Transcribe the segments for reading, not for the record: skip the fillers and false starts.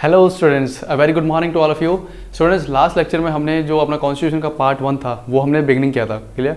Hello students, a very good morning to all of you students. Last lecture में हमने जो अपना constitution का पार्ट 1 था वो हमने बिगनिंग किया था। क्लियर?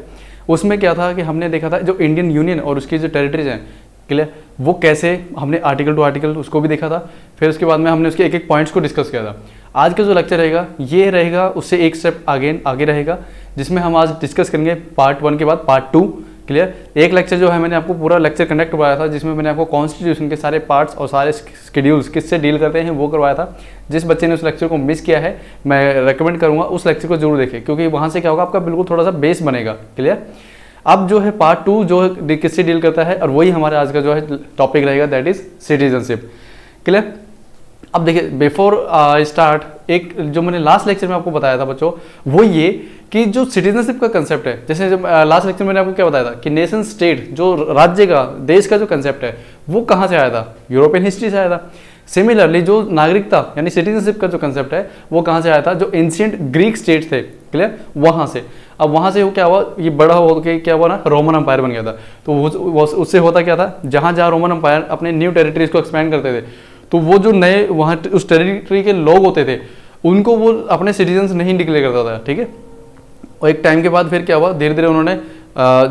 उसमें क्या था कि हमने देखा था जो इंडियन यूनियन और उसकी जो टेरिटरीज हैं, क्लियर, वो कैसे हमने आर्टिकल टू आर्टिकल उसको भी देखा था। फिर उसके बाद में हमने उसके एक एक पॉइंट्स को डिस्कस किया था। आज का जो लेक्चर रहेगा ये रहेगा उससे एक स्टेप आगे रहेगा, जिसमें हम आज डिस्कस करेंगे पार्ट 1 के बाद पार्ट 2। क्लियर? एक लेक्चर जो है मैंने आपको पूरा लेक्चर कंडक्ट करवाया था, जिसमें मैंने आपको कॉन्स्टिट्यूशन के सारे पार्ट्स और सारे शेड्यूल्स किससे डील करते हैं वो करवाया था। जिस बच्चे ने उस लेक्चर को मिस किया है, मैं रेकमेंड करूंगा उस लेक्चर को जरूर देखें, क्योंकि वहाँ से क्या होगा, आपका बिल्कुल थोड़ा सा बेस बनेगा। क्लियर? अब जो है पार्ट 2 जो किससे डील करता है, और वही हमारे आज का जो है टॉपिक रहेगा, दैट इज सिटीजनशिप। क्लियर? अब देखिए, बिफोर स्टार्ट एक जो मैंने लास्ट लेक्चर में आपको बताया था बच्चों, वो ये कि जो सिटीजनशिप का कंसेप्ट है, जैसे जब लास्ट लेक्चर में मैंने आपको क्या बताया था कि नेशन स्टेट, जो राज्य का, देश का जो कंसेप्ट है, वो कहाँ से आया था? यूरोपियन हिस्ट्री से आया था। सिमिलरली जो नागरिकता यानी सिटीजनशिप का जो कंसेप्ट है वो कहाँ से आया था? जो एंशिएंट ग्रीक स्टेट थे, क्लियर, वहाँ से। अब वहाँ से वो क्या हुआ, ये बड़ा हो के क्या हुआ ना, रोमन अंपायर बन गया था। तो उससे होता क्या था, जहाँ जहाँ रोमन अंपायर अपने न्यू टेरिटरीज को एक्सपैंड करते थे, तो वो जो नए वहाँ उस टेरिटरी के लोग होते थे, उनको वो अपने सिटीजन्स नहीं डिक्लेयर करता था। ठीक है? और एक टाइम के बाद फिर क्या हुआ, धीरे धीरे उन्होंने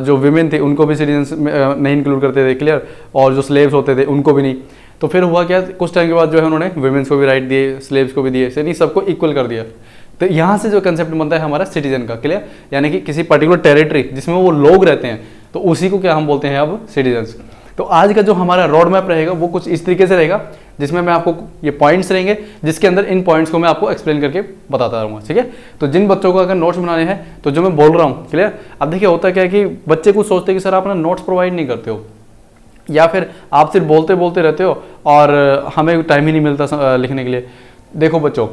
जो विमेन थे उनको भी सिटीजन्स नहीं इंक्लूड करते थे। क्लियर? और जो स्लेव्स होते थे उनको भी नहीं। तो फिर हुआ क्या, कुछ टाइम के बाद जो है उन्होंने वुमेन्स को भी राइट दिए, स्लेव्स को भी दिए, यानी सबको इक्वल कर दिया। तो यहाँ से जो कंसेप्ट बनता है हमारा सिटीजन का। क्लियर? यानी कि किसी पर्टिकुलर टेरिटरी जिसमें वो लोग रहते हैं, तो उसी को क्या हम बोलते हैं अब, सिटीजन्स। तो आज का जो हमारा रोड मैप रहेगा वो कुछ इस तरीके से रहेगा, जिसमें मैं आपको ये पॉइंट्स रहेंगे, जिसके अंदर इन पॉइंट्स को मैं आपको एक्सप्लेन करके बताता रहूँगा। ठीक है? तो जिन बच्चों को अगर नोट्स बनाने हैं, तो जो मैं बोल रहा हूँ, क्लियर, अब देखिए होता क्या है कि बच्चे कुछ सोचते हैं कि सर आप ना नोट्स प्रोवाइड नहीं करते हो, या फिर आप सिर्फ बोलते बोलते रहते हो और हमें टाइम ही नहीं मिलता लिखने के लिए। देखो बच्चों,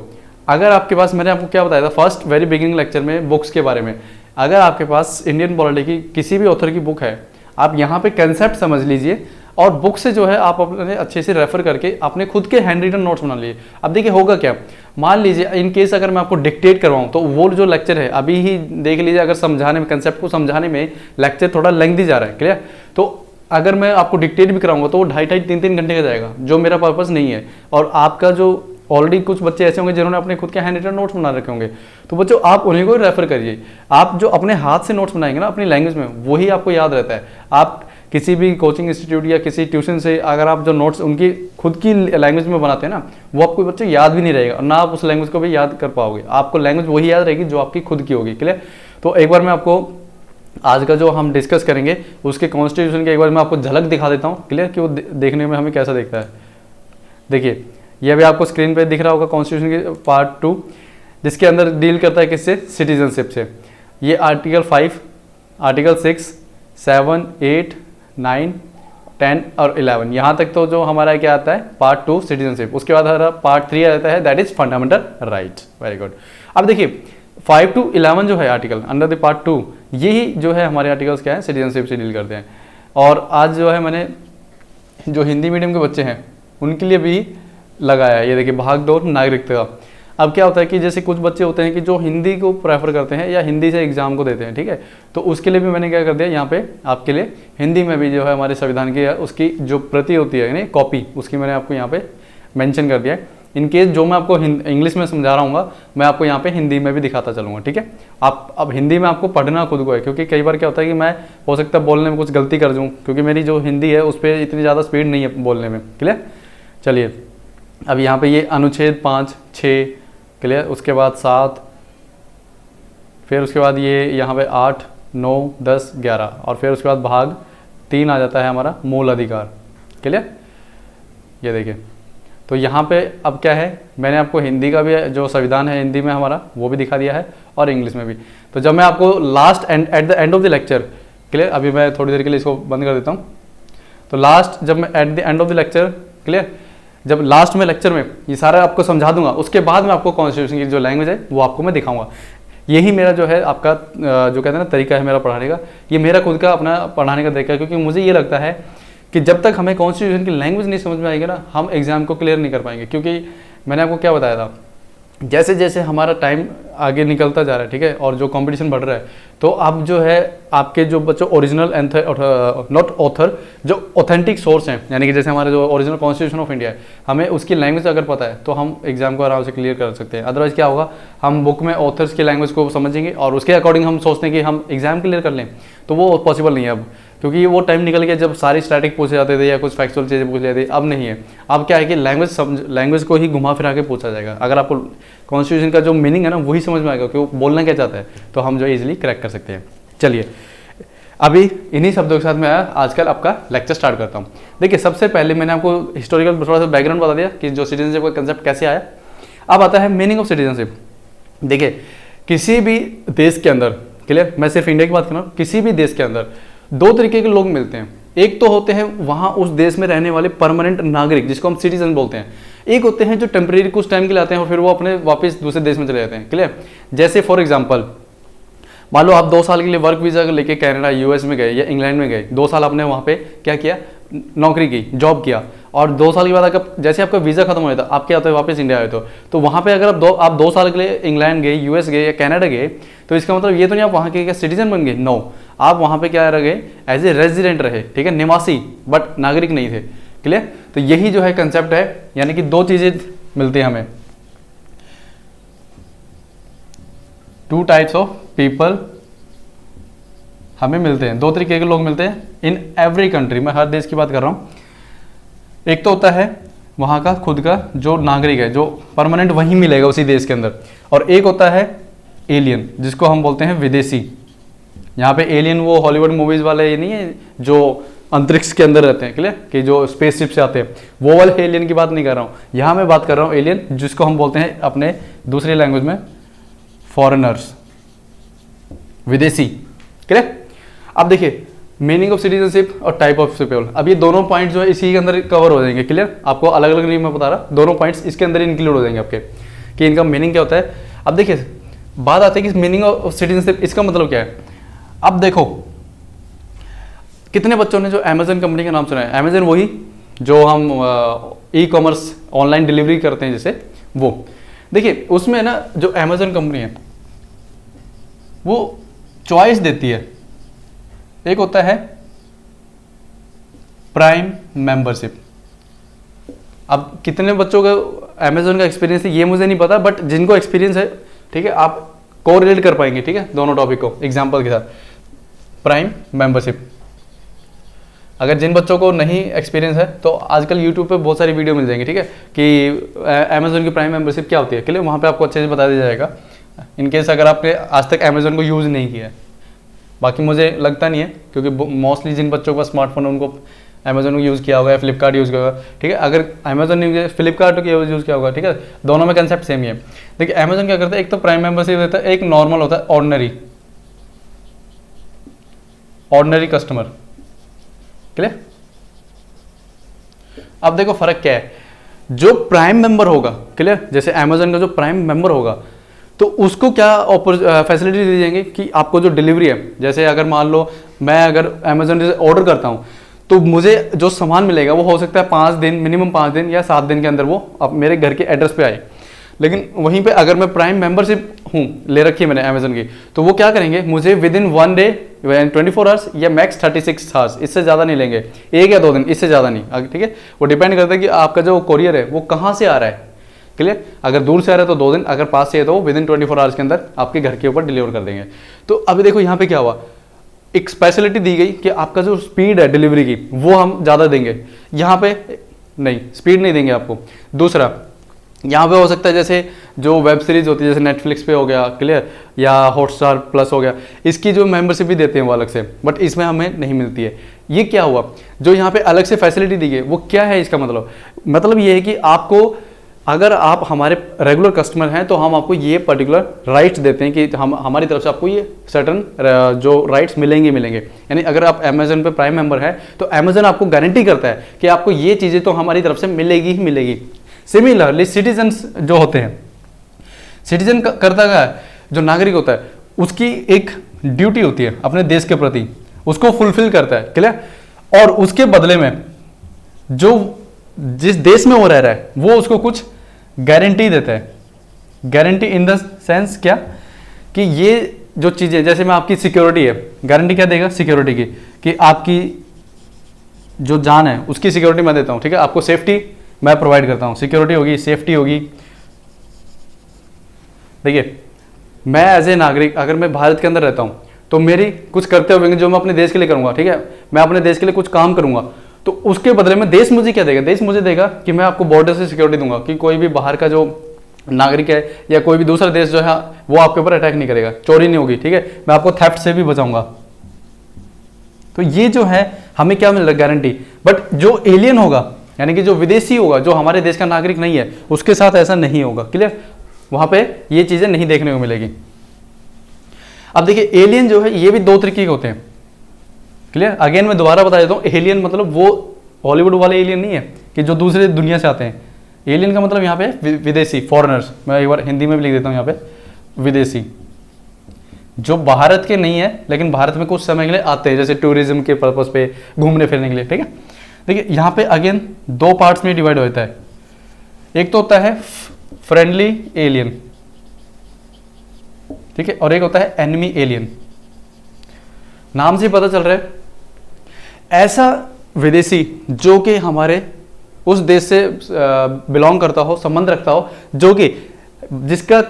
अगर आपके पास, मैंने आपको क्या बताया था फर्स्ट वेरी बिगिनिंग लेक्चर में बुक्स के बारे में, अगर आपके पास इंडियन पॉलिटी की किसी भी ऑथर की बुक है, आप यहाँ पे कंसेप्ट समझ लीजिए और बुक से जो है आप अपने अच्छे से रेफर करके अपने खुद के हैंड रिटन नोट्स बना लिए। अब देखिए होगा क्या, मान लीजिए इन केस अगर मैं आपको डिक्टेट करवाऊँ, तो वो जो लेक्चर है अभी ही देख लीजिए, अगर समझाने में, कंसेप्ट को समझाने में लेक्चर थोड़ा लेंथी जा रहा है। क्लियर? तो अगर मैं आपको डिक्टेट भी कराऊंगा तो वो 2.5-3 घंटे का जाएगा, जो मेरा पर्पस नहीं है। और आपका जो ऑलरेडी कुछ बच्चे ऐसे होंगे जिन्होंने अपने खुद के हैंड रिटन नोट्स बना रखे होंगे, तो बच्चों आप उन्हीं को रेफर करिए। आप जो अपने हाथ से नोट्स बनाएंगे ना अपनी लैंग्वेज में, वही आपको याद रहता है। आप किसी भी कोचिंग इंस्टीट्यूट या किसी ट्यूशन से अगर आप जो नोट्स उनकी खुद की लैंग्वेज में बनाते हैं ना, वो आपको बच्चे याद भी नहीं रहेगा, और ना आप उस लैंग्वेज को भी याद कर पाओगे। आपको लैंग्वेज वही याद रहेगी जो आपकी खुद की होगी। क्लियर? तो एक बार मैं आपको आज का जो हम डिस्कस करेंगे उसके कॉन्स्टिट्यूशन की एक बार मैं आपको झलक दिखा देता हूँ। क्लियर? कि वो देखने में हमें कैसा दिखता है। देखिए, ये भी आपको स्क्रीन पे दिख रहा होगा कॉन्स्टिट्यूशन के पार्ट 2, जिसके अंदर डील करता है किससे, सिटीजनशिप से। ये आर्टिकल 5, आर्टिकल 6, 7, 8, 9, 10 और 11, यहाँ तक तो जो हमारा क्या आता है, पार्ट 2 सिटीजनशिप। उसके बाद हमारा पार्ट 3 आता है, that is fundamental right. Very good. अब देखिए 5 to 11 जो है आर्टिकल अंडर द पार्ट 2, यही जो है हमारे आर्टिकल्स क्या है, सिटीजनशिप से डील करते हैं। और आज जो है मैंने जो हिंदी मीडियम के बच्चे हैं उनके लिए भी लगाया है, ये देखिए भाग 2 नागरिकता। अब क्या होता है कि जैसे कुछ बच्चे होते हैं कि जो हिंदी को प्रेफर करते हैं या हिंदी से एग्जाम को देते हैं, ठीक है, तो उसके लिए भी मैंने क्या कर दिया, यहाँ पे आपके लिए हिंदी में भी जो है हमारे संविधान की उसकी जो प्रति होती है यानी कॉपी, उसकी मैंने आपको यहाँ पे मेंशन कर दिया है। इन केस जो मैं आपको इंग्लिश में समझा रहा हूँ मैं आपको यहाँ पे हिंदी में भी दिखाता चलूँगा। ठीक है? आप अब हिंदी में आपको पढ़ना खुद को है, क्योंकि कई बार क्या होता है कि मैं हो सकता है बोलने में कुछ गलती कर दूँ, क्योंकि मेरी जो हिंदी है उस पर इतनी ज़्यादा स्पीड नहीं है बोलने में। क्लियर? चलिए, अब यहाँ पे ये अनुच्छेद 5, 6, क्लियर, उसके बाद 7, फिर उसके बाद ये यहाँ पे 8, 9, 10, 11, और फिर उसके बाद भाग 3 आ जाता है हमारा मूल अधिकार। क्लियर? ये देखिए, तो यहाँ पे अब क्या है, मैंने आपको हिंदी का भी जो संविधान है हिंदी में हमारा वो भी दिखा दिया है और इंग्लिश में भी। तो जब मैं आपको last at the end of the lecture, clear, अभी मैं थोड़ी देर के लिए इसको बंद कर देता हूँ। तो लास्ट जब मैं at the end of the lecture, clear, जब लास्ट में लेक्चर में ये सारा आपको समझा दूंगा, उसके बाद में आपको कॉन्स्टिट्यूशन की जो लैंग्वेज है वो आपको मैं दिखाऊंगा। यही मेरा जो है आपका जो कहते हैं ना तरीका है मेरा पढ़ाने का, ये मेरा खुद का अपना पढ़ाने का तरीका है, क्योंकि मुझे ये लगता है कि जब तक हमें कॉन्स्टिट्यूशन की लैंग्वेज नहीं समझ में आएगी ना, हम एग्जाम को क्लियर नहीं कर पाएंगे। क्योंकि मैंने आपको क्या बताया था जैसे जैसे हमारा टाइम आगे निकलता जा रहा है, ठीक है, और जो कंपटीशन बढ़ रहा है, तो अब जो है आपके जो बच्चों ओरिजिनल नॉट ऑथर, जो ऑथेंटिक सोर्स हैं, यानी कि जैसे हमारे जो ओरिजिनल कॉन्स्टिट्यूशन ऑफ इंडिया है, हमें उसकी लैंग्वेज अगर पता है तो हम एग्जाम को आराम से क्लियर कर सकते हैं। अदरवाइज क्या होगा, हम बुक में ऑथर्स की लैंग्वेज को समझेंगे और उसके अकॉर्डिंग हम सोचते हैं कि हम एग्जाम क्लियर कर लें, तो वो पॉसिबल नहीं है अब, क्योंकि वो टाइम निकल गया जब सारी स्टैटिक पूछे जाते थे या कुछ फैक्चुअल चीज़ें पूछी जाती थी। अब नहीं है, अब क्या है कि लैंग्वेज को ही घुमा फिरा के पूछा जाएगा। अगर आपको कॉन्स्टिट्यूशन का जो मीनिंग है ना वही समझ में आएगा कि वो बोलना क्या चाहता है, तो हम जो इजीली क्रैक कर सकते हैं। चलिए अभी इन्हीं शब्दों के साथ मैं आजकल आपका लेक्चर स्टार्ट करता हूँ। देखिए सबसे पहले मैंने आपको हिस्टोरिकल थोड़ा सा बैकग्राउंड बता दिया कि जो सिटीजनशिप का कंसेप्ट कैसे आया। अब आता है मीनिंग ऑफ सिटीजनशिप। देखिए किसी भी देश के अंदर, क्लियर, मैं सिर्फ इंडिया की बात कर रहा हूँ, किसी भी देश के अंदर दो तरीके के लोग मिलते हैं। एक तो होते हैं वहाँ उस देश में रहने वाले परमानेंट नागरिक, जिसको हम सिटीजन बोलते हैं। एक होते हैं जो टेम्परेरी कुछ टाइम के लिए आते हैं और फिर वो अपने वापस दूसरे देश में चले जाते हैं, क्लियर। जैसे फॉर एग्जांपल मान लो आप 2 साल के लिए वर्क वीज़ा लेके कनाडा, यूएस में गए या इंग्लैंड में गए, 2 साल आपने वहाँ पे क्या किया, नौकरी की, जॉब किया, और 2 साल के बाद अगर जैसे आपका वीज़ा खत्म हो जाता है, आप क्या होता है वापस इंडिया आए तो वहाँ पे अगर आप 2 साल के लिए इंग्लैंड गए, यूएस गए या कनाडा गए, तो इसका मतलब ये तो नहीं आप वहाँ के क्या सिटीजन बन गए, नो, आप वहाँ पे क्या रह गए, एज ए रेजिडेंट रहे, ठीक है, निवासी, बट नागरिक नहीं थे, क्लियर। तो यही जो है कंसेप्ट है, यानी कि दो चीज़ें मिलती हैं हमें, 2 टाइप्स ऑफ पीपल हमें मिलते हैं, 2 तरीके के लोग मिलते हैं इन एवरी कंट्री। मैं हर देश की बात कर रहा हूँ। एक तो होता है वहाँ का खुद का जो नागरिक है, जो परमानेंट वहीं मिलेगा उसी देश के अंदर, और एक होता है एलियन, जिसको हम बोलते हैं विदेशी। यहाँ पे एलियन वो हॉलीवुड मूवीज वाले ये नहीं है जो अंतरिक्ष के अंदर रहते हैं, क्लियर, कि जो स्पेसशिप से आते हैं, वो वाले एलियन की बात नहीं कर रहा हूँ। यहाँ मैं बात कर रहा हूँ एलियन जिसको हम बोलते हैं अपने दूसरी लैंग्वेज में फॉरेनर्स, विदेशी, क्लियर। अब देखिए मीनिंग ऑफ सिटीजनशिप और टाइप ऑफ पीपल, अब ये दोनों पॉइंट जो है इसी के अंदर कवर हो जाएंगे, क्लियर। आपको अलग अलग नहीं मैं बता रहा, दोनों पॉइंट्स इसके अंदर इंक्लूड हो जाएंगे आपके, कि इनका मीनिंग क्या होता है। अब देखिए बात आती है कि मीनिंग ऑफ सिटीजनशिप इसका मतलब क्या है। अब देखो कितने बच्चों ने जो अमेजन कंपनी का नाम सुना है, अमेजन वही जो हम ई कॉमर्स ऑनलाइन डिलीवरी करते हैं जैसे, वो देखिए उसमें ना जो अमेजन कंपनी है वो चॉइस देती है। एक होता है प्राइम मेंबरशिप। अब कितने बच्चों का अमेजन का एक्सपीरियंस है ये मुझे नहीं पता, बट जिनको एक्सपीरियंस है, ठीक है, आप कोरिलेट कर पाएंगे, ठीक है, दोनों टॉपिक को एग्जांपल के साथ। प्राइम मेंबरशिप, अगर जिन बच्चों को नहीं एक्सपीरियंस है तो आजकल यूट्यूब पे बहुत सारी वीडियो मिल जाएंगी, ठीक है, कि अमेजन की प्राइम मेंबरशिप क्या होती है, के लिए वहाँ पे आपको अच्छे से बता दिया जाएगा, इनकेस अगर आपने आज तक अमेजन को यूज़ नहीं किया है। बाकी मुझे लगता नहीं है, क्योंकि मोस्टली जिन बच्चों का स्मार्टफोन है उनको अमेजन को यूज़ किया होगा या फ्लिपकार्ट यूज़ किया होगा, ठीक है। अगर अमेजन नहीं फ्लिपकार्ट को यूज़ किया होगा, ठीक है, दोनों में कंसेप्ट सेम ही है। देखिए अमेजन क्या करता है, एक तो प्राइम मेंबरशिप देता है, एक नॉर्मल होता है ऑर्डिनरी कस्टमर, क्लियर। अब देखो फर्क क्या है, जो प्राइम मेंबर होगा, क्लियर, जैसे अमेजन का जो प्राइम मेंबर होगा तो उसको क्या फैसिलिटी दी जाएंगे कि आपको जो डिलीवरी है, जैसे अगर मान लो मैं अगर अमेजन से ऑर्डर करता हूँ तो मुझे जो सामान मिलेगा वो हो सकता है 5 दिन, मिनिमम 5 दिन या 7 दिन के अंदर वो अब मेरे घर के एड्रेस पे आए। लेकिन वहीं पे अगर मैं प्राइम मेंबरशिप हूँ, ले रखी है मैंने अमेजन की, तो वो क्या करेंगे, मुझे विद इन 1 डे 24 आवर्स या मैक्स 36 आवर्स, इससे ज़्यादा नहीं लेंगे, 1 या 2 दिन, इससे ज़्यादा नहीं, ठीक है। वो डिपेंड करता है कि आपका जो कोरियर है वो कहाँ से आ रहा है, क्लियर। अगर दूर से आ रहा है तो 2 दिन, अगर पास से है तो विद इन 24 आवर्स के अंदर आपके घर के ऊपर डिलीवर कर देंगे। तो अभी देखो यहाँ पे क्या हुआ, एक स्पेशलिटी दी गई कि आपका जो स्पीड है डिलीवरी की वो हम ज़्यादा देंगे, यहाँ पे नहीं, स्पीड नहीं देंगे आपको। दूसरा यहाँ पे हो सकता है जैसे जो वेब सीरीज होती है, जैसे नेटफ्लिक्स पे हो गया, क्लियर, या हॉटस्टार प्लस हो गया, इसकी जो मेंबरशिप भी देते हैं वो अलग से, बट इसमें हमें नहीं मिलती है। ये क्या हुआ, जो यहाँ पे अलग से फैसिलिटी दी गई वो क्या है, इसका मतलब ये है कि आपको, अगर आप हमारे रेगुलर कस्टमर हैं तो हम आपको ये पर्टिकुलर राइट्स देते हैं कि हम हमारी तरफ से आपको ये सर्टन जो राइट्स मिलेंगे। यानी अगर आप अमेजन पे प्राइम मेंबर हैं तो अमेजन आपको गारंटी करता है कि आपको ये चीज़ें तो हमारी तरफ से मिलेगी ही मिलेगी। सिमिलरली सिटीजन्स जो होते हैं, सिटीजन करता क्या है, जो नागरिक होता है उसकी एक ड्यूटी होती है अपने देश के प्रति, उसको फुलफिल करता है, क्लियर, और उसके बदले में जो जिस देश में वो रह रहा है वो उसको कुछ गारंटी देता है, गारंटी इन द सेंस क्या, कि ये जो चीज़ें, जैसे मैं आपकी सिक्योरिटी है, गारंटी क्या देगा सिक्योरिटी की, कि आपकी जो जान है उसकी सिक्योरिटी मैं देता हूँ, ठीक है, आपको सेफ्टी मैं प्रोवाइड करता हूँ, सिक्योरिटी होगी, सेफ्टी होगी। देखिए मैं एज ए नागरिक अगर मैं भारत के अंदर रहता हूँ तो मेरी कुछ कर्तव्य होंगे जो मैं अपने देश के लिए करूँगा, ठीक है, मैं अपने देश के लिए कुछ काम करूँगा, तो उसके बदले में देश मुझे क्या देगा, देश मुझे देगा कि मैं आपको बॉर्डर से सिक्योरिटी दूंगा, कि कोई भी बाहर का जो नागरिक है या कोई भी दूसरा देश जो है वो आपके ऊपर अटैक नहीं करेगा, चोरी नहीं होगी, ठीक है, मैं आपको थेफ्ट से भी बचाऊंगा। तो ये जो है हमें क्या मिल रहा है, गारंटी। बट जो एलियन होगा यानी कि जो विदेशी होगा, जो हमारे देश का नागरिक नहीं है, उसके साथ ऐसा नहीं होगा, क्लियर, वहां पे ये चीजें नहीं देखने को मिलेगी। अब देखिए एलियन जो है ये भी दो तरीके के होते हैं, क्लियर, अगेन मैं दोबारा बता देता हूँ, एलियन मतलब वो हॉलीवुड वाले एलियन नहीं है कि जो दूसरे दुनिया से आते हैं, एलियन का मतलब यहाँ पे विदेशी, फॉरेनर्स, मैं एक बार हिंदी में भी लिख देता हूँ यहाँ पे, विदेशी जो भारत के नहीं है लेकिन भारत में कुछ समय के लिए आते हैं, जैसे टूरिज्म के पर्पस पे, घूमने फिरने के लिए, ठीक है। देखिए यहाँ पे अगेन दो पार्ट्स में डिवाइड होता है, एक तो होता है फ्रेंडली एलियन, ठीक है, और एक होता है एनिमी एलियन। नाम से पता चल रहा है ऐसा विदेशी जो कि हमारे उस देश से बिलोंग करता हो, संबंध रखता हो, जो कि जिसका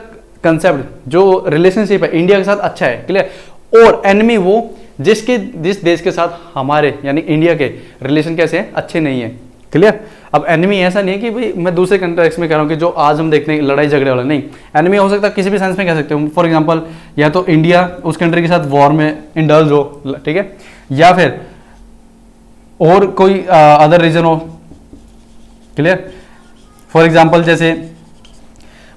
कंसेप्ट जो रिलेशनशिप है इंडिया के साथ अच्छा है, क्लियर, और एनिमी वो जिस देश के साथ हमारे यानी इंडिया के रिलेशन कैसे हैं, अच्छे नहीं है, क्लियर। अब एनिमी ऐसा नहीं है कि भाई मैं दूसरे कंटेक्स्ट में कह रहा हूँ कि जो आज हम देखते हैं लड़ाई झगड़े वाला, नहीं, एनिमी हो सकता है किसी भी सेंस में कह सकते हो, फॉर एग्जांपल या तो इंडिया उस कंट्री के साथ वॉर में इंडल्ज हो, ठीक है, या फिर और कोई अदर रीजन हो, क्लियर, फॉर एग्जांपल जैसे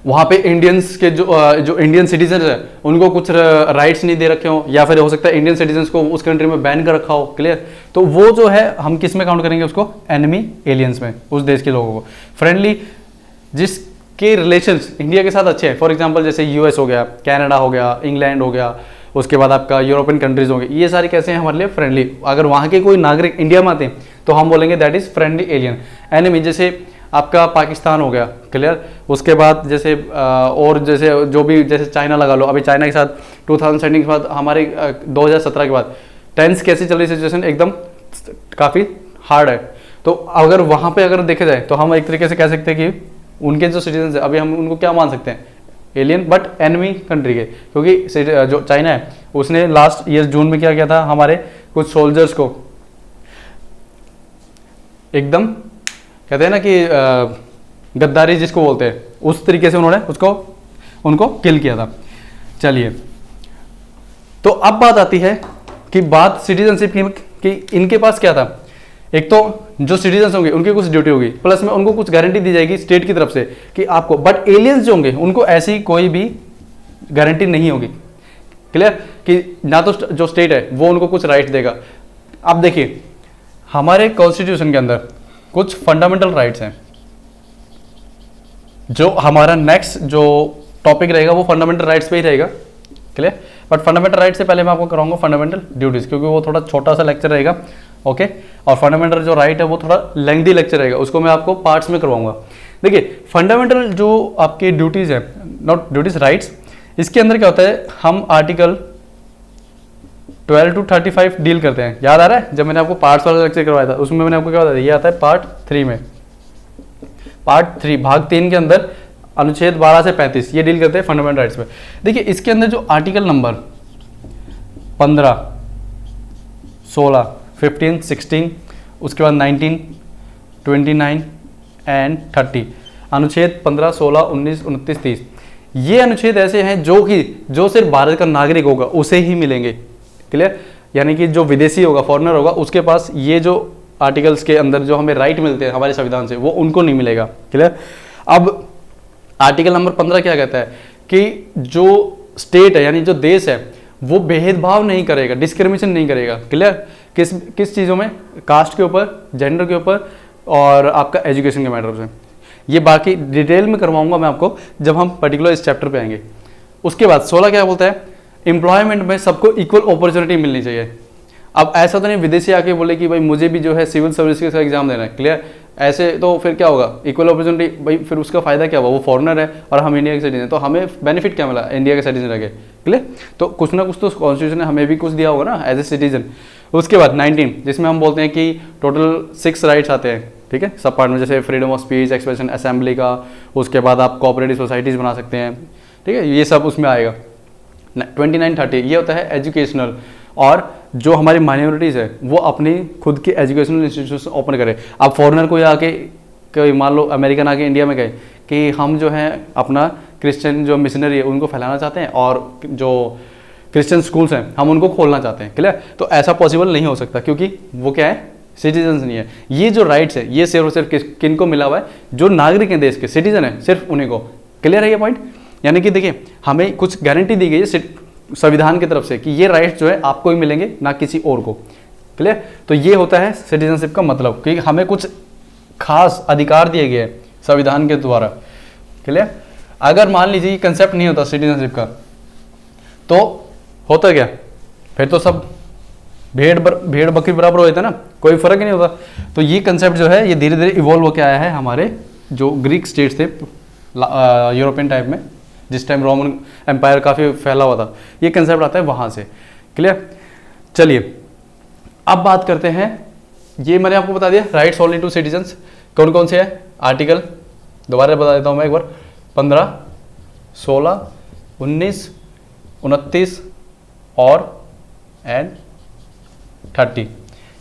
वहाँ पे इंडियंस के जो इंडियन सिटीजन है उनको कुछ राइट्स नहीं दे रखे हो, या फिर हो सकता है इंडियन सिटीजन्स को उस कंट्री में बैन कर रखा हो, क्लियर, तो वो जो है हम किस में काउंट करेंगे उसको, एनिमी एलियंस में, उस देश के लोगों को। फ्रेंडली जिसके रिलेशंस इंडिया के साथ अच्छे हैं, फॉर एग्जांपल जैसे यूएस हो गया, कनाडा हो गया, इंग्लैंड हो गया, उसके बाद आपका यूरोपियन कंट्रीज हो गए, ये सारे कैसे हैं हमारे लिए फ्रेंडली। अगर वहाँ के कोई नागरिक इंडिया में आते हैं तो हम बोलेंगे that is friendly alien. Enemy जैसे आपका पाकिस्तान हो गया, क्लियर, उसके बाद जैसे और जैसे जो भी जैसे चाइना लगा लो, अभी चाइना के साथ 2017 के बाद हमारे 2017 के बाद टेंस कैसी चल रही सिचुएशन, एकदम काफ़ी हार्ड है। तो अगर वहाँ पे अगर देखे जाए तो हम एक तरीके से कह सकते हैं कि उनके जो सिटीजन है अभी हम उनको क्या मान सकते हैं, एलियन, बट एनिमी कंट्री के, क्योंकि जो चाइना है उसने लास्ट ईयर जून में क्या किया था, हमारे कुछ सोल्जर्स को एकदम कहते हैं ना कि गद्दारी जिसको बोलते हैं, उस तरीके से उन्होंने उनको किल किया था। चलिए, तो अब बात आती है कि बात सिटीजनशिप की कि इनके पास क्या था, एक तो जो सिटीजन्स होंगे उनकी कुछ ड्यूटी होगी, प्लस में उनको कुछ गारंटी दी जाएगी स्टेट की तरफ से कि आपको, बट एलियंस जो होंगे उनको ऐसी कोई भी गारंटी नहीं होगी, क्लियर, कि ना तो जो स्टेट है वो उनको कुछ राइट देगा। अब देखिए हमारे कॉन्स्टिट्यूशन के अंदर कुछ फंडामेंटल राइट्स हैं, जो हमारा नेक्स्ट जो टॉपिक रहेगा वो फंडामेंटल राइट्स पे ही रहेगा, क्लियर, बट फंडामेंटल राइट्स से पहले मैं आपको कराऊंगा फंडामेंटल ड्यूटीज, क्योंकि वो थोड़ा छोटा सा लेक्चर रहेगा, ओके, और फंडामेंटल जो राइट है वो थोड़ा लेंथी लेक्चर रहेगा, उसको मैं आपको पार्ट्स में करवाऊंगा। देखिए फंडामेंटल जो आपकी ड्यूटीज है, नॉट ड्यूटीज, राइट्स, इसके अंदर क्या होता है, हम आर्टिकल 12 to 35 डील करते हैं। याद आ रहा है जब मैंने आपको पार्ट्स वाला लेक्चर करवाया था, उसमें मैंने आपको क्या बताया, ये आता है पार्ट 3 में, पार्ट 3 भाग 3 के अंदर अनुच्छेद 12 से 35 ये डील करते हैं फंडामेंटल राइट्स पे। देखिए इसके अंदर जो आर्टिकल नंबर 15, 16, 15, 16, उसके बाद 19, 29 एंड 30, अनुच्छेद 15, 16, 19, 29, 30, ये अनुच्छेद ऐसे हैं जो सिर्फ भारत का नागरिक होगा उसे ही मिलेंगे, क्लियर, यानी कि जो विदेशी होगा, फॉरेनर होगा, उसके पास ये जो आर्टिकल्स के अंदर जो हमें राइट मिलते हैं हमारे संविधान से वो उनको नहीं मिलेगा, क्लियर। अब आर्टिकल नंबर 15 क्या कहता है कि जो स्टेट है यानी जो देश है वो भेदभाव नहीं करेगा, डिस्क्रिमिनेशन नहीं करेगा, क्लियर, किस चीज़ों में, कास्ट के ऊपर, जेंडर के ऊपर और आपका एजुकेशन के मैटर से। ये बाकी डिटेल में करवाऊंगा मैं आपको जब हम पर्टिकुलर इस चैप्टर पे आएंगे। उसके बाद 16 क्या बोलता है, एम्प्लॉयमेंट में सबको इक्वल अपॉर्चुनिटी मिलनी चाहिए। अब ऐसा तो नहीं विदेशी आके बोले कि भाई मुझे भी जो है सिविल सर्विस का एग्जाम देना है, क्लियर, ऐसे तो फिर क्या होगा, इक्वल अपॉर्चुनिटी, भाई फिर उसका फायदा क्या हुआ, वो फॉरेनर है और हम इंडिया के सिटीजन, तो हमें बेनिफिट क्या मिला इंडिया के सिटीजन रह गए, क्लियर। तो कुछ ना कुछ तो कॉन्स्टिट्यूशन ने हमें भी कुछ दिया होगा ना एज ए सिटीजन। उसके बाद 19 जिसमें हम बोलते हैं कि टोटल 6 राइट्स आते हैं, ठीक है, सब पार्ट में, जैसे freedom of speech, expression, assembly का, उसके बाद आप कोऑपरेटिव सोसाइटीज़ बना सकते हैं, ठीक है, ये सब उसमें आएगा। 29, 30 ये होता है एजुकेशनल, और जो हमारी माइनॉरिटीज़ है वो अपनी खुद की एजुकेशनल इंस्टीट्यूशन ओपन करें। आप फॉरेनर कोई आके, कोई मान लो अमेरिकन आके इंडिया में गए कि हम जो है अपना क्रिश्चियन जो मिशनरी है उनको फैलाना चाहते हैं और जो क्रिश्चियन स्कूल्स हैं हम उनको खोलना चाहते हैं, क्लियर। तो ऐसा पॉसिबल नहीं हो सकता क्योंकि वो क्या है, सिटीजन्स नहीं है। ये जो राइट्स है ये सिर्फ और सिर्फ किन को मिला हुआ है, जो नागरिक हैं देश के, सिटीजन है, सिर्फ उन्हीं को, क्लियर है ये पॉइंट। यानी कि देखिए हमें कुछ गारंटी दी गई है संविधान की तरफ से कि ये राइट्स जो है आपको ही मिलेंगे ना किसी और को, क्लियर। तो ये होता है सिटीजनशिप का मतलब कि हमें कुछ खास अधिकार दिए गए हैं संविधान के द्वारा, क्लियर। अगर मान लीजिए कंसेप्ट नहीं होता सिटीजनशिप का तो होता क्या, फिर तो सब भेड़ बकरी बराबर हो जाता ना, कोई फर्क ही नहीं होता। तो ये कंसेप्ट जो है ये धीरे धीरे इवॉल्व होकर आया है हमारे जो ग्रीक स्टेट्स थे यूरोपियन टाइप में, जिस टाइम रोमन एम्पायर काफ़ी फैला हुआ था, ये कंसेप्ट आता है वहाँ से, क्लियर। चलिए अब बात करते हैं, ये मैंने आपको बता दिया राइट्स ओनली टू सिटीजन्स कौन कौन से है। आर्टिकल दोबारा बता देता हूँ मैं एक बार, 15, 16, 19, 29 और एंड 30,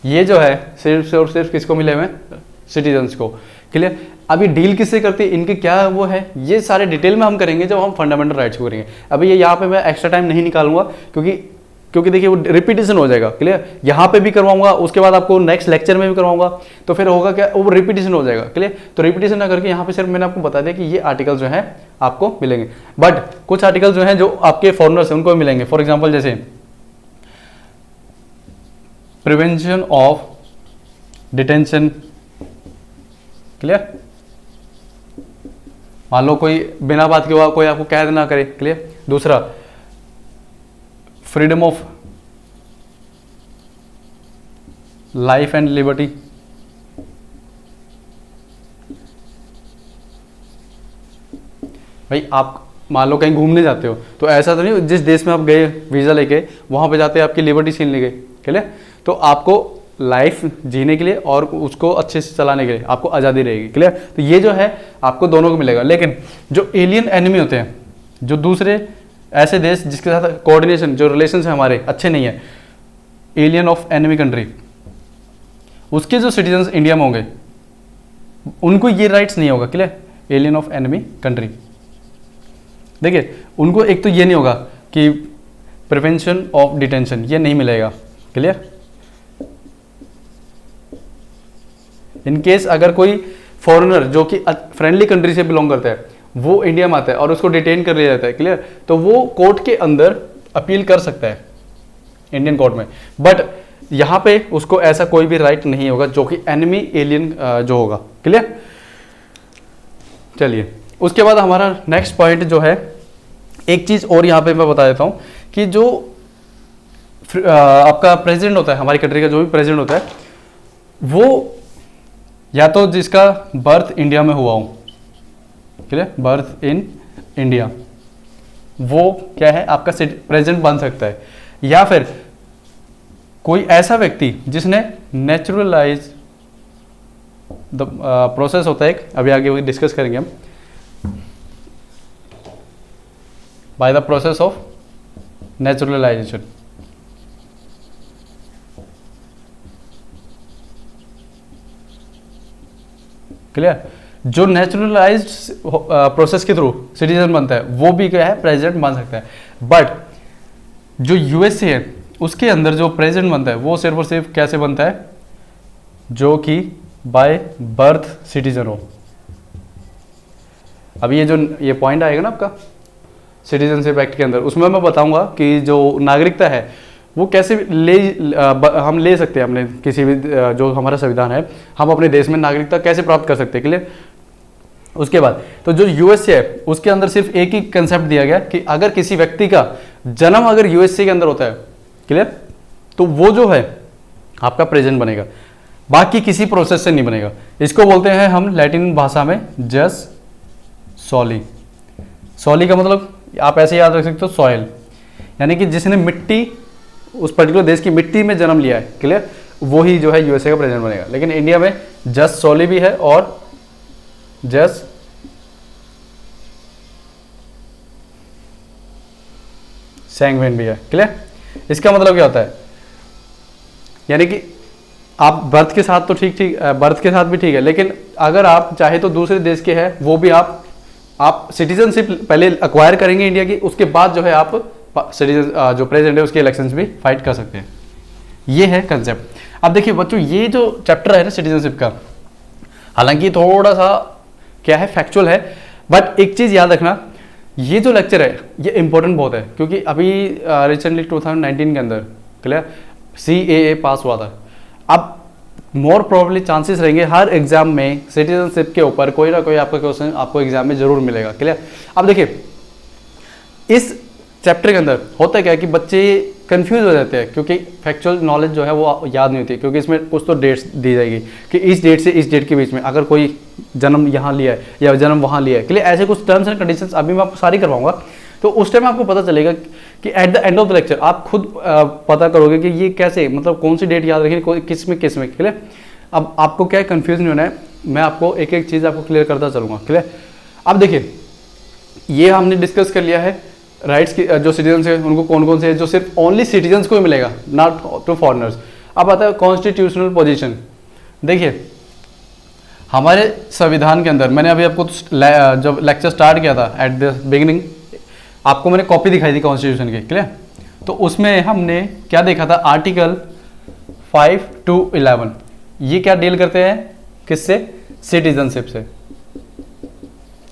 ये जो है सिर्फ और सिर्फ किसको मिले हुए हैं, सिटीजन्स को, क्लियर। अभी डील किससे करते हैं, इनके क्या वो है, ये सारे डिटेल में हम करेंगे जब हम फंडामेंटल राइट्स को करेंगे। अभी ये यहाँ पे मैं एक्स्ट्रा टाइम नहीं निकालूंगा क्योंकि देखिए वो रिपीटेशन हो जाएगा, क्लियर। यहाँ पे भी करवाऊंगा, उसके बाद आपको नेक्स्ट लेक्चर में भी करवाऊंगा, तो फिर होगा क्या, वो रिपीटेशन हो जाएगा, क्लियर। तो रिपीटेशन ना करके यहाँ पे सिर्फ मैंने आपको बता दिया कि ये आर्टिकल जो है आपको मिलेंगे, बट कुछ आर्टिकल जो है जो आपके फॉरेनर्स हैं उनको मिलेंगे। फॉर एग्जाम्पल जैसे प्रिवेंशन ऑफ डिटेंशन, क्लियर। मान लो कोई बिना बात के हुआ कोई आपको कैद ना करे, क्लियर। दूसरा freedom of life and liberty, भाई आप मान लो कहीं घूमने जाते हो तो ऐसा तो नहीं जिस देश में आप गए वीज़ा लेके वहाँ पे जाते आपकी लिबर्टी छीन ली गई, क्लियर। तो आपको लाइफ जीने के लिए और उसको अच्छे से चलाने के लिए आपको आज़ादी रहेगी, क्लियर। तो ये जो है आपको दोनों को मिलेगा। लेकिन जो एलियन एनिमी होते हैं, जो दूसरे ऐसे देश जिसके साथ कोऑर्डिनेशन जो रिलेशन है हमारे अच्छे नहीं है, एलियन ऑफ एनिमी कंट्री, उसके जो सिटीजन्स इंडिया में होंगे उनको ये राइट्स नहीं होगा, clear. Alien of enemy country, देखिए उनको एक तो ये नहीं होगा कि प्रिवेंशन ऑफ डिटेंशन, ये नहीं मिलेगा, क्लियर। इन केस अगर कोई फॉरेनर जो कि फ्रेंडली कंट्री से बिलोंग करता है वो इंडिया में आता है और उसको डिटेन कर लिया जाता है, क्लियर, तो वो कोर्ट के अंदर अपील कर सकता है इंडियन कोर्ट में, बट यहाँ पे उसको ऐसा कोई भी राइट नहीं होगा जो कि एनिमी एलियन जो होगा, क्लियर। चलिए उसके बाद हमारा नेक्स्ट पॉइंट जो है, एक चीज़ और यहाँ पे मैं बता देता हूँ कि जो आपका प्रेसिडेंट होता है हमारी कंट्री का, जो भी प्रेसिडेंट होता है वो या तो जिसका बर्थ इंडिया में हुआ हो, क्लियर, बर्थ इन इंडिया, वो क्या है आपका प्रेसिडेंट बन सकता है, या फिर कोई ऐसा व्यक्ति जिसने नेचुरलाइज द प्रोसेस होता है एक, अभी आगे डिस्कस करेंगे हम, bye the process of naturalisation, clear. जो नेचुरलाइज्ड प्रोसेस के थ्रू सिटीजन बनता है वो भी क्या है प्रेसिडेंट बन सकता है, बट जो यूएसए है उसके अंदर जो प्रेसिडेंट बनता है वो सिर्फ और सिर्फ कैसे बनता है, जो कि बाय बर्थ सिटीजन हो। अभी ये पॉइंट आएगा ना आपका सिटीजनशिप एक्ट के अंदर, उसमें मैं बताऊंगा कि जो नागरिकता है वो कैसे हम ले सकते हैं अपने किसी भी जो हमारा संविधान है, हम अपने देश में नागरिकता कैसे प्राप्त कर सकते हैं, क्लियर। उसके बाद तो जो यूएसए है उसके अंदर सिर्फ एक ही कंसेप्ट दिया गया कि अगर किसी व्यक्ति का जन्म अगर यूएसए के अंदर होता है, क्लियर, तो वो जो है आपका प्रेसिडेंट बनेगा। बाकी किसी प्रोसेस से नहीं बनेगा। इसको बोलते हैं हम लैटिन भाषा में जस सॉली। सॉली का मतलब आप ऐसे याद रख सकते हो, सॉइल, यानी कि जिसने मिट्टी, उस पर्टिकुलर देश की मिट्टी में जन्म लिया है, क्लियर, वो ही जो है यूएसए का प्रेसिडेंट बनेगा। लेकिन इंडिया में जस सॉली भी है और जस सैंगविन भी है, क्लियर। इसका मतलब क्या होता है, यानी कि आप बर्थ के साथ तो ठीक बर्थ के साथ भी ठीक है, लेकिन अगर आप चाहे तो दूसरे देश के हैं, वो भी आप सिटीजनशिप पहले अक्वायर करेंगे इंडिया की, उसके बाद जो है आप सिटीजन जो प्रेसिडेंट है उसके इलेक्शंस भी फाइट कर सकते हैं। ये है कंसेप्ट। अब देखिए बच्चों, ये जो चैप्टर है ना सिटीजनशिप का, हालांकि थोड़ा सा क्या है, फैक्चुअल है, बट एक चीज याद रखना, ये जो लेक्चर है ये इंपॉर्टेंट बहुत है, क्योंकि अभी रिसेंटली 2019 के अंदर क्लियर CAA पास हुआ था। अब मोर प्रोबेबली चांसेस रहेंगे हर एग्जाम में सिटीजनशिप के ऊपर कोई ना कोई आपका क्वेश्चन आपको एग्जाम में जरूर मिलेगा, क्लियर। अब देखिए इस चैप्टर के अंदर होता है क्या कि बच्चे कंफ्यूज हो जाते हैं, क्योंकि फैक्चुअल नॉलेज जो है वो याद नहीं होती, क्योंकि इसमें कुछ तो डेट्स दी जाएगी कि इस डेट से इस डेट के बीच में अगर कोई जन्म यहाँ लिया है या जन्म वहाँ लिया है, क्लियर। ऐसे कुछ टर्म्स एंड कंडीशंस अभी मैं आपको सारी करवाऊंगा, तो उस टाइम आपको पता चलेगा कि at the end of the lecture आप खुद पता करोगे कि ये कैसे, मतलब कौन सी डेट याद रखनी, किस में, क्लियर। अब आपको क्या कंफ्यूज नहीं होना है, मैं आपको एक एक चीज़ आपको क्लियर करता चलूँगा, क्लियर। अब देखिए ये हमने डिस्कस कर लिया है राइट्स की, जो सिटीजन है उनको कौन कौन से है, जो सिर्फ ओनली सिटीजन्स को ही मिलेगा, नॉट टू फॉरेनर्स। अब आता है कॉन्स्टिट्यूशनल पोजीशन। देखिए हमारे संविधान के अंदर, मैंने अभी आपको जब लेक्चर स्टार्ट किया था एट द बिगिनिंग, आपको मैंने कॉपी दिखाई थी कॉन्स्टिट्यूशन की, क्लियर। तो उसमें हमने क्या देखा था, आर्टिकल 5 to 11 ये क्या डील करते हैं, किससे, सिटीजनशिप से,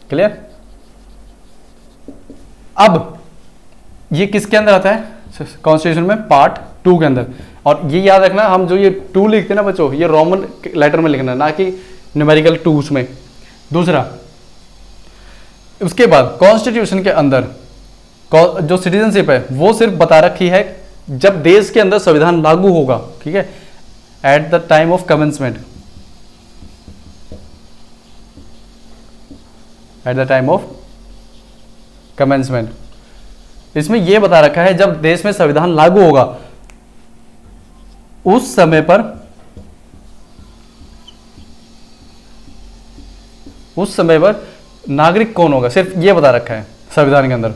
क्लियर। अब ये किसके अंदर आता है, कॉन्स्टिट्यूशन में पार्ट 2 के अंदर। और ये याद रखना, हम जो ये 2 लिखते हैं ना बच्चों, ये रोमन लेटर में लिखना, ना कि न्यूमेरिकल 2 में। दूसरा, उसके बाद कॉन्स्टिट्यूशन के अंदर जो सिटीजनशिप है वो सिर्फ बता रखी है जब देश के अंदर संविधान लागू होगा, ठीक है, at the time of commencement, at the time of commencement. इसमें यह बता रखा है जब देश में संविधान लागू होगा उस समय पर नागरिक कौन होगा, सिर्फ यह बता रखा है संविधान के अंदर।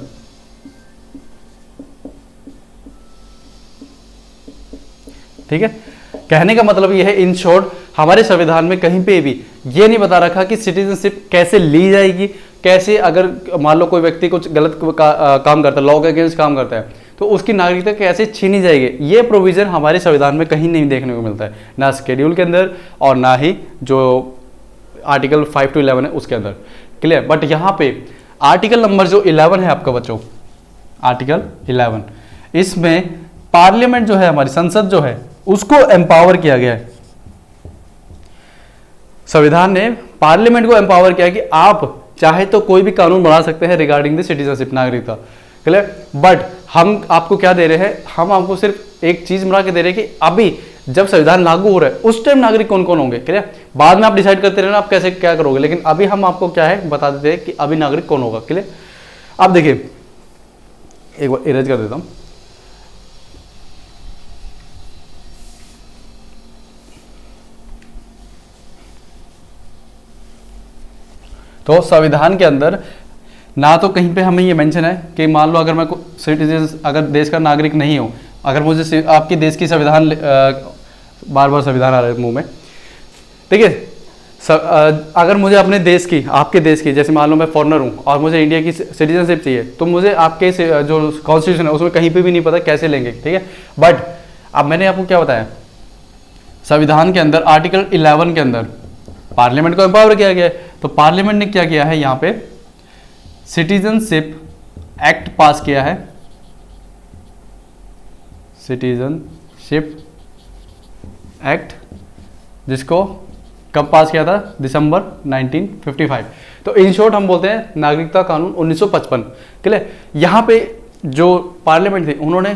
ठीक है, कहने का मतलब यह है इन शॉर्ट, हमारे संविधान में कहीं पे भी ये नहीं बता रखा कि सिटीजनशिप कैसे ली जाएगी, कैसे अगर मान लो कोई व्यक्ति कुछ गलत काम करता है, लॉ के अगेंस्ट काम करता है, तो उसकी नागरिकता कैसे छीनी जाएगी, ये प्रोविजन हमारे संविधान में कहीं नहीं देखने को मिलता है, ना शेड्यूल के अंदर और ना ही जो आर्टिकल 5 to 11 है उसके अंदर, क्लियर। बट यहाँ पे आर्टिकल नंबर जो 11 है आपका बच्चों, आर्टिकल 11, इसमें पार्लियामेंट जो है, हमारी संसद जो है, उसको एम्पावर किया गया है। संविधान ने पार्लियामेंट को एम्पावर किया कि आप चाहे तो कोई भी कानून बना सकते हैं रिगार्डिंग द सिटीजनशिप, नागरिकता, क्लियर। बट हम आपको क्या दे रहे हैं, हम आपको सिर्फ एक चीज बना के दे रहे हैं कि अभी जब संविधान लागू हो रहा है उस टाइम नागरिक कौन कौन होंगे, क्लियर। बाद में आप डिसाइड करते रहना आप कैसे क्या करोगे, लेकिन अभी हम आपको क्या है बता देते हैं कि अभी नागरिक कौन होगा, क्लियर। अब देखिए एक बार इरेज कर देता हूं। तो संविधान के अंदर ना तो कहीं पे हमें ये मेंशन है कि मान लो अगर मैं सिटीजन, अगर देश का नागरिक नहीं हूं, अगर मुझे आपकी देश की संविधान, बार बार संविधान आ रहा है मुंह में, ठीक है, अगर मुझे अपने देश की, आपके देश की, जैसे मान लो मैं फॉरेनर हूं और मुझे इंडिया की सिटीजनशिप चाहिए, तो मुझे आपके जो कॉन्स्टिट्यूशन है उसमें कहीं पे भी नहीं पता कैसे लेंगे, ठीक है। बट अब मैंने आपको क्या बताया, संविधान के अंदर आर्टिकल 11 के अंदर पार्लियामेंट को एम्पावर किया गया है, तो पार्लियामेंट ने क्या किया है, यहाँ पे सिटीजनशिप एक्ट पास किया है, सिटीजनशिप एक्ट, जिसको कब पास किया था, दिसंबर 1955। तो इन शॉर्ट हम बोलते हैं नागरिकता कानून 1955, क्लियर। यहाँ पे जो पार्लियामेंट थी उन्होंने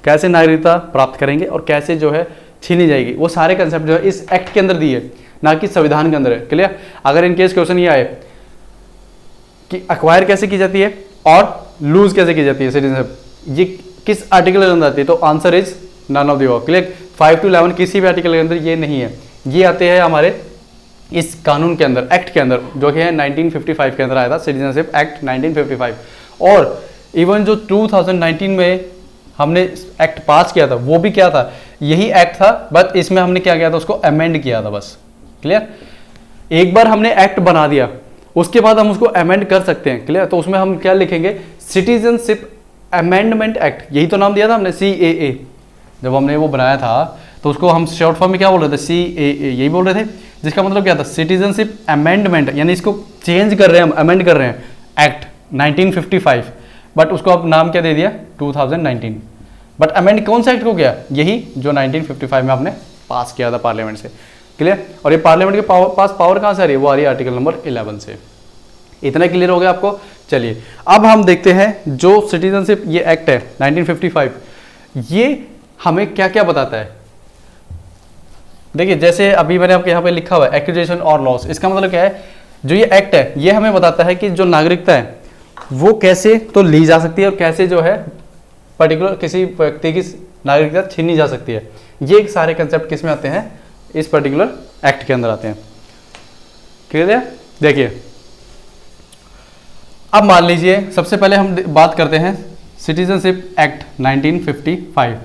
कैसे नागरिकता प्राप्त करेंगे और कैसे जो है छीनी जाएगी। वो सारे कंसेप्ट जो है इस एक्ट के अंदर दिए, ना कि संविधान के अंदर है। क्लियर? अगर इन केस क्वेश्चन ये आए कि अक्वायर कैसे की जाती है और लूज कैसे की जाती है सिटीजनशिप, ये किस आर्टिकल के अंदर आती है, तो answer is none of the above. Clear? 5 to 11 किसी भी आर्टिकल के अंदर ये नहीं है, ये आते हैं हमारे इस कानून के अंदर, एक्ट के अंदर, जो कि है 1955 के अंदर आया था, सिटीजनशिप एक्ट 1955। और इवन जो 2019 में हमने एक्ट पास किया था वो भी क्या था, यही एक्ट था, बट इसमें हमने क्या किया था, उसको अमेंड किया था बस। क्लियर? एक बार हमने एक्ट बना दिया, उसके बाद हम उसको अमेंड कर सकते हैं। क्लियर? तो उसमें हम क्या लिखेंगे, सिटीजनशिप अमेंडमेंट एक्ट, यही तो नाम दिया था हमने, CAA। जब हमने वो बनाया था तो उसको हम शॉर्ट फॉर्म में क्या बोल रहे थे, CAA, यही बोल रहे थे, जिसका मतलब क्या था, सिटीजनशिप अमेंडमेंट, यानी इसको चेंज कर रहे हैं हम, अमेंड कर रहे हैं एक्ट 1955, बट उसको अब नाम क्या दे दिया, 2019। बट अमेंड कौन सा एक्ट को किया, यही जो 1955 में आपने पास किया था पार्लियामेंट से। क्लियर? और ये पार्लियामेंट के पास पावर कहाँ से आ रही है, वो आ रही है आर्टिकल नंबर 11 से। इतना क्लियर हो गया आपको? चलिए अब हम देखते हैं जो सिटीजनशिप ये एक्ट है 1955, ये हमें क्या क्या बताता है। देखिए जैसे अभी मैंने आपके यहाँ पे लिखा हुआ है एक्यूजेशन और लॉस, इसका मतलब क्या है, जो ये एक्ट है ये हमें बताता है कि जो नागरिकता है वो कैसे तो ली जा सकती है और कैसे जो है पर्टिकुलर किसी व्यक्ति की नागरिकता छीनी जा सकती है। ये सारे कंसेप्ट किस में आते हैं, इस पर्टिकुलर एक्ट के अंदर आते हैं। क्लियर है? देखिए अब मान लीजिए सबसे पहले हम बात करते हैं सिटीजनशिप एक्ट 1955।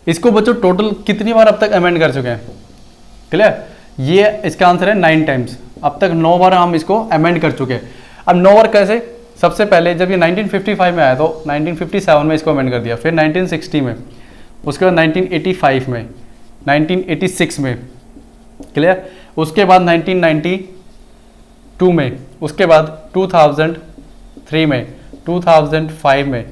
इसको बच्चों टोटल कितनी बार अब तक अमेंड कर चुके हैं? क्लियर? ये इसका आंसर है 9 टाइम्स। अब तक 9 बार हम इसको अमेंड कर चुके हैं। अब 9 बार कैसे, सबसे पहले जब ये 1955 में आया तो 1957 में इसको अमेंड कर दिया, फिर 1960 में, उसके बाद 1985 में, 1986 में। क्लियर? उसके बाद 1992 में, उसके बाद 2003 में, 2005 में,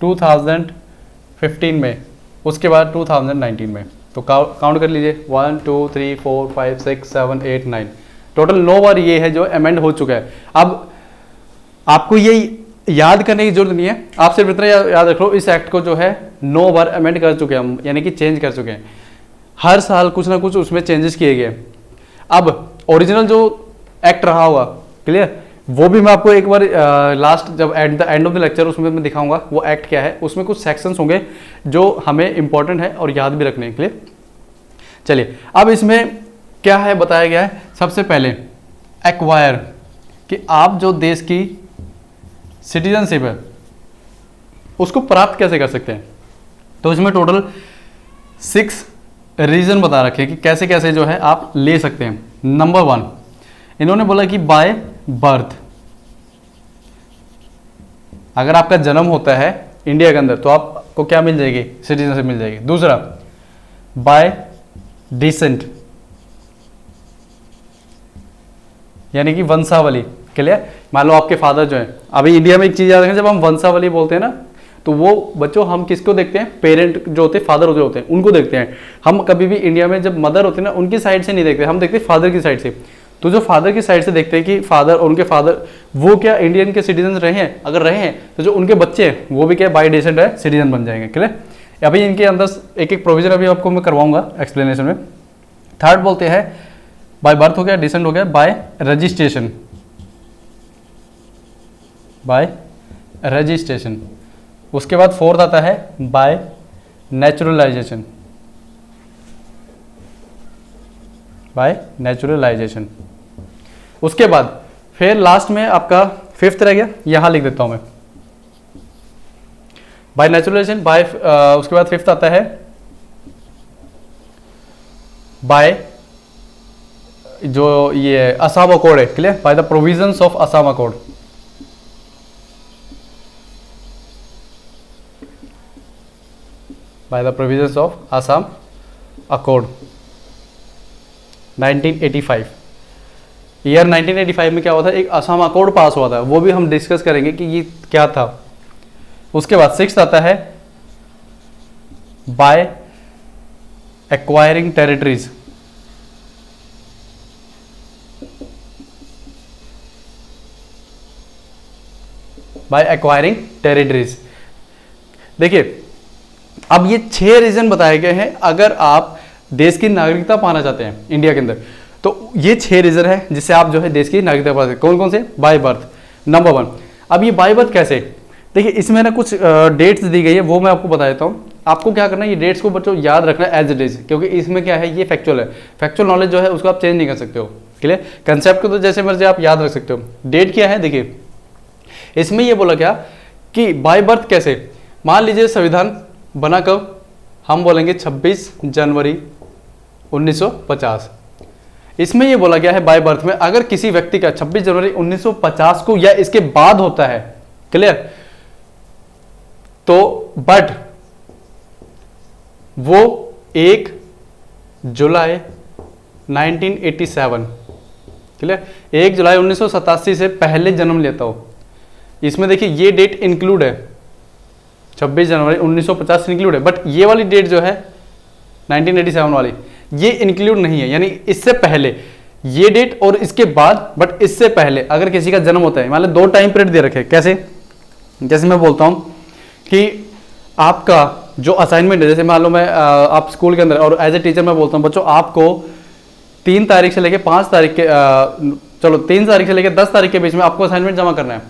2015 में, उसके बाद 2019 में। तो काउंट कर लीजिए 1 2 3 4 5 6 7 8 9, टोटल 9 बार ये है जो अमेंड हो चुका है। अब आपको ये याद करने की जरूरत नहीं है, आप सिर्फ इतना याद रख लो, इस एक्ट को जो है 9 बार अमेंड कर चुके हैं हम, यानी कि चेंज कर चुके हैं। हर साल कुछ ना कुछ उसमें चेंजेस किए गए। अब ओरिजिनल जो एक्ट रहा होगा, क्लियर, वो भी मैं आपको एक बार लास्ट जब at the end of the lecture उसमें मैं दिखाऊंगा वो एक्ट क्या है। उसमें कुछ सेक्शंस होंगे जो हमें इंपॉर्टेंट है और याद भी रखने हैं। क्लियर? चलिए अब इसमें क्या है बताया गया है, सबसे पहले एक्वायर, कि आप जो देश की सिटीजनशिप है उसको प्राप्त कैसे कर सकते हैं। तो इसमें टोटल 6 रीजन बता रखे हैं कि कैसे कैसे जो है आप ले सकते हैं। नंबर 1 इन्होंने बोला कि बाय बर्थ, अगर आपका जन्म होता है इंडिया के अंदर तो आपको क्या मिल जाएगी, सिटीजनशिप मिल जाएगी। दूसरा बाय डिसेंट, यानी कि वंशावली। क्लियर? मान लो आपके फादर जो है, अभी इंडिया में एक चीज याद रखें, जब हम वंशावली बोलते हैं ना तो वो बच्चों हम किसको देखते हैं, पेरेंट जो होते हैं, फादर जो होते हैं उनको देखते हैं। हम कभी भी इंडिया में जब मदर होती है ना उनकी साइड से नहीं देखते, हम देखते हैं फादर की साइड से। तो जो फादर की साइड से देखते हैं कि फादर और उनके फादर वो क्या इंडियन के सिटीजन रहे हैं, अगर रहे हैं तो जो उनके बच्चे हैं वो भी क्या बाय डिसेंट है सिटीजन बन जाएंगे। क्लियर? अभी इनके अंदर एक एक प्रोविजन अभी आपको मैं करवाऊंगा एक्सप्लेनेशन में। थर्ड बोलते हैं बाय बर्थ हो गया, डिसेंट हो गया, बाय रजिस्ट्रेशन, बाय रजिस्ट्रेशन। उसके बाद फोर्थ आता है बाय नेचुरलाइजेशन, बाय नेचुरलाइजेशन। उसके बाद फिर लास्ट में आपका फिफ्थ रह गया, यहां लिख देता हूं मैं, बाय नेचुरलाइजेशन, बाय उसके बाद फिफ्थ आता है बाय जो ये असम अकॉर्ड है। Clear? By the provisions of Assam accord, by the provisions of Assam accord 1985। Year 1985 में क्या हुआ था, एक असम अकॉर्ड पास हुआ था, वो भी हम डिस्कस करेंगे कि ये क्या था। उसके बाद सिक्स्थ आता है by acquiring territories, by acquiring territories. देखिए अब ये 6 रीजन बताए गए हैं अगर आप देश की नागरिकता पाना चाहते हैं इंडिया के अंदर, तो ये 6 रीजन है जिससे आप जो है देश की नागरिकता पा सकते हैं। कौन कौन से? By birth number 1। अब ये बाय बर्थ कैसे? देखिए इसमें ना कुछ डेट्स दी गई है, वो मैं आपको बता देता हूँ। आपको क्या करना है, ये डेट्स को बच्चों याद रखना है एज इट इज, क्योंकि इसमें क्या है, ये फैक्चुअल है। फैक्चुअल नॉलेज जो है उसको आप चेंज नहीं कर सकते हो। क्लियर? कंसेप्ट को तो जैसे मर्जी आप याद रख सकते हो। डेट क्या है, देखिए इसमें ये बोला क्या कि बाय बर्थ कैसे, मान लीजिए संविधान बना कब, हम बोलेंगे 26 जनवरी 1950। इसमें ये बोला गया है बाय बर्थ में अगर किसी व्यक्ति का 26 जनवरी 1950 को या इसके बाद होता है, क्लियर, तो बट वो 1 जुलाई 1987, क्लियर, 1 जुलाई 1987 से पहले जन्म लेता हो। इसमें देखिए ये डेट इंक्लूड है, 26 जनवरी 1950 इंक्लूड है, बट ये वाली डेट जो है 1987 वाली ये इंक्लूड नहीं है, यानी इससे पहले ये डेट और इसके बाद, बट इससे पहले अगर किसी का जन्म होता है, मान लो 2 टाइम पीरियड दे रखे, कैसे? जैसे मैं बोलता हूं कि आपका जो असाइनमेंट है, जैसे मान लो मैं आप स्कूल के अंदर और एज ए टीचर मैं बोलता हूं बच्चों आपको 3 तारीख से लेकर 5 तारीख के चलो 3 तारीख से लेकर 10 तारीख के बीच में आपको असाइनमेंट जमा करना है।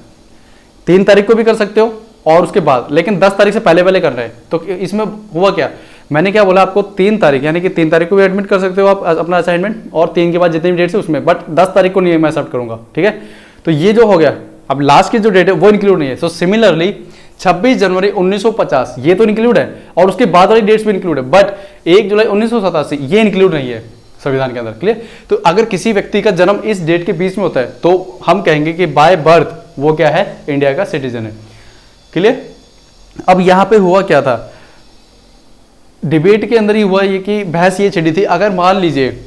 3 तारीख को भी कर सकते हो और उसके बाद, लेकिन 10 तारीख से पहले पहले करना है। तो इसमें हुआ क्या, मैंने क्या बोला आपको 3 तारीख, यानी कि 3 तारीख को भी एडमिट कर सकते हो आप अपना असाइनमेंट, और 3 के बाद जितनी भी डेट्स है उसमें, बट 10 तारीख को नहीं मैं एक्सेप्ट करूंगा, ठीक है। तो ये जो हो गया, अब लास्ट की जो डेट है वो इंक्लूड नहीं है। सो सिमिलरली 26 जनवरी 1950 ये तो इंक्लूड है और उसके बाद वाली डेट्स भी इंक्लूड है, बट 1 जुलाई 1987 ये इंक्लूड नहीं है संविधान के अंदर, क्लियर। तो अगर किसी व्यक्ति का जन्म इस डेट के बीच में होता है तो हम कहेंगे कि बाय बर्थ वो क्या है, इंडिया का सिटीजन है, क्लियर। अब यहां पे हुआ क्या था, डिबेट के अंदर ही हुआ ये कि बहस ये छिड़ी थी, अगर मान लीजिए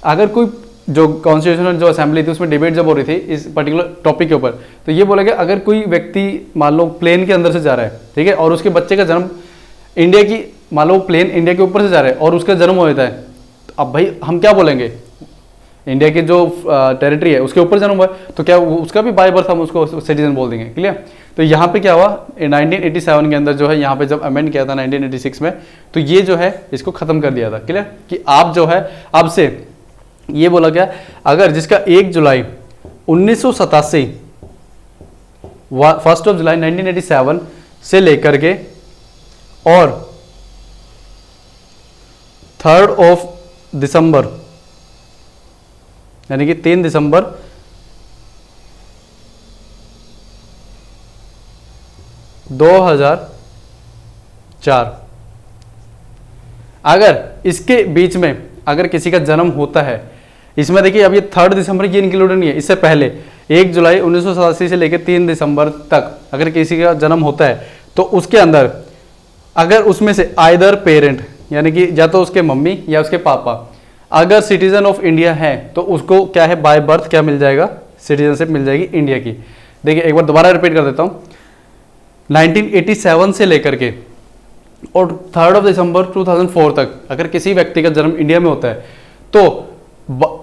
अगर कोई जो कॉन्स्टिट्यूशनल जो असेंबली थी उसमें डिबेट जब हो रही थी इस पर्टिकुलर टॉपिक के ऊपर, तो ये बोला गया अगर कोई व्यक्ति मान लो प्लेन के अंदर से जा रहा है, ठीक है, और उसके बच्चे का जन्म इंडिया की, मान लो प्लेन इंडिया के ऊपर से जा रहा है और उसका जन्म हो जाता है, तो अब भाई हम क्या बोलेंगे, इंडिया की जो टेरिटरी है उसके ऊपर जन्म हुआ है तो क्या उसका भी बाय बर्थ हम उसको सिटीजन बोल देंगे, क्लियर। तो यहाँ पे क्या हुआ 1987 के अंदर जो है, यहाँ पे जब अमेंड किया था 1986 में, तो ये जो है इसको खत्म कर दिया था, क्लियर, कि आप जो है अब से ये बोला गया अगर जिसका 1 जुलाई 1987 1 जुलाई 1987 से लेकर के और 3 दिसंबर यानी कि 3 दिसंबर 2004 अगर इसके बीच में अगर किसी का जन्म होता है, इसमें देखिए अब ये 3 दिसंबर ये इंक्लूड नहीं है, इससे पहले 1 जुलाई 1987 से लेकर 3 दिसंबर तक अगर किसी का जन्म होता है तो उसके अंदर अगर उसमें से आइदर पेरेंट यानी कि या तो उसके मम्मी या उसके पापा अगर सिटीजन ऑफ इंडिया है तो उसको क्या है बाय बर्थ क्या मिल जाएगा, सिटीजनशिप मिल जाएगी इंडिया की। देखिए एक बार दोबारा रिपीट कर देता हूं, 1987 से लेकर के और 3 दिसंबर 2004 तक अगर किसी व्यक्ति का जन्म इंडिया में होता है तो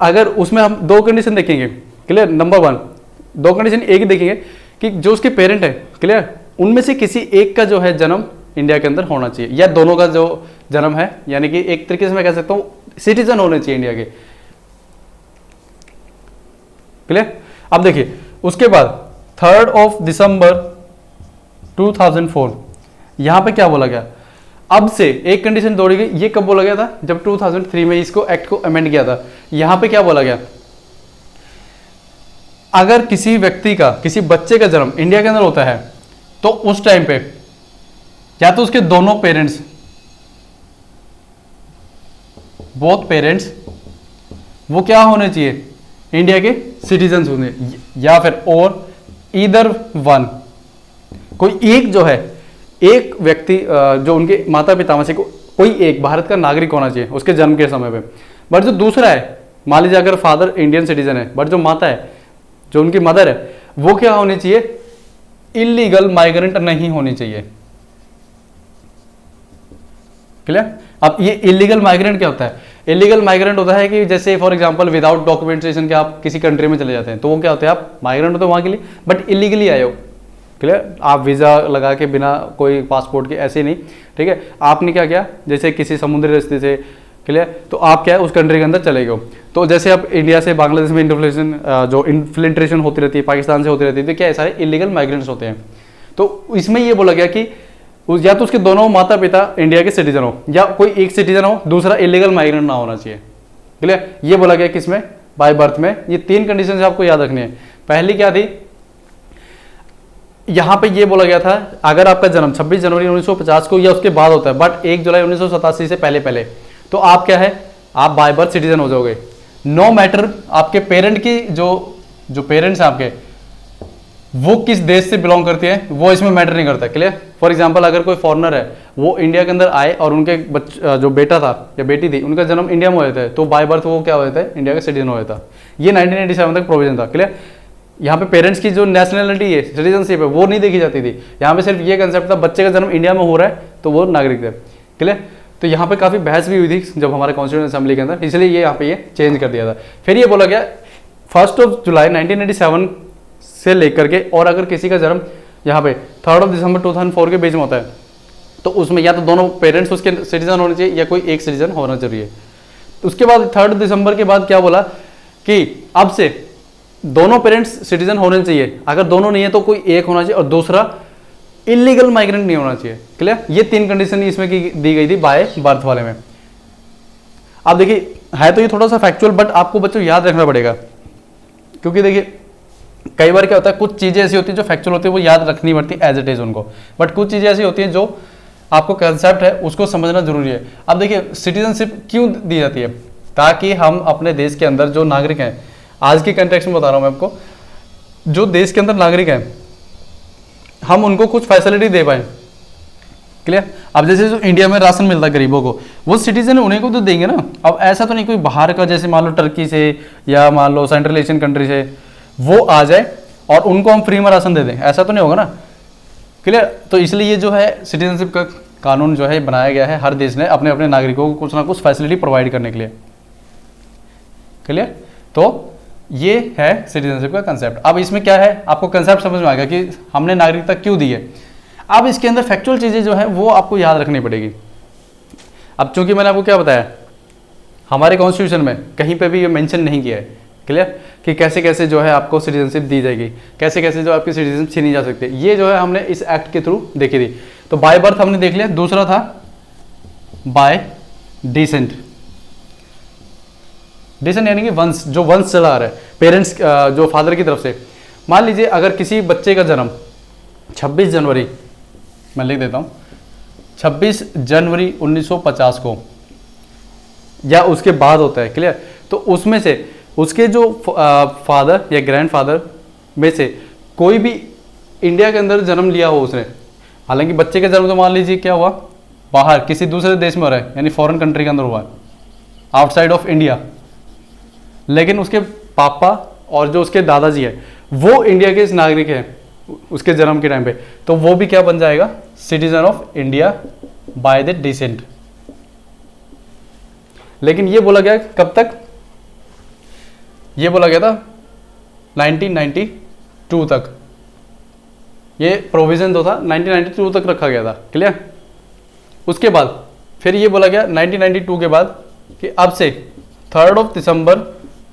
अगर उसमें हम 2 कंडीशन देखेंगे, क्लियर। नंबर 1 2 कंडीशन एक ही देखेंगे कि जो उसके पेरेंट है, क्लियर, उनमें से किसी एक का जो है जन्म इंडिया के अंदर होना चाहिए या दोनों का जो जन्म है, यानी कि एक तरीके से मैं कह सकता हूं सिटीजन होने चाहिए इंडिया के, क्लियर। अब देखिए उसके बाद 3 दिसंबर 2004 यहां पे क्या बोला गया, अब से एक कंडीशन जोड़ी गई। ये कब बोला गया था, जब 2003 में इसको एक्ट को अमेंड किया था। यहां पे क्या बोला गया, अगर किसी व्यक्ति का किसी बच्चे का जन्म इंडिया के अंदर होता है तो उस टाइम पे या तो उसके दोनों पेरेंट्स बोथ पेरेंट्स वो क्या होने चाहिए, इंडिया के सिटीजन होने, या फिर और ईदर वन कोई एक जो है एक व्यक्ति जो उनके माता पिता में से कोई एक भारत का नागरिक होना चाहिए उसके जन्म के समय पे। बट जो दूसरा है, मान लीजिए अगर फादर इंडियन सिटीजन है बट जो माता है जो उनकी मदर है वो क्या होनी चाहिए, इलीगल माइग्रेंट नहीं होनी चाहिए, क्लियर। अब ये इलीगल माइग्रेंट क्या होता है, इलीगल माइग्रेंट होता है कि जैसे फॉर एग्जांपल विदाउट डॉक्यूमेंटेशन के आप किसी कंट्री में चले जाते हैं तो वो क्या होते हैं, आप माइग्रेंट होते हो वहां के लिए बट इलीगली आए हो, क्लियर। आप वीज़ा लगा के बिना कोई पासपोर्ट के ऐसे नहीं, ठीक है। आपने क्या किया, जैसे किसी समुद्री रास्ते से, क्लियर, तो आप क्या है उस कंट्री के अंदर चले गए। तो जैसे आप इंडिया से बांग्लादेश में इन्फिल्ट्रेशन होती रहती है, पाकिस्तान से होती रहती है, तो क्या है सारे इलीगल माइग्रेंट्स होते हैं। तो इसमें ये बोला गया कि या तो उसके दोनों माता पिता इंडिया के सिटीजन हो, या कोई एक सिटीजन हो, दूसरा इलीगल माइग्रेंट ना होना चाहिए, क्लियर। ये बोला गया किसमें, बाय बर्थ में। ये 3 कंडीशन आपको याद रखनी है। पहली क्या थी, यहां पे ये बोला गया था अगर आपका जन्म 26 जनवरी 1950 को या उसके बाद होता है, बट 1 जुलाई 1987 से पहले पहले, तो आप क्या है, आप बाय बर्थ सिटीजन हो जाओगे। नो मैटर आपके पेरेंट की जो पेरेंट्स हैं आपके, वो किस देश से बिलोंग करते हैं, वो इसमें मैटर नहीं करता, क्लियर। फॉर एग्जांपल अगर कोई फॉरेनर है, वो इंडिया के अंदर आए और उनके जो बेटा था या बेटी थी, उनका जन्म इंडिया में हो जाता है, तो बाय बर्थ वो क्या हो जाता है, इंडिया का सिटीजन हो जाता है। ये 1987 तक प्रोविजन था, क्लियर। यहाँ पे पेरेंट्स की जो नेशनलिटी है, सिटीजनशिप है, वो नहीं देखी जाती थी। यहाँ पे सिर्फ ये कंसेप्ट था, बच्चे का जन्म इंडिया में हो रहा है तो वो नागरिक थे, क्लियर। तो यहाँ पे काफ़ी बहस भी हुई थी जब हमारे कॉन्स्टिट्यूशन असेंबली के अंदर, इसलिए ये यहाँ पे ये चेंज कर दिया था। फिर ये बोला गया 1 जुलाई 1997 से लेकर के, और अगर किसी का जन्म यहाँ पे 3 दिसंबर 2004 के बीच में होता है, तो उसमें या तो दोनों पेरेंट्स उसके सिटीजन होने चाहिए या कोई एक सिटीजन होना चाहिए। उसके बाद 3 दिसंबर के बाद क्या बोला कि अब से दोनों पेरेंट्स सिटीजन होने चाहिए, अगर दोनों नहीं है तो कोई एक होना चाहिए, और दूसरा इलीगल माइग्रेंट नहीं होना चाहिए, क्लियर। ये 3 कंडीशन इसमें की दी गई थी बाय बर्थ वाले में। अब देखिए है तो ये थोड़ा सा फैक्चुअल, बट आपको बच्चों याद रखना पड़ेगा, क्योंकि देखिए कई बार क्या होता है, कुछ चीजें ऐसी होती है जो फैक्चुअल होती है वो याद रखनी पड़ती है एज इट इज उनको, बट कुछ चीजें ऐसी होती हैं जो आपको कंसेप्ट है उसको समझना जरूरी है। अब देखिए सिटीजनशिप क्यों दी जाती है, ताकि हम अपने देश के अंदर जो नागरिक हैं, आज के कंटेक्स्ट में बता रहा हूं मैं आपको, जो देश के अंदर नागरिक हैं हम उनको कुछ फैसिलिटी दे पाए, क्लियर। अब जैसे जो इंडिया में राशन मिलता है गरीबों को, वो सिटीजन है उन्हीं को तो देंगे ना। अब ऐसा तो नहीं कोई बाहर का, जैसे मान लो टर्की से या मान लो सेंट्रल एशियन कंट्री से वो आ जाए और उनको हम फ्री में राशन दे दें, ऐसा तो नहीं होगा ना, क्लियर। तो इसलिए ये जो है सिटीजनशिप का कानून जो है बनाया गया है, हर देश ने अपने अपने नागरिकों को कुछ ना कुछ फैसिलिटी प्रोवाइड करने के लिए, क्लियर। तो ये है सिटीजनशिप का कंसेप्ट। अब इसमें क्या है, आपको कंसेप्ट समझ में आ गया कि हमने नागरिकता क्यों दी है। अब इसके अंदर फैक्चुअल चीजें जो है वो आपको याद रखनी पड़ेगी। अब चूंकि मैंने आपको क्या बताया, हमारे कॉन्स्टिट्यूशन में कहीं पे भी ये मेंशन नहीं किया है, क्लियर, कि कैसे कैसे जो है आपको सिटीजनशिप दी जाएगी, कैसे कैसे जो आपकी सिटीजनशिप छीनी जा सकती है। ये जो है हमने इस एक्ट के थ्रू देखी थी। तो बाय बर्थ हमने देख लिया, दूसरा था बाय डिसेंट। डिसेंट यानी कि वंश, जो वंश चला आ रहा है, पेरेंट्स जो फादर की तरफ से। मान लीजिए अगर किसी बच्चे का जन्म 26 जनवरी, मैं लिख देता हूँ, 26 जनवरी 1950 को या उसके बाद होता है, क्लियर। तो उसमें से उसके जो फादर या ग्रैंडफादर में से कोई भी इंडिया के अंदर जन्म लिया हो उसने, हालांकि बच्चे का जन्म तो मान लीजिए क्या हुआ, बाहर किसी दूसरे देश में हो रहा है, यानी फॉरेन कंट्री के अंदर हुआ है, आउटसाइड ऑफ इंडिया, लेकिन उसके पापा और जो उसके दादाजी है वो इंडिया के नागरिक हैं उसके जन्म के टाइम पे, तो वो भी क्या बन जाएगा, citizen of India by the descent. लेकिन ये बोला गया कब तक, ये बोला गया था 1992 तक, ये प्रोविजन तो था 1992 तक रखा गया था, क्लियर। उसके बाद फिर ये बोला गया 1992 के बाद कि अब से 3 दिसंबर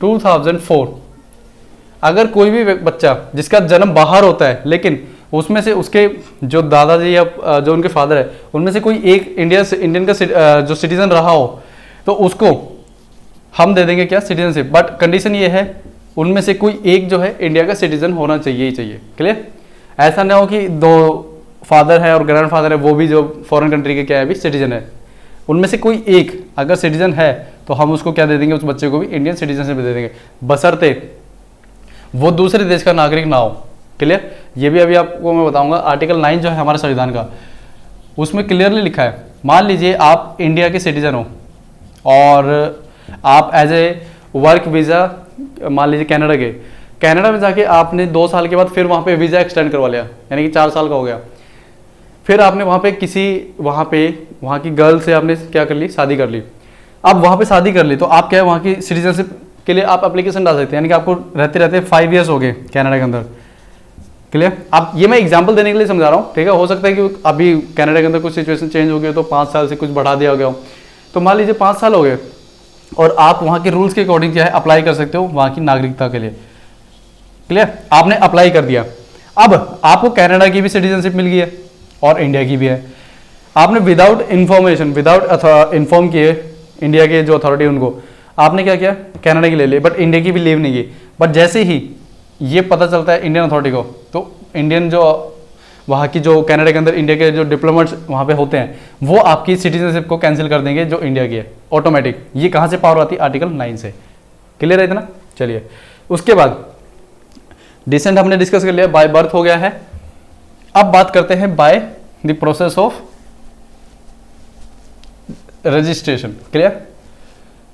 2004 अगर कोई भी बच्चा जिसका जन्म बाहर होता है, लेकिन उसमें से उसके जो दादाजी या जो उनके फादर है उनमें से कोई एक इंडियन का जो सिटीजन रहा हो, तो उसको हम दे देंगे क्या, सिटीजनशिप। बट कंडीशन ये है उनमें से कोई एक जो है इंडिया का सिटीजन होना चाहिए ही चाहिए, क्लियर। ऐसा ना हो कि 2 फादर है और ग्रैंड फादर है वो भी जो फॉरेन कंट्री के क्या है भी सिटीजन है, उनमें से कोई एक अगर सिटीजन है तो हम उसको क्या दे देंगे, उस बच्चे को भी इंडियन सिटीजनशिप दे देंगे, बशर्ते वो दूसरे देश का नागरिक ना हो, क्लियर। ये भी अभी आपको मैं बताऊंगा। आर्टिकल 9 जो है हमारे संविधान का, उसमें क्लियरली लिखा है, मान लीजिए आप इंडिया के सिटीजन हो और आप एज ए वर्क वीज़ा मान लीजिए कनाडा में जाके आपने 2 साल के बाद फिर वहाँ पे वीज़ा एक्सटेंड करवा लिया, यानी कि 4 साल का हो गया। फिर आपने वहाँ पे वहाँ की गर्ल से आपने क्या कर ली, शादी कर ली। अब वहाँ पे शादी कर ली तो आप क्या है, वहाँ की सिटीजनशिप के लिए आप एप्लीकेशन डाल सकते हैं, यानी कि आपको रहते रहते 5 ईयर्स हो गए कनाडा के अंदर, क्लियर। अब ये मैं एग्जांपल देने के लिए समझा रहा हूँ, ठीक है। हो सकता है कि अभी कनाडा के अंदर कुछ सिचुएशन चेंज हो गई तो 5 साल से कुछ बढ़ा दिया गया हो, तो मान लीजिए 5 साल हो गए और आप वहाँ के रूल्स के अकॉर्डिंग क्या है अप्लाई कर सकते हो वहाँ की नागरिकता के लिए। क्लियर, आपने अप्लाई कर दिया, अब आपको कनाडा की भी सिटीजनशिप मिल गई है और इंडिया की भी है। आपने विदाउट इन्फॉर्मेशन, विदाउट इन्फॉर्म किए इंडिया के जो अथॉरिटी उनको, आपने क्या किया कनाडा की ले ली, बट इंडिया की भी लीव नहीं की। बट जैसे ही ये पता चलता है इंडियन अथॉरिटी को, तो इंडियन जो वहाँ की जो कनाडा के अंदर इंडिया के जो डिप्लोमेट्स वहाँ पे होते हैं, वो आपकी सिटीजनशिप को कैंसिल कर देंगे जो इंडिया की है, ऑटोमेटिक। ये कहाँ से पावर आती है? आर्टिकल 9 से। क्लियर है इतना? चलिए, उसके बाद डिसेंट हमने डिस्कस कर लिया, बाय बर्थ हो गया है। अब बात करते हैं bye the process of registration. Clear,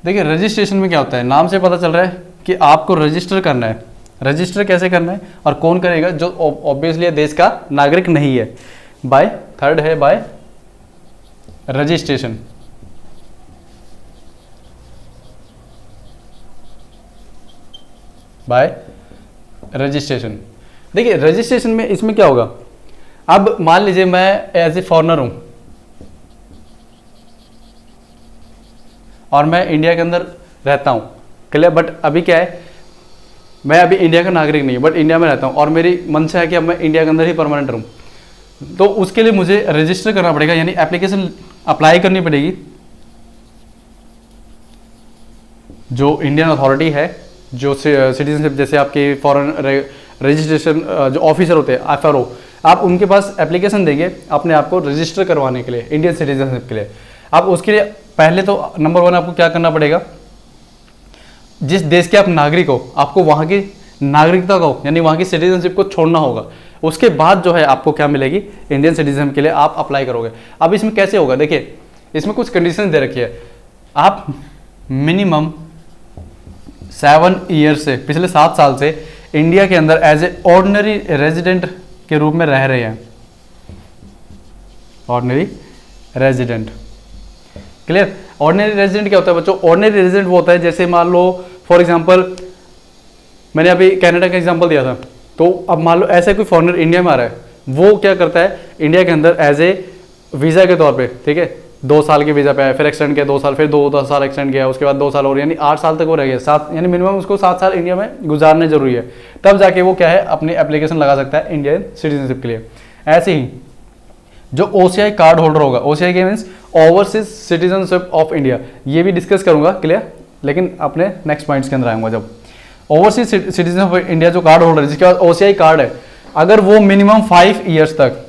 देखिए रजिस्ट्रेशन में क्या होता है, नाम से पता चल रहा है कि आपको रजिस्टर करना है। रजिस्टर कैसे करना है और कौन करेगा? जो ऑब्वियसली देश का नागरिक नहीं है। बाय, थर्ड है बाय रजिस्ट्रेशन। बाय रजिस्ट्रेशन, देखिए रजिस्ट्रेशन में इसमें क्या होगा, अब मान लीजिए मैं एज ए फॉरेनर हूं और मैं इंडिया के अंदर रहता हूं। क्लियर, बट अभी क्या है, मैं अभी इंडिया का नागरिक नहीं हूं, बट इंडिया में रहता हूं और मेरी मंशा है कि अब मैं इंडिया के अंदर ही परमानेंट रहूं। तो उसके लिए मुझे रजिस्टर करना पड़ेगा, यानी एप्लीकेशन अप्लाई करनी पड़ेगी जो इंडियन अथॉरिटी है, जो सिटीजनशिप, जैसे आपके फॉरेन रजिस्ट्रेशन जो ऑफिसर होते हैं FRO, आप उनके पास एप्लीकेशन देंगे अपने आप को रजिस्टर करवाने के लिए इंडियन सिटीजनशिप के लिए। आप उसके लिए पहले तो नंबर 1 आपको क्या करना पड़ेगा, जिस देश के आप नागरिक हो आपको वहाँ की नागरिकता को, यानी वहाँ की सिटीजनशिप को छोड़ना होगा। उसके बाद जो है आपको क्या मिलेगी, इंडियन सिटीजनशिप के लिए आप अप्लाई करोगे। अब इसमें कैसे होगा, देखिए इसमें कुछ कंडीशन दे रखी है। आप मिनिमम 7 ईयर से, पिछले 7 साल से इंडिया के अंदर एज ए ऑर्डिनरी रेजिडेंट के रूप में रह रहे हैं। Ordinary resident, clear. Ordinary resident क्या होता है बच्चों? ऑर्डिनरी रेजिडेंट वो होता है, जैसे मान लो फॉर एग्जांपल मैंने अभी कनाडा का एग्जांपल दिया था, तो अब मान लो ऐसे कोई फॉरेनर इंडिया में आ रहा है, वो क्या करता है इंडिया के अंदर एज ए वीज़ा के तौर पे, ठीक है, 2 साल के वीज़ा पे आया, फिर एक्सटेंड किया 2 साल, फिर 2 साल एक्सटेंड किया, उसके बाद 2 साल और, यानी 8 साल तक वो रह गया। 7 यानी मिनिमम उसको 7 साल इंडिया में गुजारने जरूरी है, तब जाके वो क्या है अपनी एप्लीकेशन लगा सकता है इंडियन सिटीजनशिप के लिए। ऐसे ही जो OCI कार्ड होल्डर होगा, OCI के means overseas citizenship of India, ये भी डिस्कस करूंगा, क्लियर, लेकिन अपने नेक्स्ट पॉइंट्स के अंदर आऊंगा। जब ओवरसीज सिटीजन ऑफ इंडिया जो कार्ड होल्डर जिसके पास OCI कार्ड है, अगर वो मिनिमम 5 ईयर्स तक,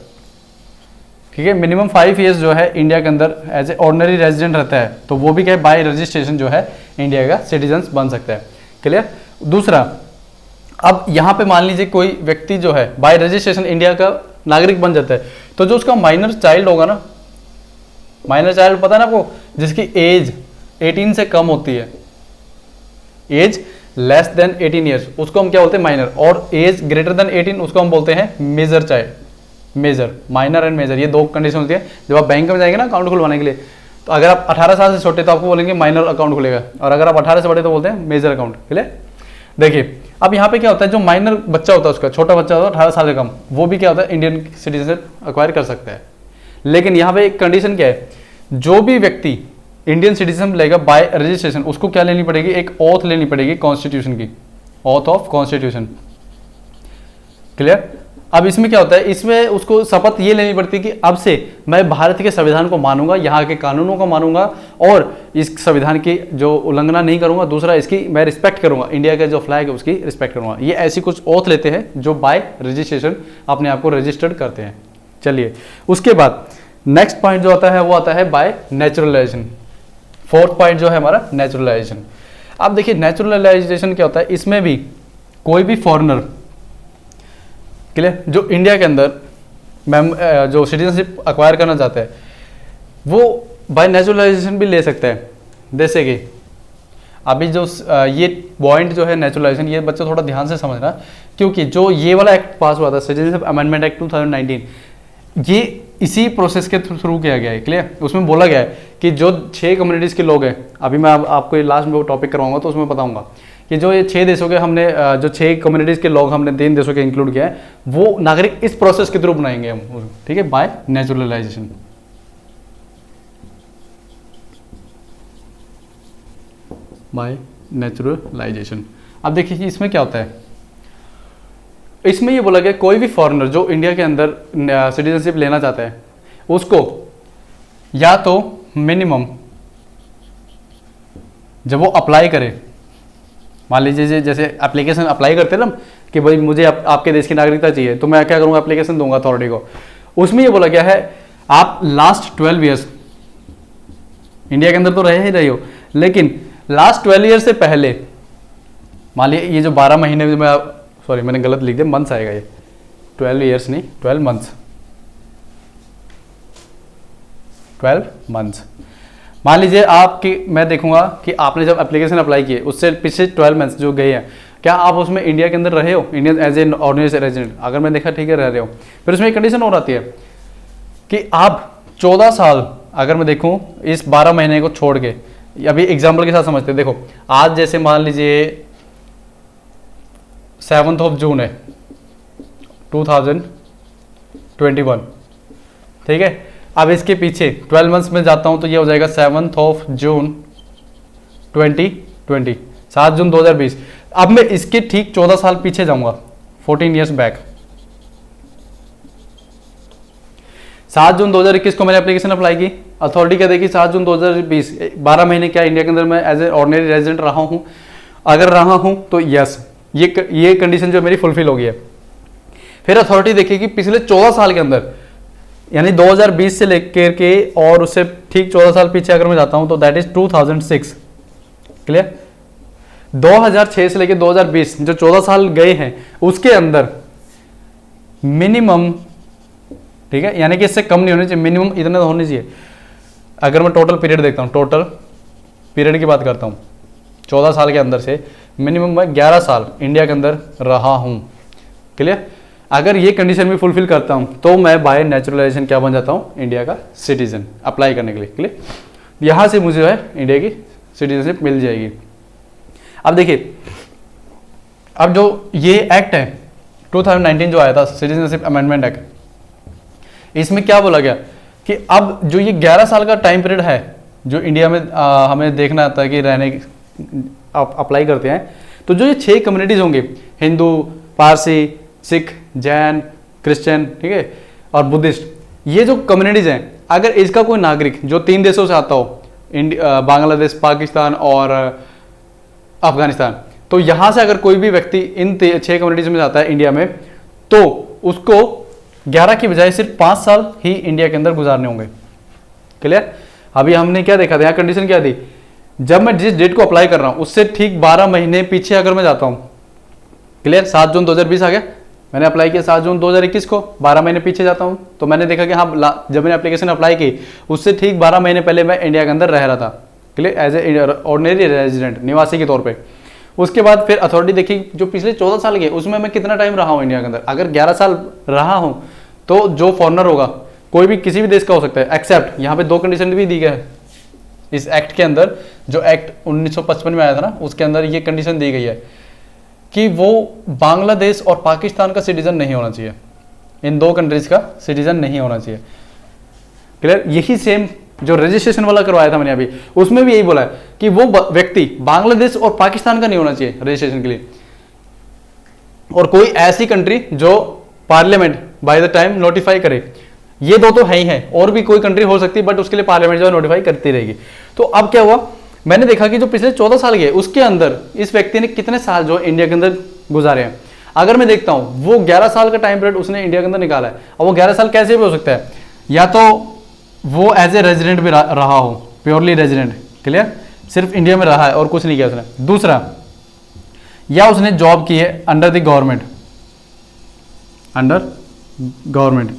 ठीक है, मिनिमम 5 ईयर्स जो है इंडिया के अंदर एज ए ऑर्डिनरी रेजिडेंट रहता है, तो वो भी क्या है बाय रजिस्ट्रेशन जो है इंडिया का सिटीजन बन सकता है। क्लियर। दूसरा, अब यहाँ पे मान लीजिए कोई व्यक्ति जो है बाय रजिस्ट्रेशन इंडिया का नागरिक बन जाता है, तो जो उसका माइनर चाइल्ड होगा ना, माइनर चाइल्ड पता है ना आपको, जिसकी एज 18 से कम होती है, एज लेस देन 18 ईयर्स, उसको हम क्या बोलते हैं माइनर, और एज ग्रेटर देन 18 उसको हम बोलते हैं major child. Major, minor and major, ये 2 कंडीशन होती है। जब आप बैंक में जाएंगे ना अकाउंट खुलवाने के लिए, तो अगर आप 18 साल से छोटे तो आपको बोलेंगे माइनर अकाउंट खुलेगा, और अगर आप 18 से बड़े तो बोलते हैं मेजर अकाउंट। क्लियर। देखिए अब यहाँ पे क्या होता है, जो माइनर बच्चा होता है, उसका छोटा बच्चा होता है 18 साल से कम, वो भी क्या होता है इंडियन सिटीजनशिप अक्वायर कर सकता है। लेकिन यहाँ पे एक कंडीशन क्या है, जो भी व्यक्ति इंडियन सिटीजन लेगा बाय रजिस्ट्रेशन, उसको क्या लेनी पड़ेगी, एक ओथ लेनी पड़ेगी कॉन्स्टिट्यूशन की, ओथ ऑफ कॉन्स्टिट्यूशन। क्लियर। अब इसमें क्या होता है, इसमें उसको शपथ ये लेनी पड़ती है कि अब से मैं भारत के संविधान को मानूंगा, यहाँ के कानूनों को मानूंगा और इस संविधान की जो उल्लंघना नहीं करूंगा। दूसरा, इसकी मैं रिस्पेक्ट करूंगा, इंडिया का जो फ्लैग है उसकी रिस्पेक्ट करूंगा। ये ऐसी कुछ ओथ लेते हैं जो बाय रजिस्ट्रेशन अपने आप को रजिस्टर्ड करते हैं। चलिए, उसके बाद नेक्स्ट पॉइंट जो आता है वो आता है बाय नेचुरलाइजेशन। 4th पॉइंट जो है हमारा नेचुरलाइजेशन। अब देखिए नेचुरलाइजेशन क्या होता है, इसमें भी कोई भी फॉरेनर, क्लियर, जो इंडिया के अंदर जो सिटीजनशिप अक्वायर करना चाहता है वो बाय नेचुरलाइजेशन भी ले सकता है। जैसे कि अभी जो ये पॉइंट जो है नेचुरलाइजेशन, ये बच्चे थोड़ा ध्यान से समझना, क्योंकि जो ये वाला एक्ट पास हुआ था सिटीजनशिप अमेंडमेंट एक्ट 2019, ये इसी प्रोसेस के थ्रू किया गया है। क्लियर। उसमें बोला गया है कि जो 6 कम्युनिटीज़ के लोग हैं, अभी मैं आपको लास्ट में वो टॉपिक करवाऊंगा तो उसमें बताऊंगा कि जो ये 6 देशों के हमने जो 6 कम्युनिटीज़ के लोग हमने 3 देशों के इंक्लूड किया है, वो नागरिक इस प्रोसेस के थ्रू बनाएंगे हम, ठीक है, बाय नेचुरलाइजेशन। Bye naturalisation. अब देखिए कि इसमें क्या होता है, इसमें ये बोला गया कोई भी फॉरेनर जो इंडिया के अंदर सिटीजनशिप लेना चाहता है, उसको या तो मिनिमम जब वो अप्लाई करे, मान लीजिए जैसे एप्लीकेशन अप्लाई करते हैं ना कि भाई मुझे आपके देश की नागरिकता चाहिए, तो मैं क्या करूंगा, एप्लीकेशन दूंगा अथॉरिटी को। उसमें ये बोला गया है आप लास्ट 12 ईयर्स इंडिया के अंदर तो रहे ही रहे हो, लेकिन लास्ट 12 ईयर से पहले, मान लीजिए ये जो 12 महीने में, सॉरी मैंने गलत लिख दिया, मंथ्स आएगा ये, 12 ईयर्स नहीं 12 मंथ्स, 12 मंथ्स। मान लीजिए आपकी, मैं देखूंगा कि आपने जब एप्लीकेशन अप्लाई किए उससे पिछले 12 मंथ्स जो गए हैं, क्या आप उसमें इंडिया के अंदर रहे हो, Indian as a ordinary resident, अगर मैं देखा ठीक है रह रहे हो, फिर उसमें एक कंडीशन और आती है कि आप 14 साल, अगर मैं देखूं इस 12 महीने को छोड़ के, अभी एग्जाम्पल के साथ समझते हैं, देखो आज जैसे मान लीजिए 7 जून है 2021, ठीक है। अब इसके पीछे 12 मंथ्स में जाता हूं तो ये हो जाएगा 7 जून 2020, 7 जून 2020। अब मैं इसके ठीक 14 साल पीछे जाऊंगा, 14 ईयर्स बैक। 7 जून 2021 को मैंने एप्लीकेशन अप्लाई की, अथॉरिटी क्या देखी 7 जून 2020, 12 महीने क्या इंडिया के अंदर मैं एज ए ऑर्डिनरी रेजिडेंट रहा हूं, अगर रहा हूं तो यस, ये कंडीशन जो मेरी फुलफिल हो गई है। फिर अथॉरिटी देखेगी पिछले 14 साल के अंदर, यानी 2020 से लेकर के और उससे ठीक 14 साल पीछे अगर मैं जाता हूं तो दैट इज 2006, क्लियर। 2006 से लेकर 2020 जो 14 साल गए हैं उसके अंदर मिनिमम, ठीक है, यानी कि इससे कम नहीं होनी चाहिए, मिनिमम इतना तो होनी चाहिए। अगर मैं टोटल पीरियड देखता हूं, टोटल पीरियड की बात करता हूं, 14 साल के अंदर से मिनिमम मैं 11 साल इंडिया के अंदर रहा हूं, क्लियर। अगर ये कंडीशन भी फुलफिल करता हूं तो मैं बाय नेचुरलाइजेशन क्या बन जाता हूं, इंडिया का सिटीजन, अप्लाई करने के लिए, क्लियर। यहां से मुझे जो है इंडिया की सिटीजनशिप मिल जाएगी। अब देखिए, अब जो ये एक्ट है 2019 जो आया था, सिटीजनशिप अमेंडमेंट एक्ट, इसमें क्या बोला गया कि अब जो ये 11 साल का टाइम पीरियड है जो इंडिया में हमें देखना आता है कि रहने अप्लाई करते हैं, तो जो ये 6 कम्युनिटीज होंगे, हिंदू, पारसी, सिख, जैन, क्रिश्चियन, ठीक है, और बुद्धिस्ट, ये जो कम्युनिटीज हैं, अगर इसका कोई नागरिक जो 3 देशों से आता हो, बांग्लादेश, पाकिस्तान और अफगानिस्तान, तो यहां से अगर कोई भी व्यक्ति इन 6 कम्युनिटीज में जाता है इंडिया में, तो उसको 11 की बजाय सिर्फ 5 साल ही इंडिया के अंदर गुजारने होंगे, क्लियर। अभी हमने क्या देखा था, यहाँ कंडीशन क्या थी, जब मैं जिस डेट को अप्लाई कर रहा हूं उससे ठीक 12 महीने पीछे अगर मैं जाता हूं, क्लियर, 7 जून 2020 आ गया, मैंने अप्लाई किया 7 जून 2021 को, 12 महीने पीछे जाता हूं तो मैंने देखा कि हाँ, जब मैंने एप्लीकेशन अप्लाई की उससे ठीक 12 महीने पहले मैं इंडिया के अंदर रह रहा था, clear, as a ordinary resident, निवासी के तौर पे। उसके बाद फिर अथॉरिटी देखी जो पिछले 14 साल के उसमें मैं कितना टाइम रहा हूँ इंडिया के अंदर, अगर 11 साल रहा हूँ तो जो फॉरनर होगा कोई भी किसी भी देश का हो सकता है, एक्सेप्ट यहाँ पे 2 कंडीशन भी दी गई है इस एक्ट के अंदर, जो एक्ट 1955 में आया था ना, उसके अंदर ये कंडीशन दी गई है कि वो बांग्लादेश और पाकिस्तान का सिटीजन नहीं होना चाहिए, इन 2 कंट्रीज का सिटीजन नहीं होना चाहिए, क्लियर। यही सेम जो रजिस्ट्रेशन वाला करवाया था मैंने अभी, उसमें भी यही बोला है कि वो व्यक्ति बांग्लादेश और पाकिस्तान का नहीं होना चाहिए रजिस्ट्रेशन के लिए, और कोई ऐसी कंट्री जो parliament by the time notify करे, ये 2 तो है ही है, और भी कोई कंट्री हो सकती है बट उसके लिए पार्लियामेंट जो है नोटिफाई करती रहेगी। तो अब क्या हुआ, मैंने देखा कि जो पिछले 14 साल के उसके अंदर इस व्यक्ति ने कितने साल जो इंडिया के अंदर गुजारे हैं। अगर मैं देखता हूं वो 11 साल का टाइम पीरियड उसने इंडिया के अंदर निकाला है, और वो 11 साल कैसे भी हो सकता है, या तो वो एज ए रेजिडेंट भी रहा हो, प्योरली रेजिडेंट, क्लियर, सिर्फ इंडिया में रहा है और कुछ नहीं किया उसने। दूसरा, या उसने जॉब की है under the government, under government,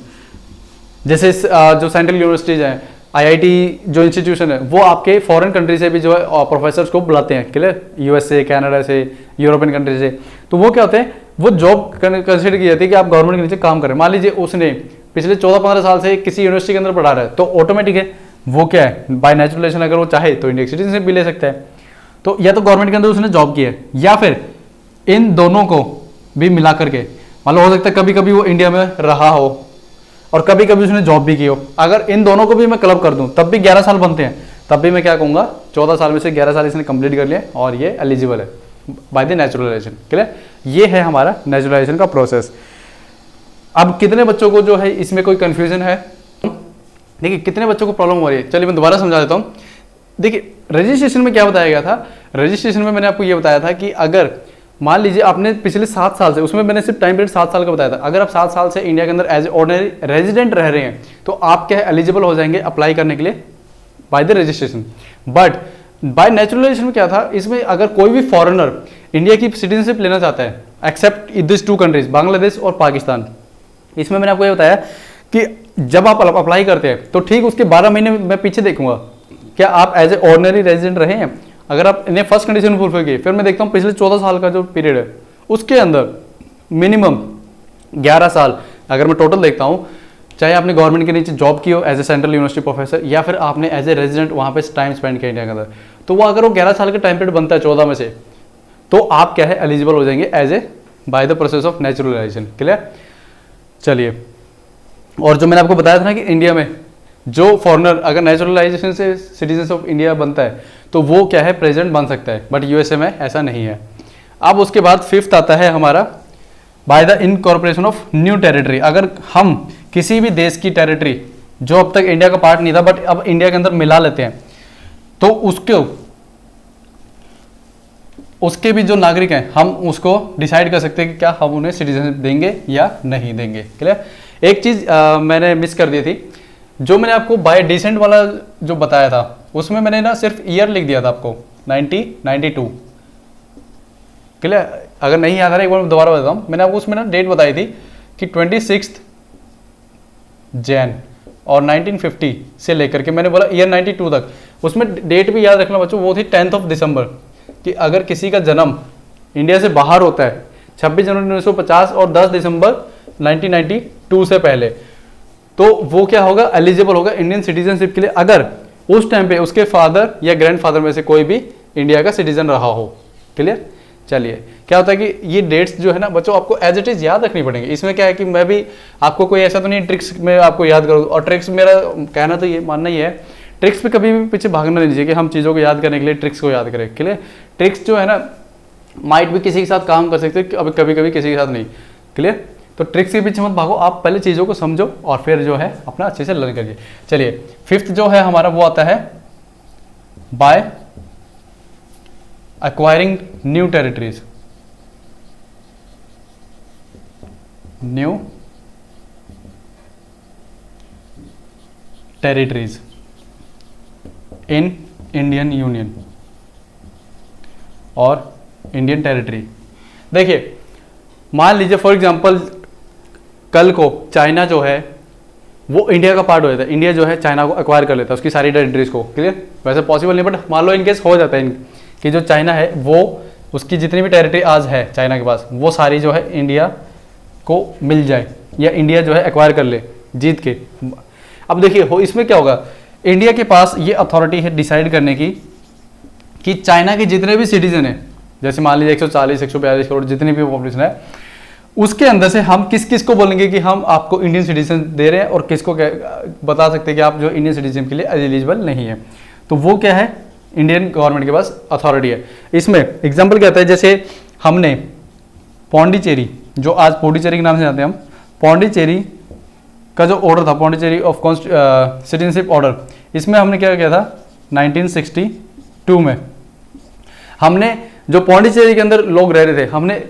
जैसे जो सेंट्रल यूनिवर्सिटीज हैं, आईआईटी जो इंस्टीट्यूशन है, वो आपके फॉरेन कंट्री से भी जो है प्रोफेसर्स को बुलाते हैं, क्लियर, यूएस से, कनाडा से, यूरोपियन कंट्री से। तो वो क्या होते हैं, वो जॉब कंसिडर की जाती है कि आप गवर्नमेंट के नीचे काम करें। मान लीजिए उसने पिछले 14-15 साल से किसी यूनिवर्सिटी के अंदर पढ़ा रहा है, तो ऑटोमेटिक है वो क्या है, बाय नेचुरलाइजेशन अगर वो चाहे तो इंडियन सिटीजनशिप भी ले सकता है। तो या तो गवर्नमेंट के अंदर उसने जॉब की है, या फिर इन दोनों को भी मिला करके, मान लो हो सकता है कभी कभी वो इंडिया में रहा हो और कभी कभी उसने जॉब भी की हो, अगर इन दोनों को भी मैं क्लब कर दूं तब भी 11 साल बनते हैं, तब भी मैं क्या कहूँगा 14 साल में से 11 साल इसने कंप्लीट कर लिया और ये एलिजिबल है बाय द नेचुरलाइजेशन। क्लियर, ये है हमारा नेचुरलाइजेशन का प्रोसेस। अब कितने बच्चों को जो है इसमें कोई कंफ्यूजन है, देखिए कितने बच्चों को प्रॉब्लम हो रही है, चलिए मैं दोबारा समझा देता हूँ। देखिए रजिस्ट्रेशन में क्या बताया गया था, रजिस्ट्रेशन में मैंने आपको ये बताया था कि अगर मान लीजिए आपने पिछले 7 साल से, उसमें मैंने सिर्फ टाइम पीरियड 7 साल का बताया था, अगर आप 7 साल से इंडिया के अंदर एज ए ऑर्डिनरी रेजिडेंट रह रहे हैं तो आप क्या है एलिजिबल हो जाएंगे अप्लाई करने के लिए by the registration. But by naturalisation में क्या था, इसमें अगर कोई भी फॉरेनर इंडिया की सिटीजनशिप लेना चाहता है एक्सेप्ट दिस 2 कंट्रीज बांग्लादेश और पाकिस्तान, इसमें मैंने आपको ये बताया कि जब आप अप्लाई करते हैं तो ठीक उसके 12 महीने मैं पीछे देखूंगा क्या आप एज ए ऑर्डिनरी रेजिडेंट रहे हैं। अगर आप इन्हें फर्स्ट कंडीशन फुलफिल की, फिर मैं देखता हूँ पिछले 14 साल का जो पीरियड है उसके अंदर मिनिमम 11 साल अगर मैं टोटल देखता हूँ, चाहे आपने गवर्नमेंट के नीचे जॉब की हो as a central university professor या फिर आपने एज ए रेजिडेंट वहाँ पे टाइम स्पेंड किया इंडिया के अंदर, तो वो अगर वो 11 साल का टाइम पीरियड बनता है 14 में से, तो आप क्या है एलिजिबल हो जाएंगे as a by the process of naturalisation. Clear, चलिए, और जो मैंने आपको बताया था ना कि इंडिया में जो फॉरेनर अगर नेचुरलाइजेशन से सिटीजन ऑफ इंडिया बनता है तो वो क्या है प्रेसिडेंट बन सकता है, बट यूएसए में ऐसा नहीं है। अब उसके बाद 5th आता है हमारा by the incorporation of new territory. अगर हम किसी भी देश की टेरिटरी जो अब तक इंडिया का पार्ट नहीं था बट अब इंडिया के अंदर मिला लेते हैं, तो उसके भी जो नागरिक हैं हम उसको डिसाइड कर सकते हैं कि क्या हम उन्हें सिटीजनशिप देंगे या नहीं देंगे। क्लियर, एक चीज मैंने मिस कर दी थी, जो मैंने आपको बाय डिसेंट वाला जो बताया था उसमें मैंने ना सिर्फ ईयर लिख दिया था आपको 1992। क्लियर, अगर नहीं याद आ रहा एक बार दोबारा बताता हूँ, मैंने आपको उसमें ना डेट बताई थी कि 26 जैन और 1950 से लेकर के मैंने बोला ईयर 92 तक, उसमें डेट भी याद रखना बच्चों, वो थी 10 दिसंबर, कि अगर किसी का जन्म इंडिया से बाहर होता है 26 जनवरी 1950 और 10 दिसंबर 1992 से पहले, तो वो क्या होगा एलिजिबल होगा इंडियन सिटीजनशिप के लिए, अगर उस टाइम पे उसके फादर या ग्रैंडफादर में से कोई भी इंडिया का सिटीजन रहा हो। क्लियर, चलिए क्या होता है कि ये डेट्स जो है ना बच्चों आपको एज इट इज याद रखनी पड़ेंगी। इसमें क्या है कि मैं भी आपको कोई ऐसा तो नहीं ट्रिक्स में आपको याद करूँ, और ट्रिक्स मेरा कहना तो ये मानना ही है, ट्रिक्स पे कभी भी पीछे भागना नहीं चाहिए कि हम चीज़ों को याद करने के लिए ट्रिक्स को याद करें। क्लियर, ट्रिक्स जो है ना माइट भी किसी के साथ काम कर सकते हैं, कभी कभी किसी के साथ नहीं। क्लियर, तो ट्रिक्स के पीछे मत भागो, आप पहले चीज़ों को समझो और फिर जो है अपना अच्छे से लर्न करिए। चलिए 5th जो है हमारा वो आता है by acquiring new territories, new territories in Indian union और इंडियन टेरिटरी। देखिए मान लीजिए फॉर एग्जांपल कल को चाइना जो है वो इंडिया का पार्ट हो जाता है, इंडिया जो है चाइना को एक्वायर कर लेता है उसकी सारी टेरिटरीज को। क्लियर, वैसे पॉसिबल नहीं बट मान लो इनकेस हो जाता है कि जो चाइना है वो उसकी जितनी भी टेरिटरी आज है चाइना के पास वो सारी जो है इंडिया को मिल जाए या इंडिया जो है एक्वायर कर ले जीत के। अब देखिए इसमें क्या होगा, इंडिया के पास ये अथॉरिटी है डिसाइड करने की कि चाइना के जितने भी सिटीजन हैं, जैसे मान लीजिए 140 142 करोड़ जितनी भी पॉपुलेशन है, उसके अंदर से हम किस किस को बोलेंगे कि हम आपको इंडियन सिटीजन दे रहे हैं और किसको बता सकते हैं कि आप जो इंडियन सिटीजन के लिए एलिजिबल नहीं है। तो वो क्या है इंडियन गवर्नमेंट के पास अथॉरिटी है। इसमें एग्जाम्पल क्या होता है, जैसे हमने पौंडीचेरी जो आज पौंडीचेरी के नाम से जानते हैं हम, पौंडीचेरी का जो ऑर्डर था पौंडीचेरी ऑफ सिटीजनशिप ऑर्डर, इसमें हमने क्या किया था 1962 में हमने जो पौंडीचेरी के अंदर लोग रह रहे थे हमने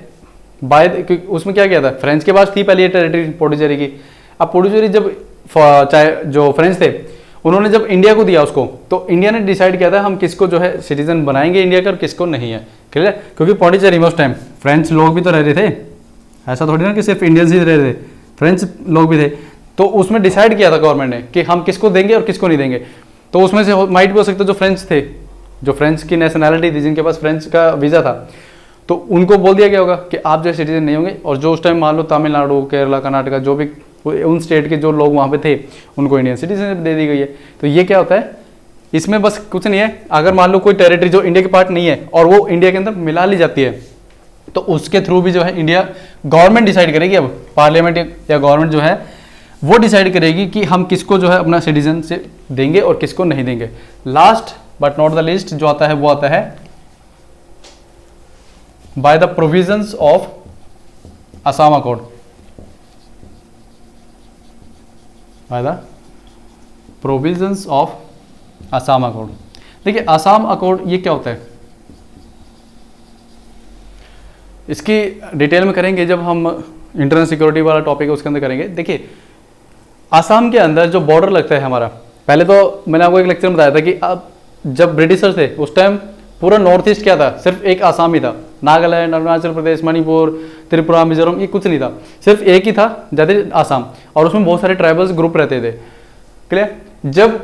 बाय उसमें क्या किया था, फ्रेंच के पास थी पहले ये टेरिटरी पौंडीचेरी की। अब पौंडीचेरी जब चाहे जो फ्रेंच थे उन्होंने जब इंडिया को दिया उसको, तो इंडिया ने डिसाइड किया था हम किसको जो है सिटीजन बनाएंगे इंडिया का और किसको नहीं है। क्लियर, क्योंकि पौंडीचेरी में उस टाइम फ्रेंच लोग भी तो रह रहे थे, ऐसा थोड़ी ना कि सिर्फ इंडियंस ही रह रहे थे, फ्रेंच लोग भी थे। तो उसमें डिसाइड किया था गवर्नमेंट ने कि हम किसको देंगे और किसको नहीं देंगे। तो उसमें से माइट भी हो सकता है जो फ्रेंच थे, जो फ्रेंच की नेशनैलिटी थी, जिनके पास फ्रेंच का वीज़ा था, तो उनको बोल दिया गया होगा कि आप जो सिटीजन नहीं होंगे। और जो उस टाइम मान लो तमिलनाडु केरला कर्नाटका जो भी उन स्टेट के जो लोग वहाँ पे थे उनको इंडियन सिटीजनशिप दे दी गई है। तो ये क्या होता है इसमें बस कुछ नहीं है, अगर मान लो कोई टेरिटरी जो इंडिया के पार्ट नहीं है और वो इंडिया के अंदर मिला ली जाती है, तो उसके थ्रू भी जो है इंडिया गवर्नमेंट डिसाइड करेगी, अब पार्लियामेंट या गवर्नमेंट जो है वो डिसाइड करेगी कि हम किसको जो है अपना सिटीजनशिप देंगे और किसको नहीं देंगे। Last but not the least जो आता है वो आता है by the provisions of Assam accord, by the provisions of Assam accord. देखिए असम अकॉर्ड ये क्या होता है, इसकी डिटेल में करेंगे जब हम इंटरनल सिक्योरिटी वाला टॉपिक है उसके अंदर करेंगे। देखिए असम के अंदर जो बॉर्डर लगता है हमारा, पहले तो मैंने आपको एक लेक्चर में बताया था कि अब जब ब्रिटिशर थे उस टाइम पूरा नॉर्थ ईस्ट क्या था, सिर्फ एक आसाम ही था, नागालैंड, अरुणाचल प्रदेश, मणिपुर, त्रिपुरा, मिजोरम, ये कुछ नहीं था, सिर्फ एक ही था दैट आसाम, और उसमें बहुत सारे ट्राइबल्स ग्रुप रहते थे। क्लियर? जब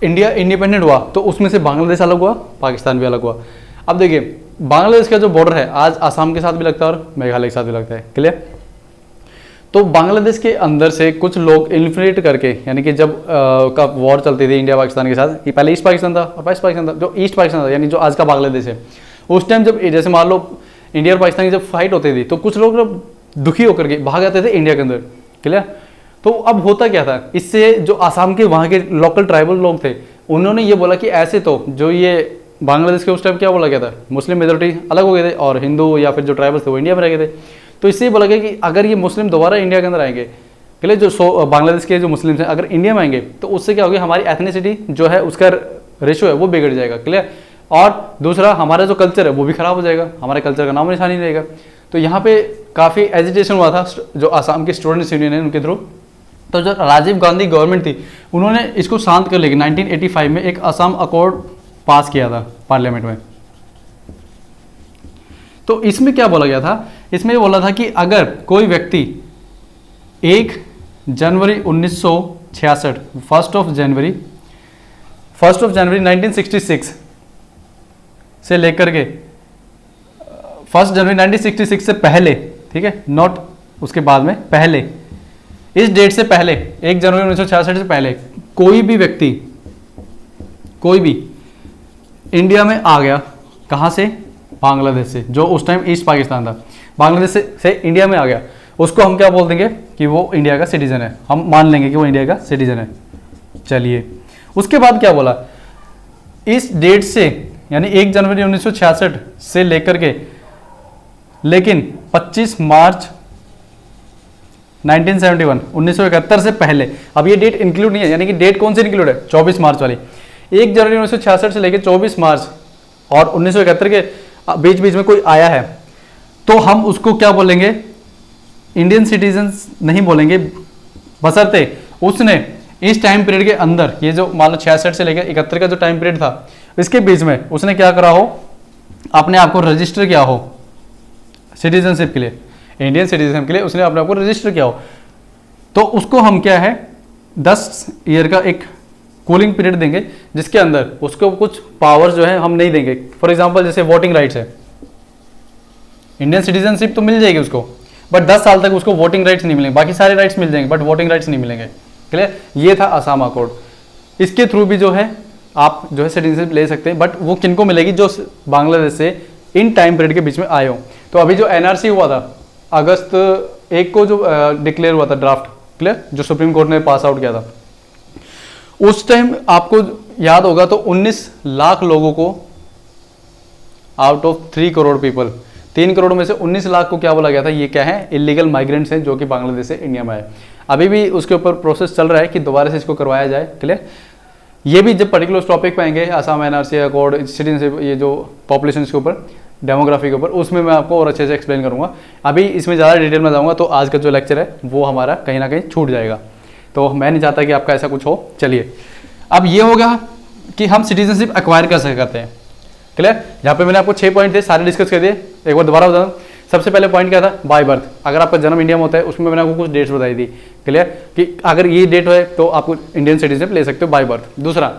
इंडिया इंडिपेंडेंट हुआ तो उसमें से बांग्लादेश अलग हुआ, पाकिस्तान भी अलग हुआ। अब देखिए बांग्लादेश का जो बॉर्डर है आज आसाम के साथ भी लगता है और मेघालय के साथ भी लगता है। क्लियर? तो बांग्लादेश के अंदर से कुछ लोग इन्फिल्ट्रेट करके, यानी कि जब का वॉर चलती थी इंडिया पाकिस्तान के साथ, ये पहले ईस्ट पाकिस्तान था और वेस्ट पाकिस्तान था, जो ईस्ट पाकिस्तान था यानी जो आज का बांग्लादेश है, उस टाइम जब जैसे मान लो इंडिया और पाकिस्तान की जब फाइट होती थी तो कुछ लोग दुखी होकर के भाग जाते थे इंडिया के अंदर। क्लियर? तो अब होता क्या था, इससे जो आसाम के वहाँ के लोकल ट्राइबल लोग थे उन्होंने ये बोला कि ऐसे तो जो ये बांग्लादेश के उस टाइम क्या बोला गया था, मुस्लिम मेजोरिटी अलग हो गए थे और हिंदू या फिर जो ट्राइबल्स थे वो इंडिया में रह गए थे। तो इससे बोला गया कि अगर ये मुस्लिम दोबारा इंडिया के अंदर आएंगे, के लिए जो बांग्लादेश के जो मुस्लिम हैं अगर इंडिया में आएंगे तो उससे क्या होगा, हमारी एथनिसिटी जो है उसका रेशो है वो बिगड़ जाएगा। क्लियर? और दूसरा हमारा जो कल्चर है वो भी खराब हो जाएगा, हमारे कल्चर का नाम निशान नहीं रहेगा। तो यहाँ पे काफ़ी एजिटेशन हुआ था जो आसाम के स्टूडेंट्स यूनियन है उनके थ्रू। तो जो राजीव गांधी गवर्नमेंट थी उन्होंने इसको शांत कर लेके 1985 में एक असम अकॉर्ड पास किया था पार्लियामेंट में। तो इसमें क्या बोला गया था, इसमें बोला था कि अगर कोई व्यक्ति 1 जनवरी 1966 1 जनवरी 1966 से लेकर के 1 जनवरी 1966 से पहले, ठीक है, नॉट उसके बाद में, पहले इस डेट से पहले 1 जनवरी 1966 से पहले कोई भी व्यक्ति कोई भी इंडिया में आ गया, कहाँ से, बांग्लादेश से, जो उस टाइम ईस्ट पाकिस्तान था, बांग्लादेश से इंडिया में आ गया, उसको हम क्या बोल देंगे कि वो इंडिया का सिटीजन है, हम मान लेंगे कि वो इंडिया का सिटीजन है। चलिए उसके बाद क्या बोला, इस डेट से यानी 1 जनवरी 1966 से लेकर के लेकिन 25 मार्च 1971 1971 से पहले, अब ये डेट इंक्लूड नहीं है, यानी कि डेट कौन सी इंक्लूड है, 24 मार्च वाली, 1 जनवरी 1966 से लेकर 24 मार्च और 1971 के बीच बीच में कोई आया है तो हम उसको क्या बोलेंगे, इंडियन सिटीजन्स नहीं बोलेंगे, बशर्ते उसने इस टाइम पीरियड के अंदर, ये जो मान लो 66 से लेकर 71 का जो टाइम पीरियड था इसके बीच में उसने क्या करा हो, अपने आप को रजिस्टर किया हो सिटीजनशिप के लिए, इंडियन सिटीजनशिप के लिए उसने अपने आप को रजिस्टर किया हो, तो उसको हम क्या है 10 ईयर का एक कूलिंग पीरियड देंगे जिसके अंदर उसको कुछ पावर्स जो है हम नहीं देंगे। फॉर एग्जांपल जैसे वोटिंग राइट्स है, इंडियन सिटीजनशिप तो मिल जाएगी उसको, बट 10 साल तक उसको वोटिंग राइट्स नहीं मिलेंगे, बाकी सारे राइट्स मिल जाएंगे बट वोटिंग राइट्स नहीं मिलेंगे। क्लियर? ये था असम अकॉर्ड। इसके थ्रू भी जो है आप जो है सिटीजनशिप ले सकते हैं, बट वो किनको मिलेगी, जो बांग्लादेश से इन टाइम पीरियड के बीच में आए हो। तो अभी जो एनआरसी हुआ था अगस्त 1 को जो डिक्लेयर हुआ था ड्राफ्ट, क्लियर, जो सुप्रीम कोर्ट ने पास आउट किया था, उस टाइम आपको याद होगा तो 19 लाख लोगों को out of 3 crore people, 3 crore में से 19 लाख को क्या बोला गया था, ये क्या है, इलीगल माइग्रेंट्स हैं जो कि बांग्लादेश से इंडिया में आए। अभी भी उसके ऊपर प्रोसेस चल रहा है कि दोबारा से इसको करवाया जाए। क्लियर? ये भी जब पर्टिकुलर टॉपिक पे आएंगे, असम एनआरसी अकॉर्ड, सिटीजनशिप, ये जो पॉपुलेशन के ऊपर, डेमोग्राफी के ऊपर, उसमें मैं आपको और अच्छे से एक्सप्लेन करूंगा। अभी इसमें ज़्यादा डिटेल में जाऊँगा तो आज का जो लेक्चर है वो हमारा कहीं ना कहीं छूट जाएगा, तो मैं नहीं चाहता कि आपका ऐसा कुछ हो। चलिए अब ये होगा कि हम सिटीजनशिप एक्वायर कैसे करते हैं। क्लियर? यहाँ पे मैंने आपको 6 पॉइंट थे, सारे डिस्कस कर दिए। एक बार दोबारा बता दूँ, सबसे पहले पॉइंट क्या था, बाय बर्थ। अगर आपका जन्म इंडिया में होता है, उसमें मैंने आपको कुछ डेट्स बताई थी। क्लियर? कि अगर ये डेट है तो आप इंडियन सिटीजनशिप ले सकते हो बाय बर्थ। दूसरा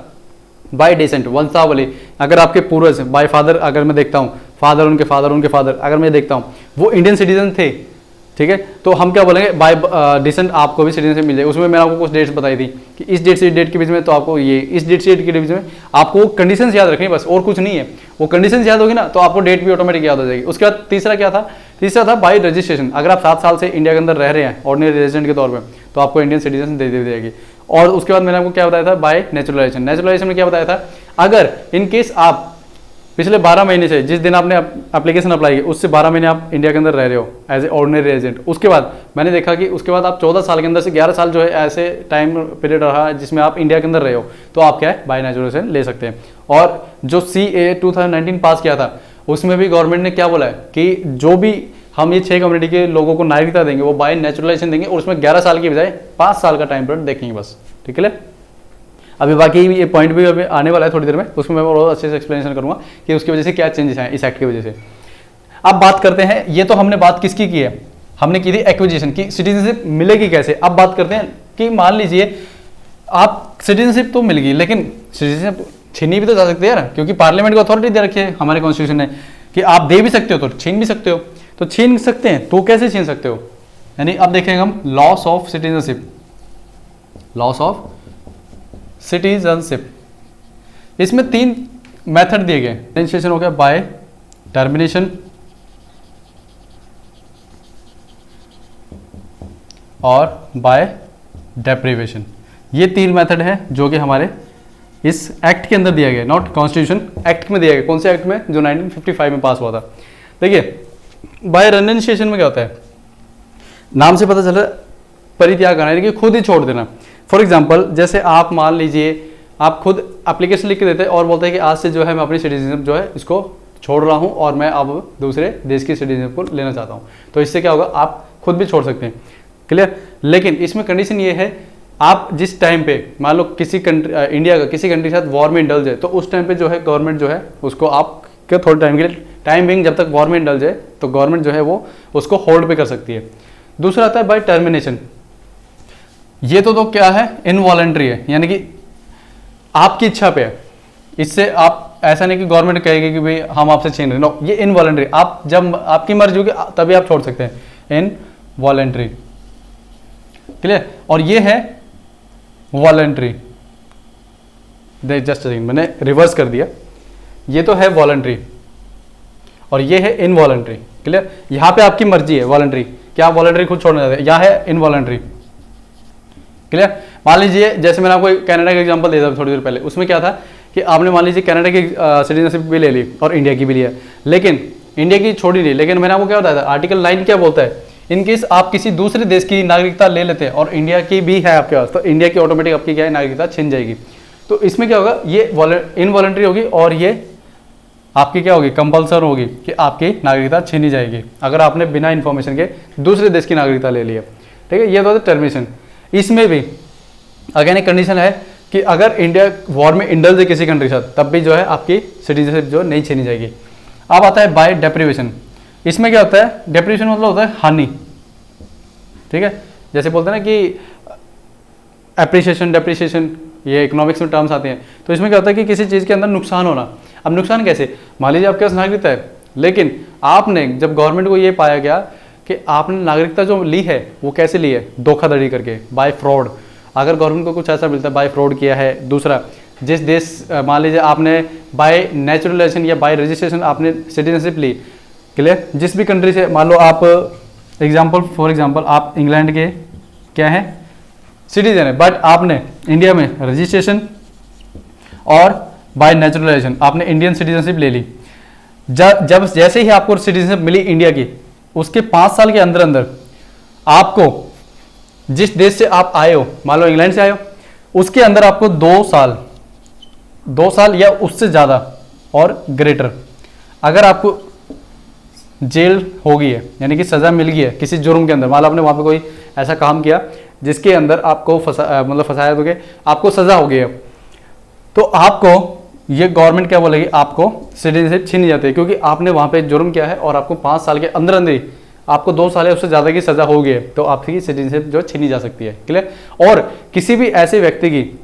बाय डिसेंट, वंशावली, अगर आपके पूर्वज बाय फादर, अगर मैं देखता हूँ फादर उनके फादर अगर मैं देखता हूँ वो इंडियन सिटीजन थे, ठीक है। तो हम क्या बोलेंगे, बाय डिसेंट आपको भी सिटीजनशिप मिल जाएगी। उसमें मैंने आपको कुछ डेट्स बताई थी कि इस डेट से इस डेट के बीच में, तो आपको ये इस डेट से डेट के बीच में आपको कंडीशंस याद रखनी बस, और कुछ नहीं है। वो कंडीशंस याद होगी ना तो आपको डेट भी ऑटोमेटिक याद हो जाएगी। उसके बाद तीसरा क्या था, तीसरा था बाय रजिस्ट्रेशन। अगर आप 7 साल से इंडिया के अंदर रह रहे हैं ऑर्डिनरी रेजिडेंट के तौर पर, तो आपको इंडियन सिटीजन दे दी जाएगी। और उसके बाद मैंने आपको क्या बताया था, बाय नेचुरलाइजेशन। नेचुरलाइजेशन में क्या बताया था, अगर इन केस आप पिछले 12 महीने से, जिस दिन आपने एप्लीकेशन अप्लाई की उससे 12 महीने आप इंडिया के अंदर रह रहे हो एज ए ऑर्डिनरी रेजिडेंट, उसके बाद मैंने देखा कि उसके बाद आप 14 साल के अंदर से 11 साल जो है ऐसे टाइम पीरियड रहा जिसमें आप इंडिया के अंदर रहे हो, तो आप क्या है बाय नेचुरलाइजेशन ले सकते हैं। और जो CAA 2019 पास किया था उसमें भी गवर्नमेंट ने क्या बोला है कि जो भी हम ये 6 कम्युनिटी के लोगों को नागरिकता देंगे वो बाय नेचुरलाइजेशन देंगे, और उसमें 11 साल की बजाय 5 साल का टाइम पीरियड देखेंगे बस। ठीक है। अभी बाकी ये पॉइंट भी अभी आने वाला है थोड़ी देर में, उसमें मैं बहुत अच्छे से एक्सप्लेनेशन करूंगा कि उसकी वजह से क्या चेंजेस हैं इस एक्ट की वजह से। अब बात करते हैं, ये तो हमने बात किसकी की है, हमने की थी एक्विजिशन की, सिटीजनशिप मिलेगी कैसे। अब बात करते हैं कि मान लीजिए आप सिटीजनशिप तो मिल गई, लेकिन सिटीजनशिप छीनी भी तो जा सकती है ना, क्योंकि पार्लियामेंट को अथॉरिटी दे रखी है हमारे कॉन्स्टिट्यूशन ने कि आप दे भी सकते हो तो छीन भी सकते हो। तो छीन सकते हैं तो कैसे छीन सकते हो, यानी अब देखेंगे हम loss of citizenship. Loss of citizenship, इसमें 3 मेथड दिए गए। रजिस्ट्रेशन हो गया बाय टर्मिनेशन और बाय डेप्रिवेशन। ये 3 मेथड है जो कि हमारे इस एक्ट के अंदर दिया गया, नॉट कॉन्स्टिट्यूशन, एक्ट में दिया गया। कौन से एक्ट में, जो 1955 में पास हुआ था। देखिए बाय रेनोन्सिएशन में क्या होता है, नाम से पता चला परित्याग करना, कि खुद ही छोड़ देना। फॉर एग्जाम्पल जैसे आप मान लीजिए आप खुद एप्लीकेशन लिख के देते हैं और बोलते हैं कि आज से जो है मैं अपनी सिटीजनशिप जो है इसको छोड़ रहा हूं और मैं अब दूसरे देश की सिटीजनशिप को लेना चाहता हूं, तो इससे क्या होगा, आप खुद भी छोड़ सकते हैं। क्लियर। लेकिन इसमें कंडीशन ये है, आप जिस टाइम पे मान लो किसी कंट्री, इंडिया का किसी कंट्री के साथ वॉर में इंडल्ज है, तो उस टाइम पे जो है गवर्नमेंट जो है उसको आप थोड़े टाइम के लिए, टाइम बिंग जब तक वॉर में इंडल्ज है तो गवर्नमेंट जो है वो उसको होल्ड पे कर सकती है। दूसरा आता है बाय टर्मिनेशन। ये तो क्या है, इनवॉलंटरी है, यानी कि आपकी इच्छा पे है। इससे आप ऐसा नहीं कि गवर्नमेंट कहेगी कि भाई हम आपसे छीन रहे, नो, ये इनवॉलंटरी, आप जब आपकी मर्जी होगी तभी आप छोड़ सकते हैं, इनवॉलंटरी। क्लियर। और ये है वॉलंटरी, जस्ट मैंने रिवर्स कर दिया, ये तो है वॉलंटरी और ये है इनवॉलंटरी। क्लियर। यहां पे आपकी मर्जी है वॉलंटरी, क्या आप वॉलंटरी खुद छोड़ना चाहते हैं, यहां है इनवॉलंटरी। क्लियर। मान लीजिए जैसे मैंने आपको कनाडा का एग्जांपल दे दिया थोड़ी देर पहले, उसमें क्या था कि आपने मान लीजिए कनाडा की सिटीजनशिप भी ले ली और इंडिया की भी लिया, लेकिन इंडिया की छोड़ी नहीं। लेकिन मैंने आपको क्या बताया था, आर्टिकल 9 क्या बोलता है, इनकेस आप किसी दूसरे देश की नागरिकता ले लेते हैं और इंडिया की भी है आपके पास, तो इंडिया की ऑटोमेटिक आपकी क्या है, नागरिकता छिन जाएगी। तो इसमें क्या होगा, ये इनवॉलंटरी होगी और ये आपकी क्या होगी, कंपल्सरी होगी कि आपकी नागरिकता छीनी जाएगी अगर आपने बिना इंफॉर्मेशन के दूसरे देश की नागरिकता ले ली है। ठीक है। ये तो टर्मिनेशन। इसमें भी अगेन एक कंडीशन है कि अगर इंडिया वॉर में इंडल्ज है किसी कंट्री के साथ, तब भी जो है आपकी सिटीजनशिप जो नहीं छीनी जाएगी। अब आता है बाय डेप्रिवेशन। इसमें क्या होता है, डेप्रिवेशन मतलब होता है हानि। ठीक है। जैसे बोलते हैं ना कि एप्रिसिएशन, डेप्रिसिएशन, ये इकोनॉमिक्स में टर्म्स आते हैं। तो इसमें क्या होता है कि किसी चीज़ के अंदर नुकसान होना। अब नुकसान कैसे, मान लीजिए आपके पास नागरिकता है, लेकिन आपने जब गवर्नमेंट को ये पाया गया कि आपने नागरिकता जो ली है वो कैसे ली है, धोखाधड़ी करके, बाय फ्रॉड। अगर गवर्नमेंट को कुछ ऐसा मिलता है, बाय फ्रॉड किया है। दूसरा, जिस देश, मान लीजिए आपने बाय नेचुरलाइजेशन या बाय रजिस्ट्रेशन आपने सिटीजनशिप ली। क्लियर। जिस भी कंट्री से, मान लो आप फॉर एग्जाम्पल आप इंग्लैंड के क्या है, सिटीजन है, बट आपने इंडिया में रजिस्ट्रेशन और बाय नेचुरलाइजेशन आपने इंडियन सिटीजनशिप ले ली। जब जैसे ही आपको सिटीजनशिप मिली इंडिया की, उसके 5 साल के अंदर अंदर आपको जिस देश से आप आए हो, मान लो इंग्लैंड से आए हो, उसके अंदर आपको 2 साल या उससे ज़्यादा और ग्रेटर, अगर आपको जेल हो गई है, यानी कि सज़ा मिल गई है किसी जुर्म के अंदर, मान लो आपने वहाँ पे कोई ऐसा काम किया जिसके अंदर आपको फंसाया दोगे, आपको सज़ा हो गई है, तो आपको ये गवर्नमेंट क्या बोलेगी, आपको सिटीजनशिप छीनी जाती है, क्योंकि आपने वहाँ पे जुर्म किया है और आपको 5 साल के अंदर अंदर ही आपको 2 साल या उससे ज़्यादा की सज़ा हो गई है, तो आपकी सिटीजनशिप जो छीनी जा सकती है। क्लियर। और किसी भी ऐसे व्यक्ति की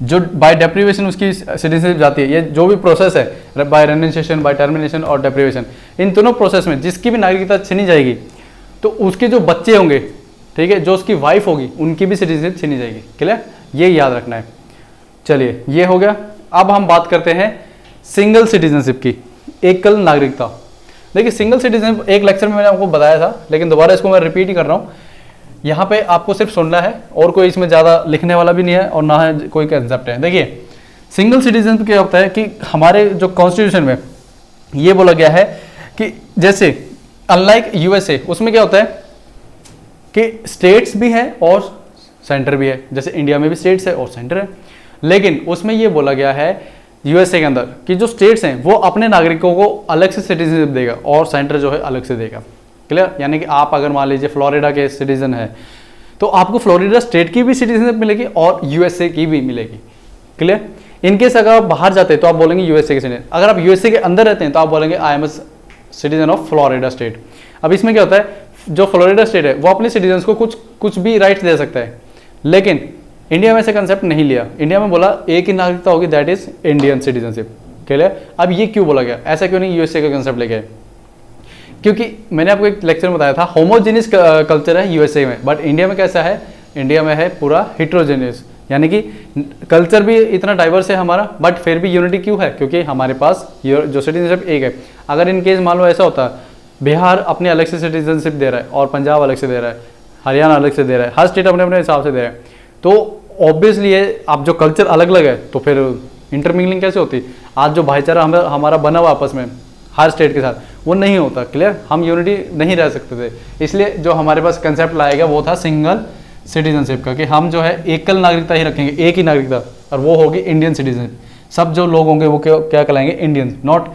जो बाय डेप्रिवेशन उसकी सिटीजनशिप जाती है, ये जो भी प्रोसेस है, बाय रेनोन्सिएशन, बाय टर्मिनेशन और डेप्रिवेशन, इन दोनों प्रोसेस में जिसकी भी नागरिकता छीनी जाएगी, तो उसके जो बच्चे होंगे, ठीक है, जो उसकी वाइफ होगी, उनकी भी सिटीजनशिप छीनी जाएगी। क्लियर, ये याद रखना है। चलिए, ये हो गया। अब हम बात करते हैं सिंगल सिटीजनशिप की, एकल नागरिकता। देखिए, सिंगल सिटीजनशिप एक लेक्चर में मैंने आपको बताया था, लेकिन दोबारा इसको मैं रिपीट ही कर रहा हूँ। यहाँ पे आपको सिर्फ सुनना है और कोई इसमें ज़्यादा लिखने वाला भी नहीं है और ना है कोई कंसेप्ट है। देखिए, सिंगल सिटीजनशिप क्या होता है कि हमारे जो कॉन्स्टिट्यूशन में ये बोला गया है कि जैसे अनलाइक यूएसए, उसमें क्या होता है कि स्टेट्स भी हैं और सेंटर भी है। जैसे इंडिया में भी स्टेट्स है और सेंटर है, लेकिन उसमें ये बोला गया है यूएसए के अंदर कि जो स्टेट्स हैं वो अपने नागरिकों को अलग से सिटीजनशिप देगा और सेंटर जो है अलग से देगा। क्लियर, यानी कि आप अगर मान लीजिए फ्लोरिडा के सिटीजन है तो आपको फ्लोरिडा स्टेट की भी सिटीजनशिप मिलेगी और यूएसए की भी मिलेगी। क्लियर, इनकेस अगर आप बाहर जाते हैं तो आप बोलेंगे यूएसए के सिटीजन। अगर आप यूएसए के अंदर रहते हैं तो आप बोलेंगे I am a citizen of Florida state. अब इसमें क्या होता है, जो फ्लोरिडा स्टेट है वो अपने सिटीजन्स को कुछ भी राइट्स दे सकता है, लेकिन इंडिया में ऐसे कंसेप्ट नहीं लिया। इंडिया में बोला एक ही नागरिकता होगी, that is Indian citizenship. Clear, अब ये क्यों बोला गया, ऐसा क्यों नहीं यूएसए का कंसेप्ट लेके आए? क्योंकि मैंने आपको एक लेक्चर में बताया था होमोजेनियस कल्चर है यूएसए में, बट इंडिया में कैसा है, इंडिया में है पूरा हिट्रोजेनियस, यानी कि कल्चर भी इतना डाइवर्स है हमारा, बट फिर भी यूनिटी क्यों है, क्योंकि हमारे पास जो सिटीजनशिप एक है। अगर इन केस मान लो ऐसा होता, बिहार अपने अलग से सिटीजनशिप दे रहा है और पंजाब अलग से दे रहा है, हरियाणा अलग से दे रहा है, हर स्टेट अपने अपने हिसाब से दे रहा है, तो ऑब्वियसली ये आप जो कल्चर अलग अलग है तो फिर इंटरमिंगलिंग कैसे होती। आज जो भाईचारा हमारा बना हुआ आपस में हर स्टेट के साथ, वो नहीं होता। क्लियर, हम यूनिटी नहीं रह सकते थे, इसलिए जो हमारे पास कंसेप्ट लाया गया वो था सिंगल सिटीजनशिप का, कि हम जो है एकल नागरिकता ही रखेंगे, एक ही नागरिकता, और वो होगी इंडियन सिटीजन। सब जो लोग होंगे वो क्या कहलाएंगे, इंडियन, नॉट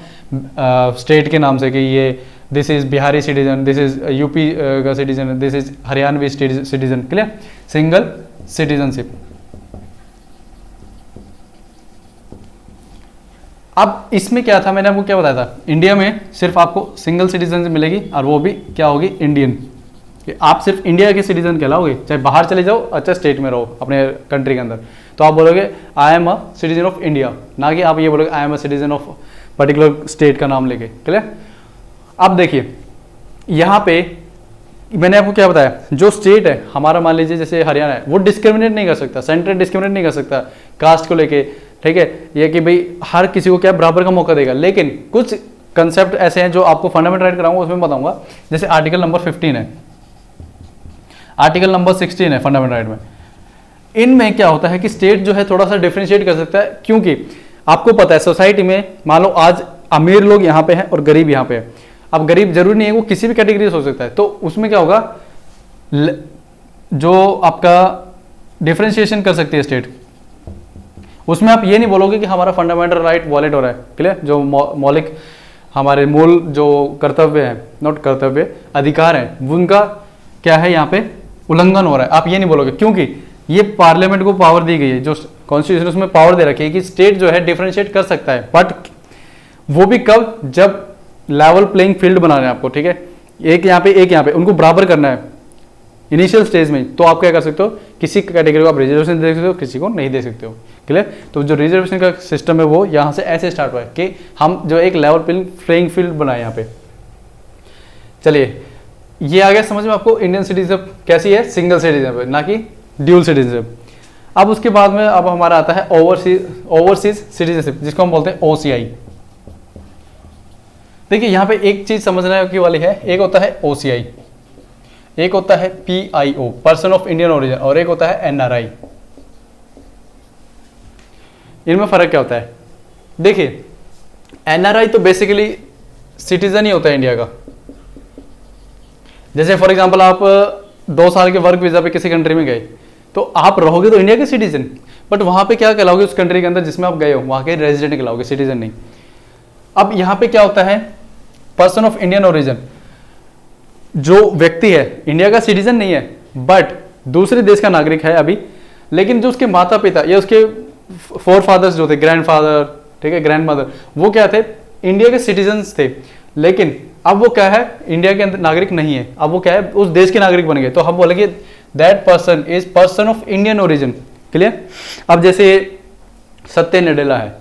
स्टेट के नाम से कि ये this is Bihari citizen, this is UP का citizen, this is Haryanvi citizen. Clear, single citizenship. अब इसमें क्या था, मैंने आपको क्या बताया था, इंडिया में सिर्फ आपको सिंगल सिटीजनशिप मिलेगी और वो भी क्या होगी, इंडियन। आप सिर्फ इंडिया के सिटीजन कहलाओगे, चाहे बाहर चले जाओ, अच्छा स्टेट में रहो अपने कंट्री के अंदर, तो आप बोलोगे I am a citizen of India, ना कि आप ये बोलोगे I am a citizen of particular state का नाम लेके। क्लियर, अब देखिए यहाँ पे मैंने आपको क्या बताया, जो स्टेट है हमारा, मान लीजिए जैसे हरियाणा है, वो डिस्क्रिमिनेट नहीं कर सकता, सेंटर डिस्क्रिमिनेट नहीं कर सकता कास्ट को लेके। ठीक है, ये कि भाई हर किसी को क्या बराबर का मौका देगा, लेकिन कुछ कंसेप्ट ऐसे हैं जो आपको फंडामेंटल राइट कराऊंगा उसमें बताऊंगा। जैसे आर्टिकल नंबर 15 है, आर्टिकल नंबर 16 है फंडामेंटल राइट में। इनमें क्या होता है कि स्टेट जो है थोड़ा सा डिफरेंशिएट कर सकता है, क्योंकि आपको पता है सोसाइटी में मान लो आज अमीर लोग यहाँ पे हैं और गरीब यहाँ पे है। अब गरीब जरूरी नहीं है वो किसी भी कैटेगरी से हो सकता है, तो उसमें क्या होगा, जो आपका डिफरेंशिएशन कर सकती है स्टेट, उसमें आप ये नहीं बोलोगे कि हमारा फंडामेंटल राइट वॉलेट हो रहा है। क्लियर, जो मौलिक हमारे मूल जो कर्तव्य है, नॉट कर्तव्य, अधिकार है, उनका क्या है यहाँ पे उल्लंघन हो रहा है, आप ये नहीं बोलोगे, क्योंकि ये पार्लियामेंट को पावर दी गई है, जो कॉन्स्टिट्यूशन उसमें पावर दे रखी है कि स्टेट जो है डिफरेंशिएट कर सकता है, बट वो भी कब, जब लेवल प्लेइंग फील्ड बनाना है आपको। ठीक है, एक यहाँ पे एक यहाँ पे, उनको बराबर करना है इनिशियल स्टेज में, तो आप क्या कर सकते हो, किसी कैटेगरी को आप रिजर्वेशन दे सकते हो, किसी को नहीं दे सकते हो। क्लियर, तो जो रिजर्वेशन का सिस्टम है वो यहाँ से ऐसे स्टार्ट हुआ है कि हम जो एक लेवल प्लेइंग फील्ड बनाए यहाँ पे। चलिए, ये आ गया समझ में आपको इंडियन सिटीजनशिप कैसी है, सिंगल सिटीजनशिप, ना कि ड्यूल सिटीजनशिप। अब उसके बाद में अब हमारा आता है ओवरसीज सिटीजनशिप, जिसको हम बोलते हैं OCI। देखिए यहाँ पे एक चीज समझने की वाली है, एक होता है OCI, एक होता है PIO, person of Indian origin, और एक होता है NRI। इनमें फर्क क्या होता है, देखिए NRI तो बेसिकली सिटीजन ही होता है इंडिया का। जैसे फॉर एग्जांपल आप 2 साल के वर्क वीजा पे किसी कंट्री में गए, तो आप रहोगे तो इंडिया के सिटीजन, बट वहां पे क्या कहलाओगे उस कंट्री के अंदर जिसमें आप गए हो, वहां के रेजिडेंट कहलाओगे, सिटीजन नहीं। अब यहाँ पे क्या होता है, पर्सन ऑफ इंडियन ओरिजिन, जो व्यक्ति है इंडिया का सिटीजन नहीं है बट दूसरे देश का नागरिक है अभी, लेकिन जो उसके माता पिता या उसके फोर फादर्स जो थे, ग्रैंडफादर, ठीक है, ग्रैंड मदर, वो क्या थे, इंडिया के सिटीजन्स थे, लेकिन अब वो क्या है, इंडिया के नागरिक नहीं है, अब वो क्या है, उस देश के नागरिक बन गए, तो हम बोलेंगे that person is person of Indian origin. Clear, अब जैसे सत्य नडेला है,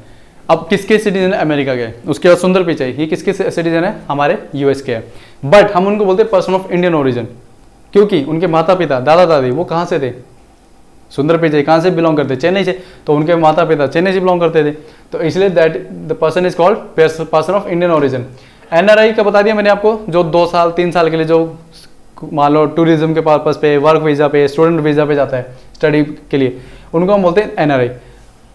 अब किसके सिटीजन है? अमेरिका के। उसके बाद सुंदर पिचाई, ये किसके सिटीजन है? हमारे यूएस के हैं। बट हम उनको बोलते हैं पर्सन ऑफ इंडियन ओरिजिन, क्योंकि उनके माता पिता दादा दादी वो कहाँ से थे? सुंदर पिचाई कहाँ से बिलोंग करते? चेन्नई से। तो उनके माता पिता चेन्नई से बिलोंग करते थे, तो इसलिए that the person is called person of Indian origin. NRI का बता दिया मैंने आपको, जो 2 साल 3 साल के लिए जो मान लो टूरिज्म के पर्पज पे, वर्क वीजा पे, स्टूडेंट वीजा पे जाता है स्टडी के लिए, उनको हम बोलते हैं एनआरआई।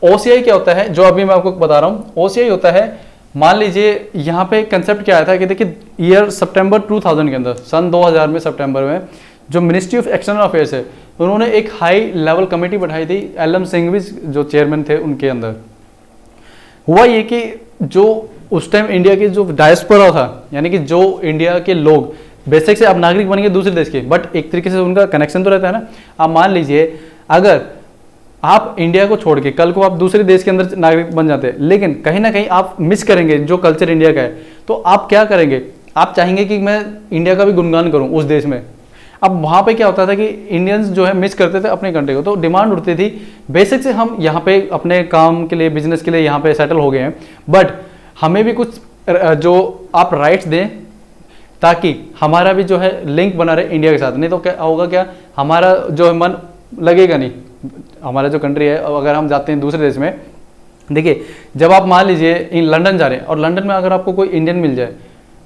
ओसीआई क्या होता है, जो अभी मैं आपको बता रहा हूँ? ओसीआई होता है, मान लीजिए यहाँ पे कंसेप्ट क्या आया था कि देखिए ईयर सितंबर 2000 के अंदर, सन 2000 में सितंबर में, जो मिनिस्ट्री ऑफ एक्सटर्नल अफेयर्स है उन्होंने एक हाई लेवल कमेटी बैठाई थी, एलएम सिंघवी जो चेयरमैन थे उनके अंदर। हुआ ये कि जो उस टाइम इंडिया के जो डायस्पोरा था, यानी कि जो इंडिया के लोग बेसिक से अब नागरिक बन गए दूसरे देश के, बट एक तरीके से उनका कनेक्शन तो रहता है ना। आप मान लीजिए अगर आप इंडिया को छोड़ के कल को आप दूसरे देश के अंदर नागरिक बन जाते हैं, लेकिन कहीं ना कहीं आप मिस करेंगे जो कल्चर इंडिया का है, तो आप क्या करेंगे? आप चाहेंगे कि मैं इंडिया का भी गुणगान करूं उस देश में। अब वहाँ पे क्या होता था कि इंडियंस जो है मिस करते थे अपने कंट्री को, तो डिमांड उठती थी बेसिक से हम यहाँ पे अपने काम के लिए, बिजनेस के लिए यहाँ पे सेटल हो गए हैं, बट हमें भी कुछ जो आप राइट्स दें ताकि हमारा भी जो है लिंक बना रहे इंडिया के साथ। नहीं तो क्या होगा, क्या हमारा जो है मन लगेगा नहीं, हमारा जो कंट्री है। अगर हम जाते हैं दूसरे देश में, देखिए जब आप मान लीजिए इन लंदन जा रहे हैं और लंदन में अगर आपको कोई इंडियन मिल जाए,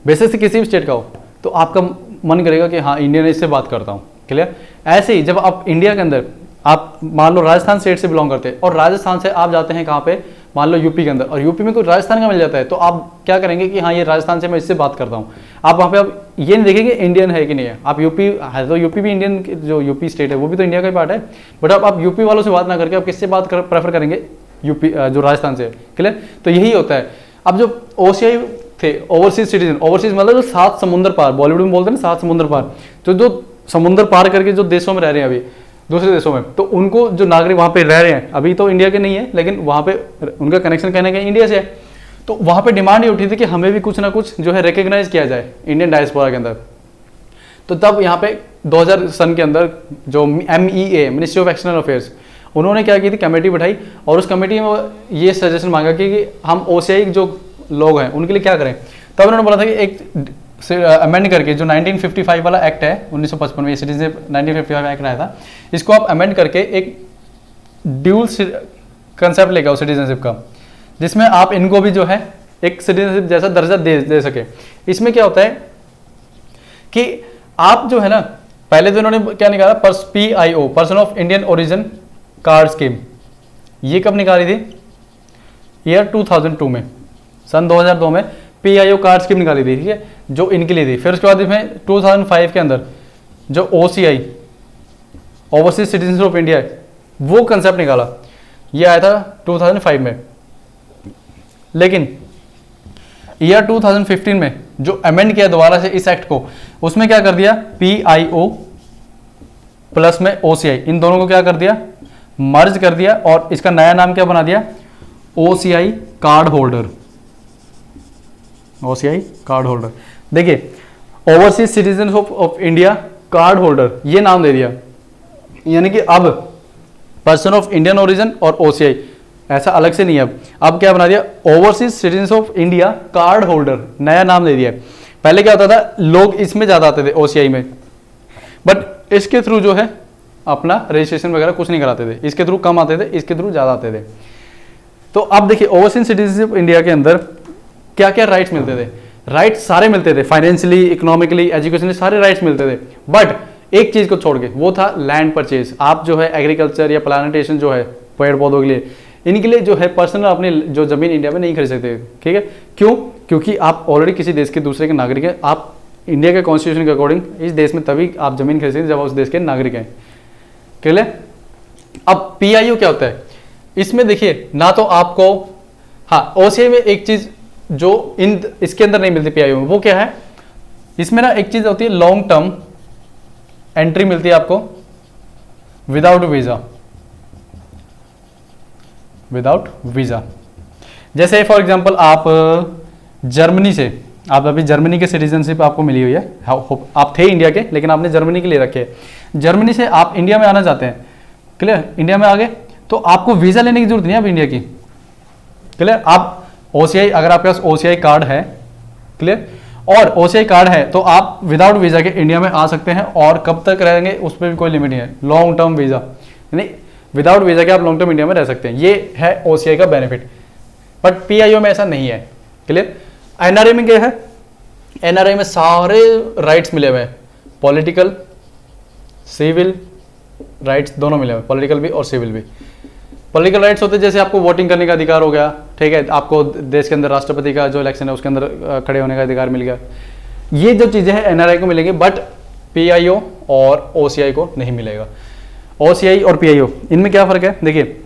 बेसिक से किसी भी स्टेट का हो, तो आपका मन करेगा कि हाँ इंडियन इससे बात करता हूँ। क्लियर? ऐसे ही जब आप इंडिया के अंदर आप मान लो राजस्थान स्टेट से बिलोंग करते हैं और राजस्थान से आप जाते हैं कहाँ पे, मान लो यूपी के अंदर, और यूपी में कोई राजस्थान का मिल जाता है, तो आप क्या करेंगे कि हाँ ये राजस्थान से मैं इससे बात करता हूँ। आप वहाँ पे आप ये नहीं देखेंगे इंडियन है कि नहीं है। आप यूपी है तो यूपी भी इंडियन, जो यूपी स्टेट है वो भी तो इंडिया का ही पार्ट है, बट आप यूपी वालों से बात ना करके आप किससे बात प्रेफर करेंगे? यूपी जो राजस्थान से। क्लियर? तो यही होता है। अब जो ओसीआई थे, ओवरसीज सिटीजन, ओवरसीज मतलब जो 7 समुद्र पार, बॉलीवुड में बोलते हैं ना 7 समुद्र पार, तो जो समुद्र पार करके जो देशों में रह रहे हैं अभी दूसरे देशों में, तो उनको जो नागरिक वहाँ पे रह रहे हैं, अभी तो इंडिया के नहीं है लेकिन वहाँ पे उनका कनेक्शन कहीं ना कहीं इंडिया से है, तो वहाँ पे डिमांड ये उठी थी कि हमें भी कुछ ना कुछ जो है रिकग्नाइज किया जाए इंडियन डायस्पोरा के अंदर। तो तब यहाँ पे 2000 सन के अंदर जो MEA, ministry of external affairs, उन्होंने क्या की थी, कमेटी बैठाई और उस कमेटी में ये सजेशन मांगा कि हम ओसीआई जो लोग हैं उनके लिए क्या करें। तब उन्होंने बोला था कि एक अमेंड करके जो 1955 वाला एक्ट है 1955 में, सिटीजनशिप 1955 एक्ट आया था, इसको आप अमेंड करके एक ड्यूल कंसेप्ट लेके आओ सिटीजनशिप का, जिसमें आप इनको भी जो है एक सिटीजनशिप जैसा दर्जा दे सके। इसमें क्या होता है कि आप जो है ना, पहले तो इन्होंने क्या निकाला, PIO, person of Indian origin card scheme. ये कब निकाली थी? ईयर 2002 में, सन 2002 में PIO कार्ड स्कीम निकाली थी, ठीक है, जो इनके लिए थी। फिर उसके बाद इसमें 2005 के अंदर जो OCI, overseas citizen of India, वो कंसेप्ट निकाला। ये आया था 2005 में। लेकिन ईयर 2015 में जो अमेंड किया दोबारा से इस एक्ट को, उसमें क्या कर दिया, PIO प्लस में OCI, इन दोनों को क्या कर दिया, मर्ज कर दिया, और इसका नया नाम क्या बना दिया, OCI card holder. OCI card holder, देखिए overseas citizen of India card holder, ये नाम दे दिया। यानी कि अब पर्सन ऑफ इंडियन ओरिजिन और OCI ऐसा अलग से नहीं है। अब क्या बना दिया, overseas citizen of India card holder, नया नाम दे दिया। पहले क्या होता था, लोग इसमें ज्यादा आते थे OCI में, बट इसके थ्रू जो है अपना रजिस्ट्रेशन वगैरह कुछ नहीं कराते थे, इसके थ्रू कम आते थे, इसके थ्रू ज्यादा आते थे। तो अब देखिए ओवरसीज सिटीजनशिप इंडिया के अंदर क्या क्या राइट्स मिलते थे, राइट्स सारे मिलते थे, फाइनेंशियली, इकोनॉमिकली, एजुकेशनली, सारे राइट्स मिलते थे, बट एक चीज को छोड़ के, वो था लैंड परचेज। आप जो है एग्रीकल्चर या प्लांटेशन जो है पेड़ पौधों के लिए, इनके लिए जो है पर्सनल अपनी जो जमीन इंडिया में नहीं खरीद सकते, ठीक है। क्यों? क्योंकि आप ऑलरेडी किसी देश के दूसरे के नागरिक हैं। आप इंडिया के कॉन्स्टिट्यूशन के अकॉर्डिंग इस देश में तभी आप जमीन खरीद सकते जब आप उस देश के नागरिक हैं, क्लियर। अब PIO क्या होता है, इसमें देखिए ना तो आपको, हाँ OCI में एक चीज जो इसके अंदर नहीं मिलती PIO में, वो क्या है, इसमें ना एक चीज होती है लॉन्ग टर्म एंट्री मिलती है आपको विदाउट वीजा, विदाउट वीजा। जैसे फॉर एग्जांपल आप जर्मनी से, आप अभी जर्मनी के सिटीजनशिप आपको मिली हुई है, आप थे इंडिया के लेकिन आपने जर्मनी के लिए रखे, जर्मनी से आप इंडिया में आना चाहते हैं, क्लियर, इंडिया में आ गए तो आपको वीजा लेने की जरूरत नहीं है अब इंडिया की, क्लियर। आप OCI, अगर आपके पास OCI कार्ड है, क्लियर, और OCI कार्ड है तो आप विदाउट वीज़ा के इंडिया में आ सकते हैं, और कब तक रहेंगे उस पर भी कोई लिमिट नहीं है। लॉन्ग टर्म वीज़ा, यानी विदाउट वीज़ा के आप लॉन्ग टर्म इंडिया में रह सकते हैं, ये है OCI का बेनिफिट। बट PIO में ऐसा नहीं है, क्लियर। NRI में क्या है, NRI में सारे राइट्स मिले हुए हैं, पॉलिटिकल, सिविल राइट्स दोनों मिले हुए, पॉलिटिकल भी और सिविल भी। पॉलिटिकल राइट्स होते हैं जैसे आपको वोटिंग करने का अधिकार हो गया, ठीक है, आपको देश के अंदर राष्ट्रपति का जो इलेक्शन है उसके अंदर खड़े होने का अधिकार मिल गया। ये जो चीज़ें हैं NRI को मिलेंगी, बट PIO और OCI को नहीं मिलेगा। OCI और PIO इनमें क्या फ़र्क है, देखिए,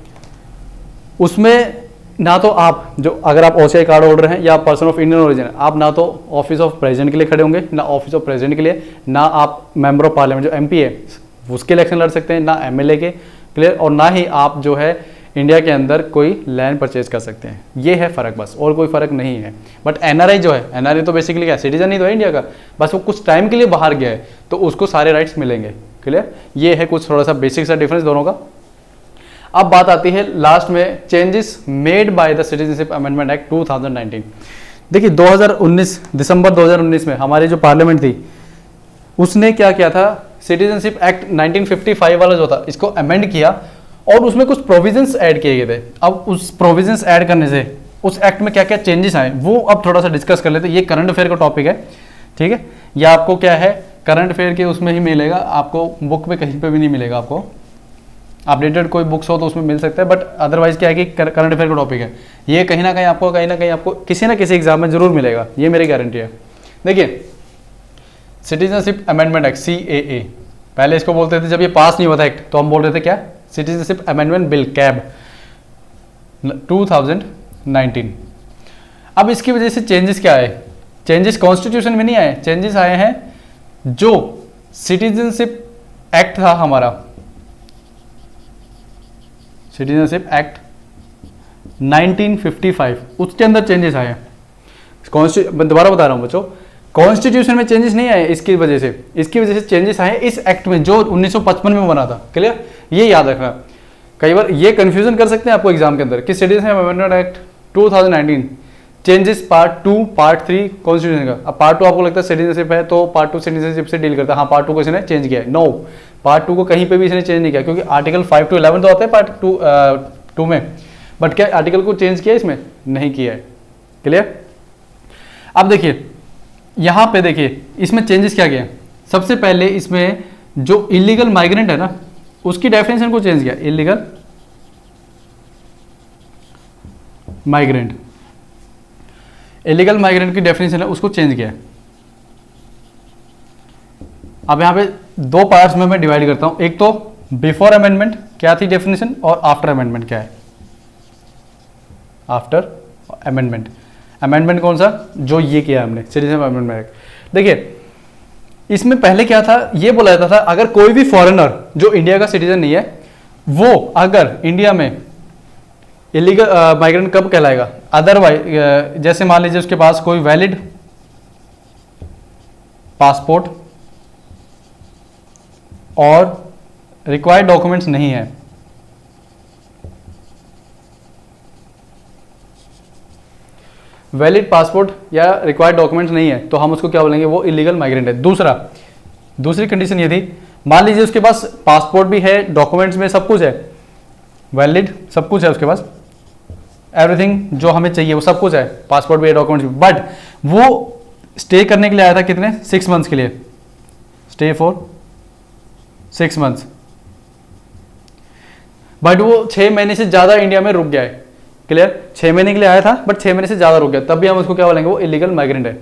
उसमें ना तो आप जो, अगर आप OCI कार्ड होल्डर हैं या पर्सन ऑफ इंडियन ओरिजिन है, आप ना तो ऑफिस ऑफ प्रेसिडेंट के लिए खड़े होंगे, ना ऑफिस ऑफ प्रेसिडेंट के लिए, ना आप मेंबर ऑफ पार्लियामेंट जो MP है उसके इलेक्शन लड़ सकते हैं, ना MLA के, क्लियर, और ना ही आप जो है इंडिया के अंदर कोई लैंड परचेज कर सकते हैं। ये है फ़र्क बस, और कोई फ़र्क नहीं है। बट NRI जो है, NRI तो बेसिकली क्या, सिटीजन ही तो है इंडिया का, बस वो कुछ टाइम के लिए बाहर गया है तो उसको सारे राइट्स मिलेंगे, क्लियर। ये है कुछ थोड़ा सा बेसिक सा डिफरेंस दोनों का। अब बात आती है लास्ट में, changes made by the citizenship amendment act 2019। देखिए 2019, दिसंबर 2019 में हमारी जो पार्लियामेंट थी उसने क्या किया था, सिटीजनशिप एक्ट 1955 वाला जो था इसको अमेंड किया, और उसमें कुछ प्रोविजंस ऐड किए गए थे। अब उस प्रोविजंस ऐड करने से उस एक्ट में क्या क्या चेंजेस आए वो अब थोड़ा सा डिस्कस कर लेते हैं। ये करंट अफेयर का टॉपिक है, ठीक है, या आपको क्या है करंट अफेयर के उसमें ही मिलेगा, आपको बुक में कहीं पे भी नहीं मिलेगा। आपको अपडेटेड कोई बुक्स हो तो उसमें मिल सकता है, बट अदरवाइज क्या है कि करंट अफेयर का टॉपिक है, ये कहीं ना कहीं आपको किसी ना किसी एग्जाम में जरूर मिलेगा, ये मेरी गारंटी है। देखिए सिटीजनशिप अमेंडमेंट एक्ट CAA, पहले इसको बोलते थे, जब ये पास नहीं हुआ था एक्ट तो हम बोल रहे थे क्या, सिटीजनशिप अमेंडमेंट बिल कैब 2019। अब इसकी वजह से चेंजेस क्या आए, चेंजेस कॉन्स्टिट्यूशन में नहीं आए, चेंजेस आए हैं जो सिटीजनशिप एक्ट था हमारा, सिटीजनशिप एक्ट 1955, उसके अंदर चेंजेस आए हैं। दोबारा बता रहा हूं बच्चों, कॉन्स्टिट्यूशन में चेंजेस नहीं आए इसकी वजह से चेंजेस आए इस एक्ट में जो 1955 में बना था, क्लियर। ये याद रखना, कई बार ये कंफ्यूजन कर सकते हैं आपको एग्जाम के अंदर कि citizenship amendment act 2019 changes part 2 part 3 constitution का। अब पार्ट 2 आपको लगता है सिटीजनशिप है तो पार्ट 2 सिटीजनशिप से डील करता है, हाँ पार्ट 2 को इसने चेंज किया है, नो, पार्ट 2 को कहीं पे भी इसने चेंज नहीं किया, क्योंकि आर्टिकल 5 to 11 तो आता है पार्ट 2 में, बट क्या आर्टिकल को चेंज किया इसमें, नहीं किया है, क्लियर। अब देखिए यहां पे देखिए इसमें चेंजेस क्या किया, सबसे पहले इसमें जो इलीगल माइग्रेंट है ना उसकी डेफिनेशन को चेंज किया, इलीगल माइग्रेंट, इलीगल माइग्रेंट की डेफिनेशन है उसको चेंज किया। अब यहां पे दो पार्ट्स में मैं डिवाइड करता हूं, एक तो बिफोर अमेंडमेंट क्या थी डेफिनेशन, और आफ्टर अमेंडमेंट क्या है। आफ्टर अमेंडमेंट, अमेंडमेंट कौन सा, जो ये किया हमने सिटीजनशिप अमेंडमेंट एक्ट। देखिए इसमें पहले क्या था, ये बोला जाता था अगर कोई भी फॉरेनर जो इंडिया का सिटीजन नहीं है वो अगर इंडिया में इलीगल माइग्रेंट कब कहलाएगा, अदरवाइज जैसे मान लीजिए उसके पास कोई वैलिड पासपोर्ट और रिक्वायर्ड डॉक्यूमेंट्स नहीं है, वैलिड पासपोर्ट या रिक्वायर्ड डॉक्यूमेंट्स नहीं है तो हम उसको क्या बोलेंगे, वो इलीगल माइग्रेंट है। दूसरी कंडीशन ये थी, मान लीजिए उसके पास पासपोर्ट भी है, डॉक्यूमेंट्स में सब कुछ है, वैलिड सब कुछ है उसके पास, एवरीथिंग जो हमें चाहिए वो सब कुछ है, पासपोर्ट भी है, डॉक्यूमेंट्स भी, बट वो स्टे करने के लिए आया था कितने, 6 मंथ्स के लिए, स्टे फॉर 6 मंथ्स, बट वो 6 महीने से ज्यादा इंडिया में रुक गया है, क्लियर। 6 महीने के लिए आया था बट 6 महीने से ज्यादा रुक गया, तब भी हम उसको क्या बोलेंगे, वो इलीगल माइग्रेंट है।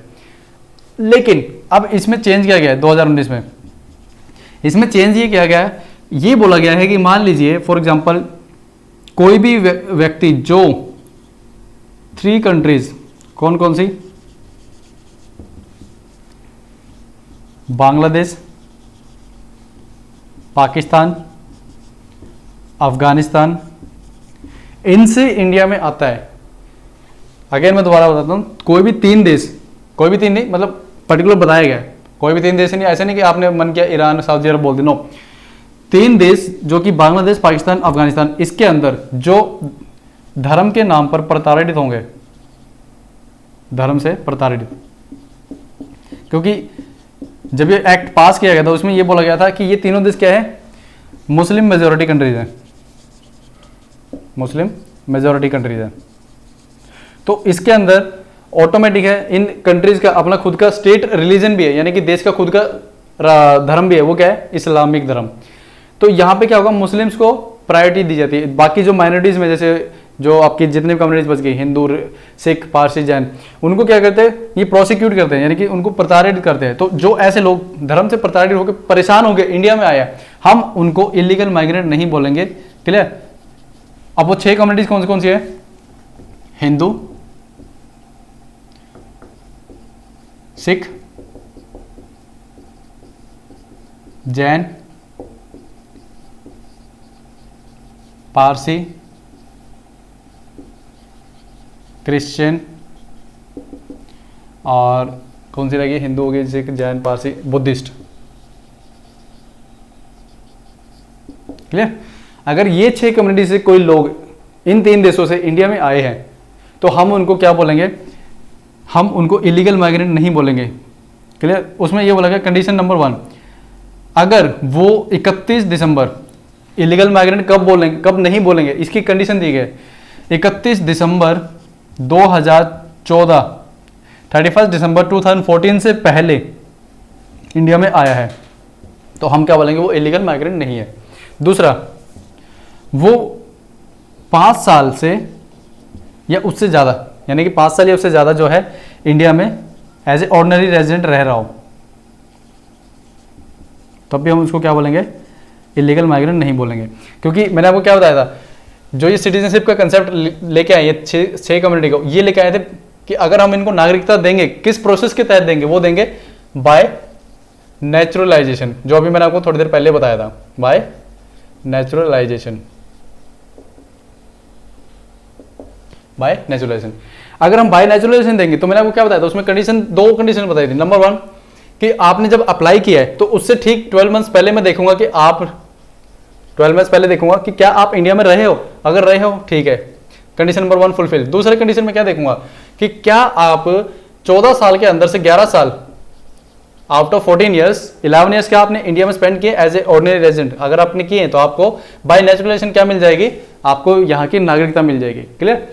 लेकिन अब इसमें चेंज किया गया है 2019 में, इसमें चेंज ये किया गया है, ये बोला गया है कि मान लीजिए फॉर एग्जांपल कोई भी व्यक्ति जो 3 कंट्रीज, कौन कौन सी, बांग्लादेश, पाकिस्तान, अफगानिस्तान, इनसे इंडिया में आता है। अगेन मैं दोबारा बताता हूं, कोई भी 3 देश, कोई भी 3 नहीं मतलब पर्टिकुलर बताया गया है, कोई भी 3 देश नहीं, ऐसा नहीं कि आपने मन किया ईरान सऊदी अरब बोल दी, नो, 3 देश जो कि बांग्लादेश, पाकिस्तान, अफगानिस्तान, इसके अंदर जो धर्म के नाम पर प्रताड़ित होंगे, धर्म से प्रताड़ित। क्योंकि जब ये एक्ट पास किया गया था उसमें ये बोला गया था कि ये तीनों देश क्या है, मुस्लिम मेजोरिटी कंट्रीज हैं, मुस्लिम मेजोरिटी कंट्रीज हैं। तो इसके अंदर ऑटोमेटिक है इन कंट्रीज का अपना खुद का स्टेट रिलीजन भी है, यानी कि देश का खुद का धर्म भी है, वो क्या है, इस्लामिक धर्म। तो यहाँ पे क्या होगा, मुस्लिम्स को प्रायोरिटी दी जाती है। बाकी जो माइनॉरिटीज में जैसे जो आपकी जितने भी कम्युनिटीज बच गई, हिंदू, सिख, पारसी, जैन, उनको क्या करते हैं, ये प्रोसिक्यूट करते हैं, यानी कि उनको प्रताड़ित करते हैं। तो जो ऐसे लोग धर्म से प्रताड़ित होकर परेशान हो गए इंडिया में आया, हम उनको इलीगल माइग्रेंट नहीं बोलेंगे। क्लियर। अब वो 6 कम्युनिटीज कौन सी है, हिंदू, सिख, जैन, पारसी, क्रिश्चियन, और कौन सी रहेगी, हिंदू हो गई, सिख, जैन, पारसी, बुद्धिस्ट। क्लियर। अगर ये 6 कम्युनिटी से कोई लोग इन 3 देशों से इंडिया में आए हैं तो हम उनको क्या बोलेंगे, हम उनको इलीगल माइग्रेंट नहीं बोलेंगे। क्लियर। उसमें ये बोला गया कंडीशन नंबर 1, अगर वो 31 दिसंबर, इलीगल माइग्रेंट कब बोलेंगे कब नहीं बोलेंगे, इसकी कंडीशन दी गई है 31 दिसंबर 2014, 31 दिसंबर 2014 से पहले इंडिया में आया है तो हम क्या बोलेंगे, वो इलीगल माइग्रेंट नहीं है। दूसरा, वो 5 साल से या उससे ज़्यादा, यानी कि 5 साल या उससे ज़्यादा जो है इंडिया में एज ए ऑर्डिनरी रेजिडेंट रह रहा हो, तब भी हम उसको क्या बोलेंगे, इलीगल माइग्रेंट नहीं बोलेंगे। क्योंकि मैंने आपको क्या बताया था, जो ये सिटीजनशिप का कंसेप्ट लेके आए, ये 6 कम्युनिटी को ये लेके आए थे कि अगर हम इनको नागरिकता देंगे, किस प्रोसेस के तहत देंगे, वो देंगे बाय नेचुरलाइजेशन, जो अभी मैंने आपको थोड़ी देर पहले बताया था, बाय नेचुरलाइजेशन, बाय नेचुरलाइजेशन। अगर हम बाय नेचुरलाइजेशन देंगे तो मैंने आपको क्या बताया था, उसमें कंडीशन 2 कंडीशन बताई थी। नंबर 1 कि आपने जब अप्लाई किया है तो उससे ठीक 12 मंथ्स पहले मैं देखूंगा कि आप 12 मंथ्स पहले देखूंगा कि क्या आप इंडिया में रहे हो, अगर रहे हो ठीक है, कंडीशन नंबर 1 फुलफिल। दूसरे कंडीशन में क्या देखूंगा कि क्या आप 14 साल के अंदर से 11 साल, आउट ऑफ 14 ईयर्स 11 ईयर्स क्या आपने इंडिया में स्पेंड किए एज ए ऑर्डिनरी रेजिडेंट। अगर आपने किए तो आपको बाय नेचुरलाइजेशन क्या मिल जाएगी, आपको यहाँ की नागरिकता मिल जाएगी। क्लियर।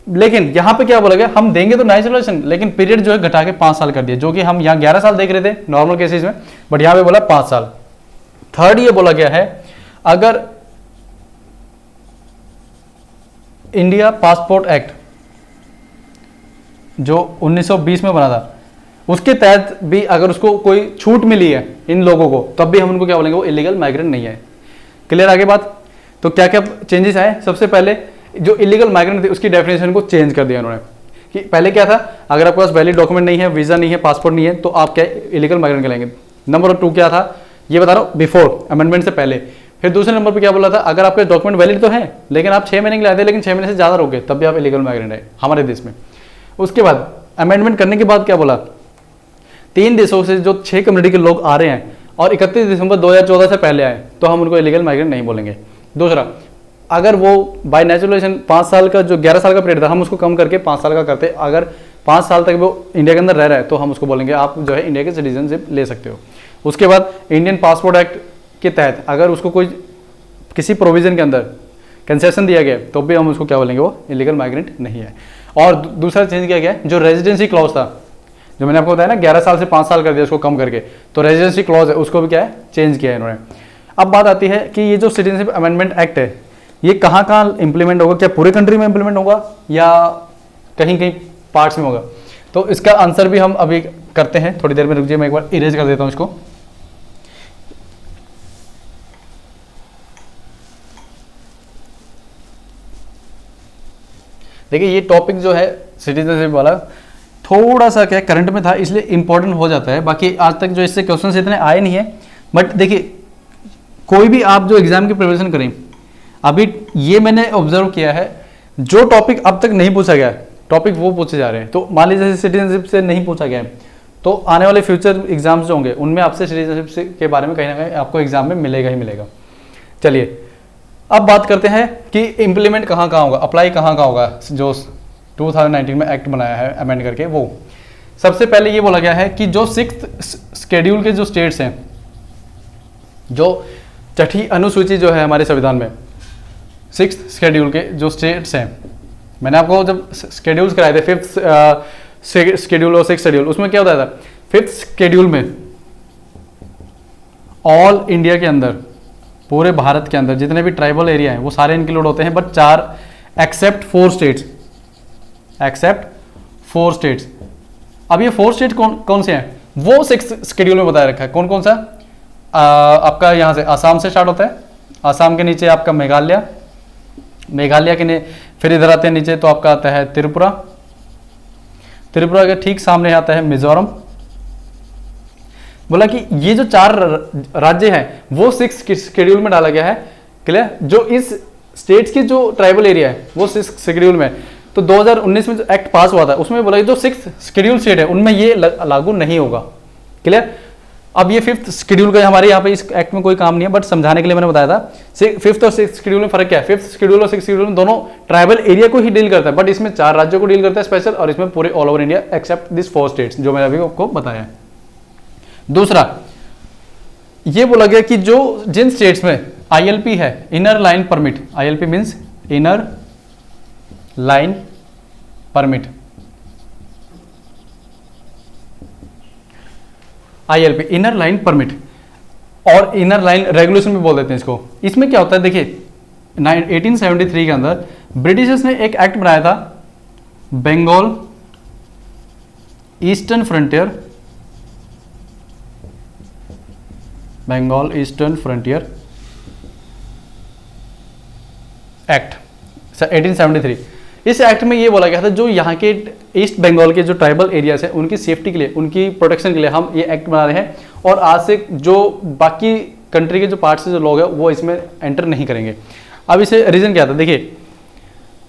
लेकिन यहाँ पे क्या बोला गया, हम देंगे तो नेचुरलाइजेशन, लेकिन पीरियड जो है घटा के 5 साल कर दिया, जो कि हम यहाँ 11 साल देख रहे थे नॉर्मल केसेस में, बट यहाँ पे बोला 5 साल। थर्ड ये बोला गया है, अगर इंडिया पासपोर्ट एक्ट जो 1920 में बना था उसके तहत भी अगर उसको कोई छूट मिली है इन लोगों को, तब भी हम उनको क्या बोलेंगे, वो इलीगल माइग्रेंट नहीं है। क्लियर। आगे बात, तो क्या क्या चेंजेस आए, सबसे पहले जो इलीगल माइग्रेंट थी उसकी डेफिनेशन को चेंज कर दिया उन्होंने, कि पहले क्या था, अगर आपके पास वैलिड डॉक्यूमेंट नहीं है, वीजा नहीं है, पासपोर्ट नहीं है, तो आप क्या इलीगल माइग्रेंट कहलाएंगे। नंबर 2 क्या था, ये बता रहा हूँ, बिफोर अमेंडमेंट से पहले। फिर दूसरे नंबर पर क्या बोला था, अगर आपके डॉक्यूमेंट वैलिड तो है लेकिन आप 6 महीने के लिए आए थे, लेकिन 6 महीने से ज़्यादा रुक गए, तब भी आप इलीगल माइग्रेंट है हमारे देश में। उसके बाद अमेंडमेंट करने के बाद क्या बोला, 3 देशों से जो 6 कम्युनिटी के लोग आ रहे हैं और 31 दिसंबर 2014 से पहले आए तो हम उनको इलीगल माइग्रेंट नहीं बोलेंगे। दूसरा, अगर वो बाय नेचुरलाइजेशन 5 साल का जो 11 साल का पीरियड था हम उसको कम करके 5 साल का करते, अगर 5 साल तक वो इंडिया के अंदर रह रहा है तो हम उसको बोलेंगे आप जो है इंडिया के सिटीजनशिप ले सकते हो। उसके बाद इंडियन पासपोर्ट एक्ट के तहत अगर उसको कोई किसी प्रोविजन के अंदर कंसेशन दिया गया तो भी हम उसको क्या बोलेंगे, वो इलीगल माइग्रेंट नहीं है। और दूसरा चेंज किया गया, जो रेजिडेंसी क्लॉज था, जो मैंने आपको बताया ना 11 साल से 5 साल कर दिया उसको कम करके, तो रेजिडेंसी क्लॉज है उसको भी क्या है, चेंज किया है इन्होंने। अब बात आती है कि ये जो सिटीजनशिप अमेंडमेंट एक्ट है ये कहाँ कहाँ इंप्लीमेंट होगा, क्या पूरे कंट्री में इंप्लीमेंट होगा या कहीं कहीं पार्ट्स में होगा, तो इसका आंसर भी हम अभी करते हैं। थोड़ी देर में रुक जाइए, मैं एक बार इरेज कर देता हूँ इसको। देखिए ये टॉपिक जो है सिटीजनशिप वाला थोड़ा सा क्या करंट में था इसलिए इंपॉर्टेंट हो जाता है, बाकी आज तक जो इससे क्वेश्चंस इतने आए नहीं है। बट देखिए कोई भी आप जो एग्जाम की प्रिपरेशन करें, अभी ये मैंने ऑब्जर्व किया है, जो टॉपिक अब तक नहीं पूछा गया टॉपिक वो पूछे जा रहे हैं। तो मान लीजिए सिटीजनशिप से नहीं पूछा गया है तो आने वाले फ्यूचर एग्जाम्स जो होंगे उनमें आपसे सिटीजनशिप के बारे में कहीं ना कहीं आपको एग्जाम में मिलेगा ही मिलेगा। चलिए अब बात करते हैं कि इम्प्लीमेंट कहाँ कहाँ होगा, अप्लाई कहाँ कहाँ होगा, जो 2019 में एक्ट बनाया है अमेंड करके। वो सबसे पहले ये बोला गया है कि जो 6th शेड्यूल के जो स्टेट्स हैं, जो छठी अनुसूची जो है हमारे संविधान में, 6th शेड्यूल के जो स्टेट्स हैं, मैंने आपको जब शेड्यूल्स कराए थे 5th शेड्यूल और 6th शेड्यूल, उसमें क्या होता था 5th शेड्यूल में ऑल इंडिया के अंदर, पूरे भारत के अंदर जितने भी ट्राइबल एरिया हैं वो सारे इंक्लूड होते हैं, बट 4 एक्सेप्ट 4 स्टेट्स। अब ये 4 स्टेट कौन से हैं, वो 6th शेड्यूल में बताया रखा है। कौन कौन सा, आपका यहाँ से आसाम से स्टार्ट होता है, आसाम के नीचे आपका मेघालय के फिर इधर आते हैं नीचे तो आपका आता है त्रिपुरा के ठीक सामने आता है मिजोरम। बोला कि ये जो 4 राज्य हैं वो 6th शेड्यूल में डाला गया है, क्लियर। जो इस स्टेट्स की जो ट्राइबल एरिया है वो 6th शेड्यूल में, तो 2019 में जो एक्ट पास हुआ था उसमें बोला कि जो 6th शेड्यूल स्टेट है उनमें ये लागू नहीं होगा, क्लियर। अब ये 5th शेड्यूल का हमारे यहाँ पे इस एक्ट में कोई काम नहीं है, बट समझाने के लिए मैंने बताया था 5th और 6th शेड्यूल में फर्क क्या है। 5th शेड्यूल और 6th शेड्यूल में दोनों ट्राइबल एरिया को ही डील करता है, बट इसमें 4 राज्यों को डील करता है स्पेशल, और इसमें पूरे all over India accept this 4 states जो मैंने अभी आपको बताया है। दूसरा ये बोला गया कि जो जिन स्टेट्स में ILP है, inner line permit, ILP means inner line permit, ILP inner line permit, और इनर लाइन रेगुलेशन भी बोल देते हैं इसको। इसमें क्या होता है, देखिए 1873 के अंदर ब्रिटिशर्स ने एक एक्ट बनाया था, बंगाल ईस्टर्न फ्रंटियर एक्ट 1873। इस एक्ट में ये बोला गया था जो यहाँ के ईस्ट बंगाल के जो ट्राइबल एरियाज हैं उनकी सेफ्टी के लिए, उनकी प्रोटेक्शन के लिए हम ये एक्ट बना रहे हैं, और आज से जो बाकी कंट्री के जो पार्ट से जो लोग हैं वो इसमें एंटर नहीं करेंगे। अब इसे रीज़न क्या था, देखिए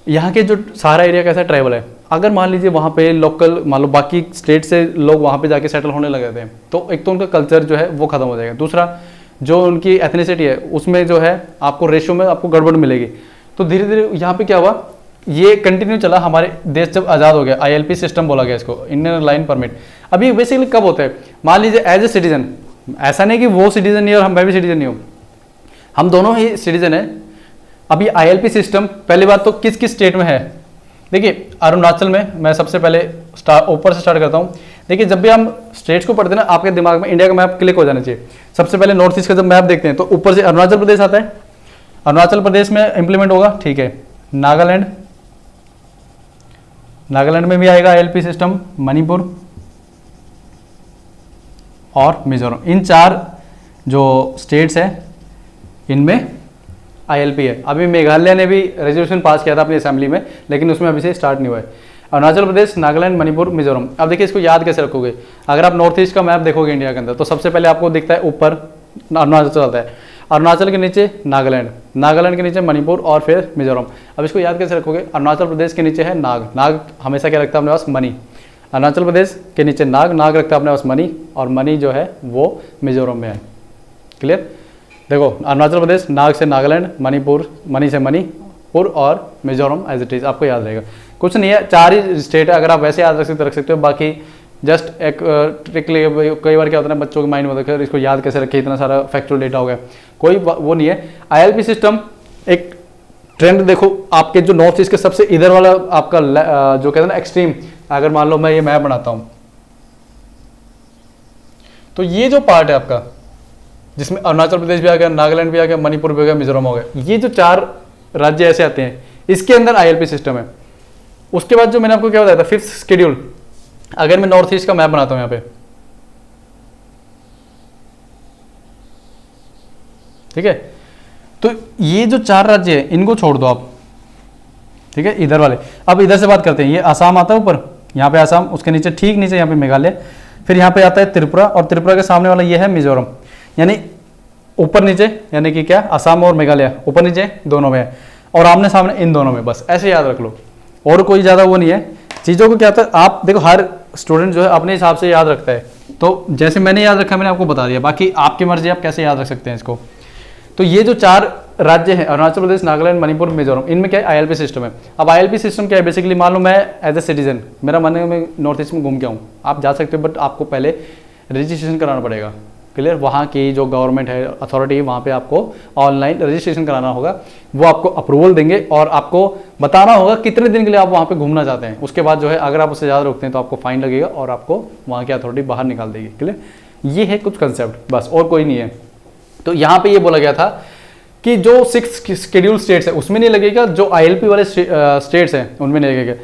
यहाँ के जो सारा एरिया कैसा ट्राइबल है, अगर मान लीजिए वहाँ पे लोकल, मान लो बाकी स्टेट से लोग वहाँ पे जाके सेटल होने लग जाते हैं, तो एक तो उनका कल्चर जो है वो खत्म हो जाएगा, दूसरा जो उनकी एथनिसिटी है उसमें जो है आपको रेशियो में आपको गड़बड़ मिलेगी। तो धीरे धीरे यहाँ पे क्या हुआ, ये कंटिन्यू चला, हमारे देश जब आज़ाद हो गया ILP सिस्टम बोला गया इसको, इनर लाइन परमिट। अब ये बेसिकली कब होता है, मान लीजिए एज ए सिटीजन, ऐसा नहीं कि वो सिटीजन नहीं और मैं भी सिटीजन नहीं हूँ, हम दोनों ही सिटीजन है। अब ये ILP सिस्टम पहली बात तो किस किस स्टेट में है, देखिए अरुणाचल में, मैं सबसे पहले ऊपर से स्टार्ट करता हूँ। देखिए जब भी हम स्टेट्स को पढ़ते हैं ना, आपके दिमाग में इंडिया का मैप क्लिक हो जाना चाहिए। सबसे पहले नॉर्थ ईस्ट का जब मैप देखते हैं तो ऊपर से अरुणाचल प्रदेश आता है, अरुणाचल प्रदेश में इंप्लीमेंट होगा, ठीक है। नागालैंड में भी आएगा ILP सिस्टम, मणिपुर और मिजोरम, इन 4 जो स्टेट्स हैं इनमें ILP है। अभी मेघालय ने भी रेजोल्यूशन पास किया था अपनी असेंबली में, लेकिन उसमें अभी से स्टार्ट नहीं हुआ है। अरुणाचल प्रदेश, नागालैंड, मणिपुर, मिजोरम। अब देखिए इसको याद कैसे रखोगे, अगर आप नॉर्थ ईस्ट का मैप देखोगे इंडिया के अंदर तो सबसे पहले आपको दिखता है ऊपर अरुणाचल आता है, अरुणाचल के नीचे नागालैंड के नीचे मणिपुर और फिर मिजोरम। अब इसको याद कैसे रखोगे, अरुणाचल प्रदेश के नीचे है नाग हमेशा क्या रखता है अपने पास, मनी। अरुणाचल प्रदेश के नीचे नाग रखता है अपने पास मनी, और मनी जो है वो मिजोरम में है, क्लियर। देखो अरुणाचल प्रदेश, नाग से नागालैंड, मणिपुर, मनी से मणिपुर और मिजोरम एज इट इज, आपको याद रहेगा। कुछ नहीं है, 4 ही स्टेट है, अगर आप वैसे याद रख सकते हो। बाकी जस्ट एक ट्रिक, कई बार क्या होता है बच्चों के माइंड में होता है इसको याद कैसे रखें, इतना सारा फैक्चुअल डेटा हो गया, कोई वो नहीं है। ILP सिस्टम एक ट्रेंड देखो, आपके जो नॉर्थ ईस्ट के सबसे इधर वाला आपका जो कहते हैं ना एक्सट्रीम, अगर मान लो मैं ये मैप बनाता हूँ तो ये जो पार्ट है आपका जिसमें अरुणाचल प्रदेश भी आ गया, नागालैंड भी आ गया, मणिपुर भी आ गया, मिजोरम हो गया, ये जो 4 राज्य ऐसे आते हैं इसके अंदर ILP सिस्टम है। उसके बाद जो मैंने आपको क्या बताया था 5th शेड्यूल, अगर मैं नॉर्थ ईस्ट का मैप बनाता हूं यहाँ पे, ठीक है, तो ये जो 4 राज्य है इनको छोड़ दो आप, ठीक है, इधर वाले। अब इधर से बात करते हैं, ये आसाम आता है ऊपर, यहाँ पे आसाम, उसके नीचे ठीक नीचे यहाँ पे मेघालय, फिर यहाँ पे आता है त्रिपुरा, और त्रिपुरा के सामने वाला ये है मिजोरम। यानी ऊपर नीचे, यानी कि क्या, आसाम और मेघालय ऊपर नीचे दोनों में है, और आमने सामने इन दोनों में, बस ऐसे याद रख लो, और कोई ज़्यादा वो नहीं है चीज़ों को। क्या होता है, आप देखो हर स्टूडेंट जो है अपने हिसाब से याद रखता है, तो जैसे मैंने याद रखा मैंने आपको बता दिया, बाकी आपकी मर्जी आप कैसे याद रख सकते हैं इसको। तो ये जो 4 राज्य हैं, अरुणाचल प्रदेश, नागालैंड, मणिपुर, मिजोरम, इनमें क्या है, आईएलपी सिस्टम है। अब आईएलपी सिस्टम क्या है, बेसिकली मान लो मैं एज ए सिटीजन, मेरा मन है मैं नॉर्थ ईस्ट में घूम के आऊँ, आप जा सकते हो, बट आपको पहले रजिस्ट्रेशन कराना पड़ेगा। क्लियर, वहाँ की जो गवर्नमेंट है, अथॉरिटी है, वहाँ पे आपको ऑनलाइन रजिस्ट्रेशन कराना होगा, वो आपको अप्रूवल देंगे और आपको बताना होगा कितने दिन के लिए आप वहाँ पे घूमना चाहते हैं। उसके बाद जो है अगर आप उससे ज़्यादा रुकते हैं तो आपको फाइन लगेगा और आपको वहाँ की अथॉरिटी बाहर निकाल देगी। क्लियर, ये है कुछ कंसेप्ट, बस और कोई नहीं है। तो यहाँ पे ये बोला गया था कि जो 6 शेड्यूल स्टेट्स है उसमें नहीं लगेगा, जो आईएलपी वाले स्टेट्स हैं उनमें नहीं लगेगा।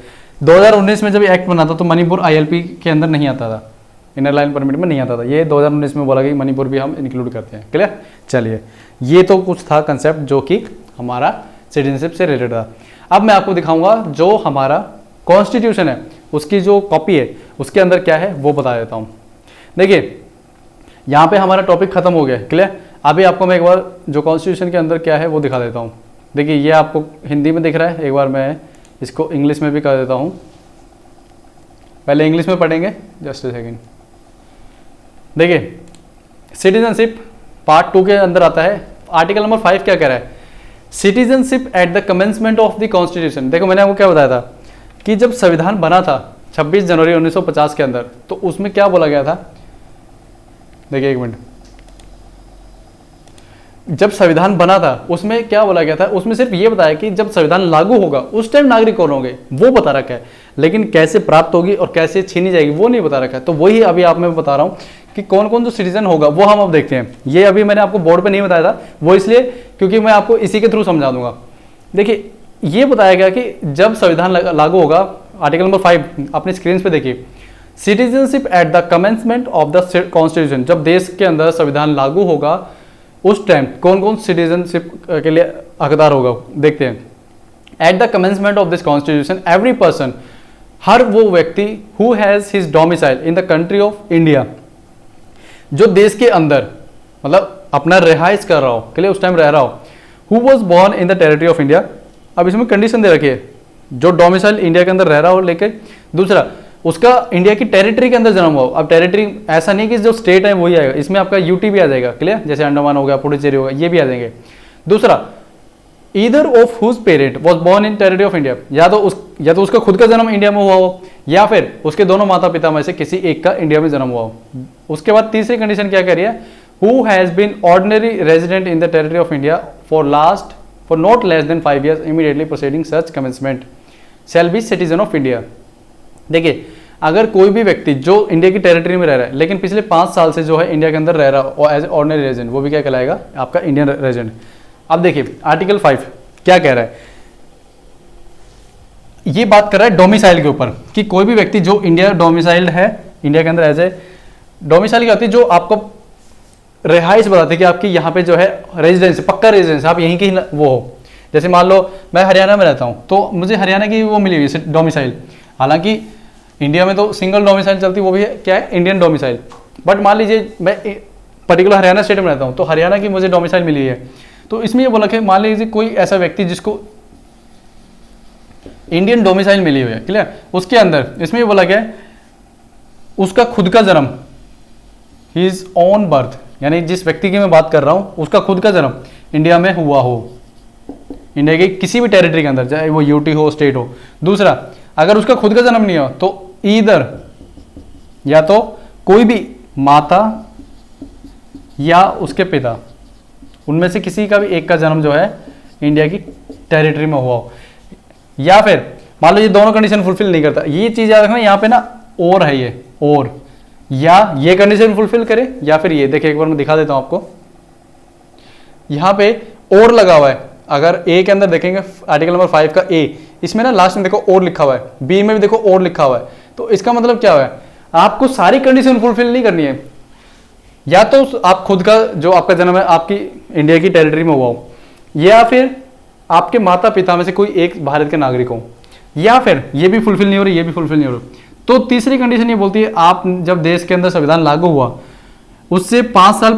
2019 में जब एक्ट बना था तो मणिपुर आईएलपी के अंदर नहीं आता था, इनर लाइन परमिट में नहीं आता था। ये 2019 में बोला गया मणिपुर भी हम इंक्लूड करते हैं। क्लियर, चलिए ये तो कुछ था कंसेप्ट जो कि हमारा सिटीजनशिप से रिलेटेड था। अब मैं आपको दिखाऊंगा जो हमारा कॉन्स्टिट्यूशन है उसकी जो कॉपी है उसके अंदर क्या है वो बता देता हूँ। देखिए यहाँ पे हमारा टॉपिक खत्म हो गया। क्लियर, अभी आपको मैं एक बार जो कॉन्स्टिट्यूशन के अंदर क्या है वो दिखा देता हूँ। देखिए ये आपको हिंदी में दिख रहा है, एक बार मैं इसको इंग्लिश में भी कर देता हूँ। पहले इंग्लिश में पढ़ेंगे, जस्ट ए सेकेंड। देखिए सिटीजनशिप पार्ट 2 के अंदर आता है, आर्टिकल नंबर 5 क्या कह रहा है, citizenship eight the commencement of the constitution. देखो मैंने आपको क्या बताया था कि जब संविधान बना था 26 जनवरी 1950 के अंदर, तो उसमें क्या बोला गया था, देखिए एक मिनट, जब संविधान बना था उसमें क्या बोला गया था, उसमें सिर्फ ये बताया कि जब संविधान लागू होगा उस टाइम नागरिक कौन होंगे वो बता रखा है, लेकिन कैसे प्राप्त होगी और कैसे छीनी जाएगी वो नहीं बता रखा है। तो वही अभी आप मैं बता रहा हूँ कि कौन कौन जो सिटीजन होगा वो हम अब देखते हैं। ये अभी मैंने आपको बोर्ड पे नहीं बताया था, वो इसलिए क्योंकि मैं आपको इसी के थ्रू समझा दूंगा। देखिए ये बताया गया कि जब संविधान लागू होगा, आर्टिकल नंबर 5 अपने स्क्रीन पे देखिए, citizenship eight the commencement of the constitution, जब देश के अंदर संविधान लागू होगा उस टाइम कौन कौन सिटीजनशिप के लिए हकदार होगा, देखते हैं। At the commencement of this constitution every person, हर वो व्यक्ति who has his domicile in the country of India, जो देश के अंदर मतलब अपना रिहाइश कर रहा हो, के लिए उस टाइम रह रहा हो, who was born in the territory of India. अब इसमें कंडीशन दे रखी है, जो डोमिसाइल इंडिया के अंदर रह रहा हो, लेकिन दूसरा उसका इंडिया की टेरिटरी के अंदर जन्म हुआ। अब टेरिटरी ऐसा नहीं कि जो स्टेट है वही आएगा, इसमें आपका यूटी भी आ जाएगा। क्लियर, जैसे अंडमान हो गया, पुडुचेरी हो गया, ये भी आ जाएंगे। दूसरा, either of whose parent was born in territory of India, या तो उसका खुद का जन्म इंडिया में हुआ हो या फिर उसके दोनों माता पिता में से किसी एक का इंडिया में जन्म हुआ हो। उसके बाद तीसरी कंडीशन क्या कह रही है, who has been ordinary resident in the territory of India for not less than 5 years immediately proceeding such commencement shall be citizen of India. देखिए अगर कोई भी व्यक्ति जो इंडिया की टेरिटरी में रह रहा है लेकिन पिछले 5 साल से जो है इंडिया के अंदर रह रहा हो एज ऑर्डिनरी रेजिडेंट, वो भी क्या कहलाएगा, आपका इंडियन रेजिडेंट। अब देखिए आर्टिकल 5 क्या कह रहा है, ये बात कर रहा है डोमिसाइल के ऊपर कि कोई भी व्यक्ति जो इंडिया डोमिसाइल्ड है, इंडिया के अंदर एज ए डोमिसाइल क्या होती है, जो आपको रिहाइश बताती है कि आपकी यहाँ पे जो है रेजिडेंस, पक्का रेजिडेंस, आप यहीं की वो हो। जैसे मान लो मैं हरियाणा में रहता हूँ तो मुझे हरियाणा की वो मिली हुई है डोमिसाइल, हालांकि इंडिया में तो सिंगल डोमिसाइल चलती, वो भी है क्या है, इंडियन डोमिसाइल। बट मान लीजिए मैं पर्टिकुलर हरियाणा स्टेट में रहता हूँ तो हरियाणा की मुझे डोमिसाइल मिली है। तो इसमें ये बोला कि मान लीजिए कोई ऐसा व्यक्ति जिसको इंडियन डोमिसाइल मिली हुई है, क्लियर, उसके अंदर इसमें ये बोला गया है उसका खुद का जन्म, हिज ओन बर्थ, यानी जिस व्यक्ति की मैं बात कर रहा हूँ उसका खुद का जन्म इंडिया में हुआ हो, इंडिया की किसी भी टेरिटरी के अंदर, चाहे वो यूटी हो, स्टेट हो। दूसरा, अगर उसका खुद का जन्म नहीं हो तो ईदर या तो कोई भी माता या उसके पिता, उनमें से किसी का भी एक का जन्म जो है इंडिया की टेरिटरी में हुआ हो, या फिर मान लो ये दोनों कंडीशन फुलफिल नहीं करता। ये चीज याद रखना, यहाँ पे ना और है, ये और या ये कंडीशन फुलफिल करे या फिर ये। देखिए एक बार मैं दिखा देता हूं आपको, यहां पे और लगा हुआ है। अगर ए के अंदर देखेंगे आर्टिकल नंबर 5 का ए, इसमें ना लास्ट में देखो और लिखा हुआ है, बी में भी देखो और लिखा हुआ है। तो इसका मतलब क्या है, आपको सारी कंडीशन फुलफिल नहीं करनी है, या तो आप खुद का जो आपका जन्म है आपकी इंडिया की टेरिटरी में हुआ हो, या फिर आपके माता पिता में से कोई एक भारत के नागरिक हो, या फिर ये भी फुलफिल नहीं हो रही, ये भी फुलफिल नहीं हो रही। तो तीसरी कंडीशन ये बोलती है आप जब देश के अंदर संविधान लागू हुआ उससे 5 साल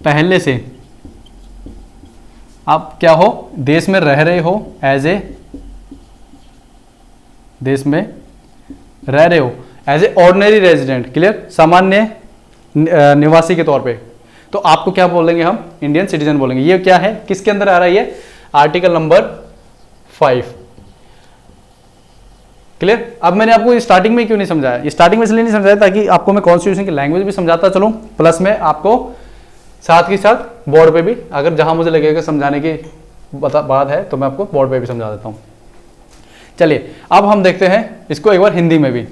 पहले से आप क्या हो, देश में रह रहे हो, देश में रह रहे हो as a ordinary resident, clear, सामान्य निवासी के तौर पे। तो आपको क्या बोलेंगे, हम इंडियन सिटीजन बोलेंगे। ये क्या है, किसके अंदर आ रहा है, ये आर्टिकल नंबर 5। क्लियर। अब मैंने आपको स्टार्टिंग में क्यों नहीं समझाया, स्टार्टिंग में इसलिए नहीं समझाया ताकि आपको मैं कॉन्स्टिट्यूशन की लैंग्वेज भी समझाता चलूं, प्लस में आपको साथ के साथ बोर्ड पे भी, अगर जहां मुझे लगेगा समझाने की बात है तो मैं आपको बोर्ड पे भी समझा देता हूं। चलिए अब हम देखते हैं इसको एक बार हिंदी में भी,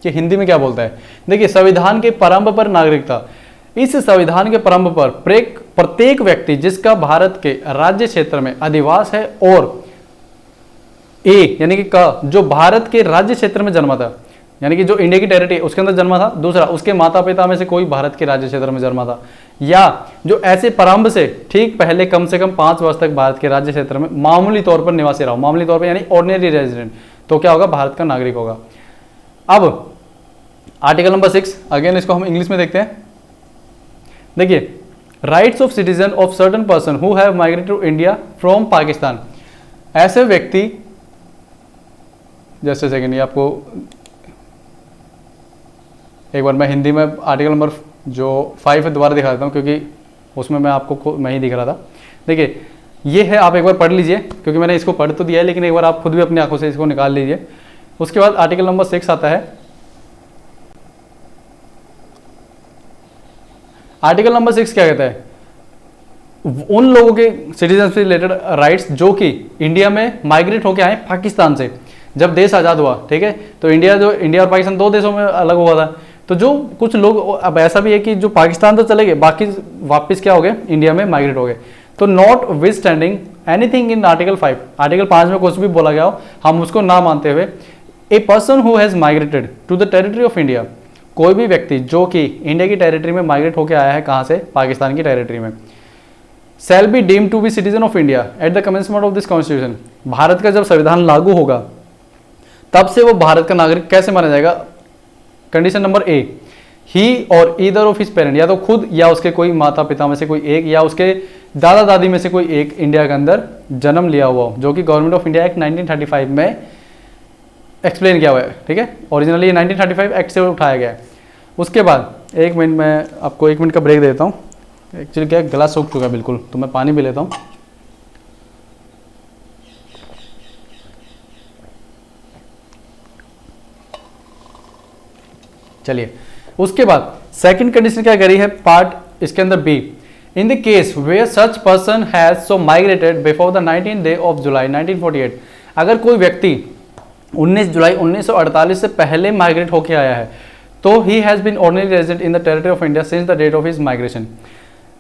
कि हिंदी में क्या बोलता है। देखिए, संविधान के प्रारंभ पर नागरिकता, इस संविधान के प्रारंभ पर प्रत्येक व्यक्ति जिसका भारत के राज्य क्षेत्र में अधिवास है, और ए यानी कि का जो भारत के राज्य क्षेत्र में जन्मा था, यानी कि जो इंडिया की टेरिटरी उसके अंदर जन्मा था, दूसरा उसके माता पिता में से कोई भारत के राज्य क्षेत्र में जन्मा था, या जो ऐसे प्रारंभ से ठीक पहले कम से कम 5 वर्ष तक भारत के राज्य क्षेत्र में मामूली तौर पर निवासी रहा, मामूली तौर पर यानी ऑर्डिनरी रेजिडेंट, तो क्या होगा, भारत का नागरिक होगा। अब आर्टिकल नंबर 6, अगेन इसको हम इंग्लिश में देखते हैं। देखिए, rights of citizen of certain person who have migrated to India from Pakistan, ऐसे व्यक्ति, जैसे सेकेंड, ये आपको एक बार मैं हिंदी में आर्टिकल नंबर जो 5 है दोबारा दिखा देता हूँ, क्योंकि उसमें मैं आपको मैं ही दिख रहा था। देखिए, ये है, आप एक बार पढ़ लीजिए, क्योंकि मैंने इसको पढ़ तो दिया है, लेकिन एक बार आप खुद भी अपनी आंखों से इसको निकाल लीजिए। उसके बाद आर्टिकल नंबर 6 आता है। आर्टिकल नंबर 6 क्या कहता है, उन लोगों के सिटीजन से रिलेटेड राइट्स जो कि इंडिया में माइग्रेट होकर आए पाकिस्तान से, जब देश आज़ाद हुआ, ठीक है, तो इंडिया और पाकिस्तान 2 देशों में अलग हुआ था, तो जो कुछ लोग, अब ऐसा भी है कि जो पाकिस्तान तो चले गए, बाकी वापस क्या हो गए, इंडिया में माइग्रेट हो गए। तो not with standing anything in article 5, article 5 में कुछ भी बोला गया हो, हम उसको ना मानते हुए, a person who has migrated to the territory of India, कोई भी व्यक्ति जो कि इंडिया की टेरिटरी में माइग्रेट होकर आया है, कहाँ से, पाकिस्तान की टेरिटरी में, shall be deemed to be citizen of India at the commencement of this constitution, Bharat का जब संविधान लागू होगा तब से वो भारत का नागरिक कैसे माना जाएगा। कंडीशन नंबर ए, ही और ईदर ऑफ हिज पेरेंट, या तो खुद या उसके कोई माता पिता में से कोई एक, या उसके दादा दादी में से कोई एक इंडिया के अंदर जन्म लिया हुआ हो, जो कि गवर्नमेंट ऑफ इंडिया एक्ट 1935 में एक्सप्लेन किया हुआ है, ठीक है, ओरिजिनली 1935 एक्ट से उठाया गया है। उसके बाद 1 मिनट, मैं आपको 1 मिनट का ब्रेक देता हूँ, एक्चुअली क्या गला सूख चुका है बिल्कुल, तो मैं पानी भी लेता हूँ। चलिए, उसके बाद सेकंड कंडीशन क्या करी है पार्ट इसके अंदर B, in the case where such person has so migrated before the 19th day of July 1948, अगर कोई व्यक्ति 19 जुलाई 1948 से पहले माइग्रेट होकर आया है, तो he has been ordinary resident in the territory of India since the date of his migration,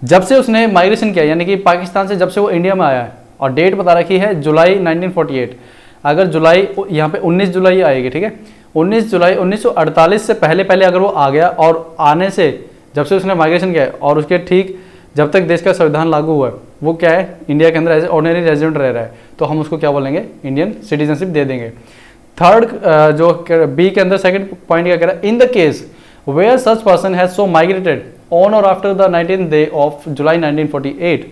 जब से उसने माइग्रेशन किया, यानी कि पाकिस्तान से जब से वो इंडिया में आया है, और डेट बता रखी है जुलाई 1948, अगर जुलाई यहाँ पे 19 जुलाई आएगी, ठीक है, 19 जुलाई 1948 से पहले अगर वो आ गया, और आने से जब से उसने माइग्रेशन किया है और उसके ठीक जब तक देश का संविधान लागू हुआ है, वो क्या है, इंडिया के अंदर एज ए ऑर्डिनरी रेजिडेंट रह रहा है, तो हम उसको क्या बोलेंगे, इंडियन सिटीजनशिप दे देंगे। थर्ड जो बी के अंदर सेकंड पॉइंट क्या कह रहा है, in the case where such person has so migrated on or after the 19th day of July 1948,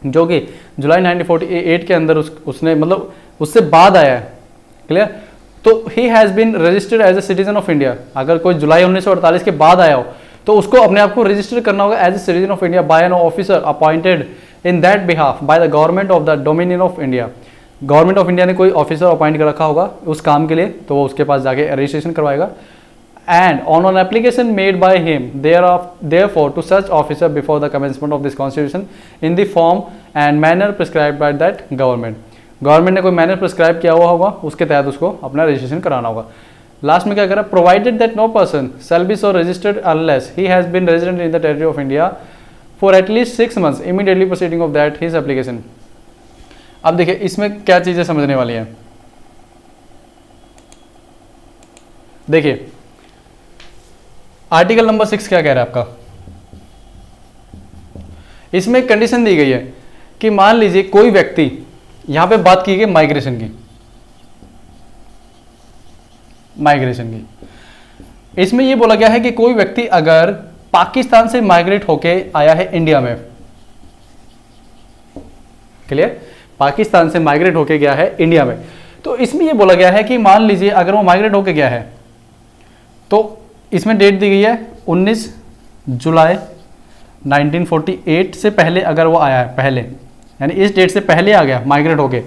जो कि जुलाई 1948 के अंदर उसने मतलब उससे बाद आया है, क्लियर, तो he has been registered as a citizen of India, अगर कोई जुलाई 1948 के बाद आया हो तो उसको अपने आप को रजिस्टर करना होगा as a citizen of India by an officer appointed in that behalf by the government of the dominion of India, government of India ने कोई ऑफिसर अपॉइंट कर रखा होगा उस काम के लिए, तो वो उसके पास जाके रजिस्ट्रेशन करवाएगा। And on an application made by him therefore to such officer before the commencement of this constitution in the form and manner prescribed by that government, government ने कोई मैनर प्रिस्क्राइब किया हुआ होगा, उसके तहत उसको अपना रजिस्ट्रेशन कराना होगा। लास्ट में क्या करा, provided that no person shall be so registered unless he has been resident in the territory of India for at least 6 months immediately proceeding of that his application. अब देखिए इसमें क्या चीजें समझने वाली हैं, देखिए आर्टिकल नंबर 6 क्या कह रहा है आपका, इसमें एक कंडीशन दी गई है कि मान लीजिए कोई व्यक्ति, यहां पे बात की गई माइग्रेशन की, इसमें यह बोला गया है कि कोई व्यक्ति अगर पाकिस्तान से माइग्रेट होके आया है इंडिया में, क्लियर, पाकिस्तान से माइग्रेट होके गया है इंडिया में, तो इसमें यह बोला गया है कि मान लीजिए अगर वो माइग्रेट होके गया है, तो इसमें डेट दी गई है 19 जुलाई 1948 से पहले अगर वो आया है, पहले यानी इस डेट से पहले आ गया माइग्रेट होके,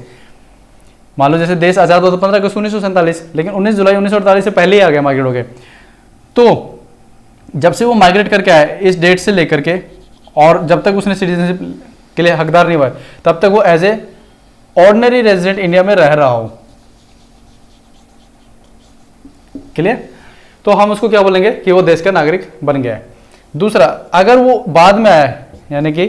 मान लो जैसे देश आज़ाद हो तो 15 अगस्त 1947, लेकिन 19 जुलाई 1948 से पहले ही आ गया माइग्रेट होके, तो जब से वो माइग्रेट करके आया इस डेट से लेकर के, और जब तक उसने सिटीजनशिप के लिए हकदार नहीं हुआ तब तक वो as a ordinary resident India में रह रहा हो। क्लियर? तो हम उसको क्या बोलेंगे कि वो देश का नागरिक बन गया है। दूसरा, अगर वो बाद में आया है, यानी कि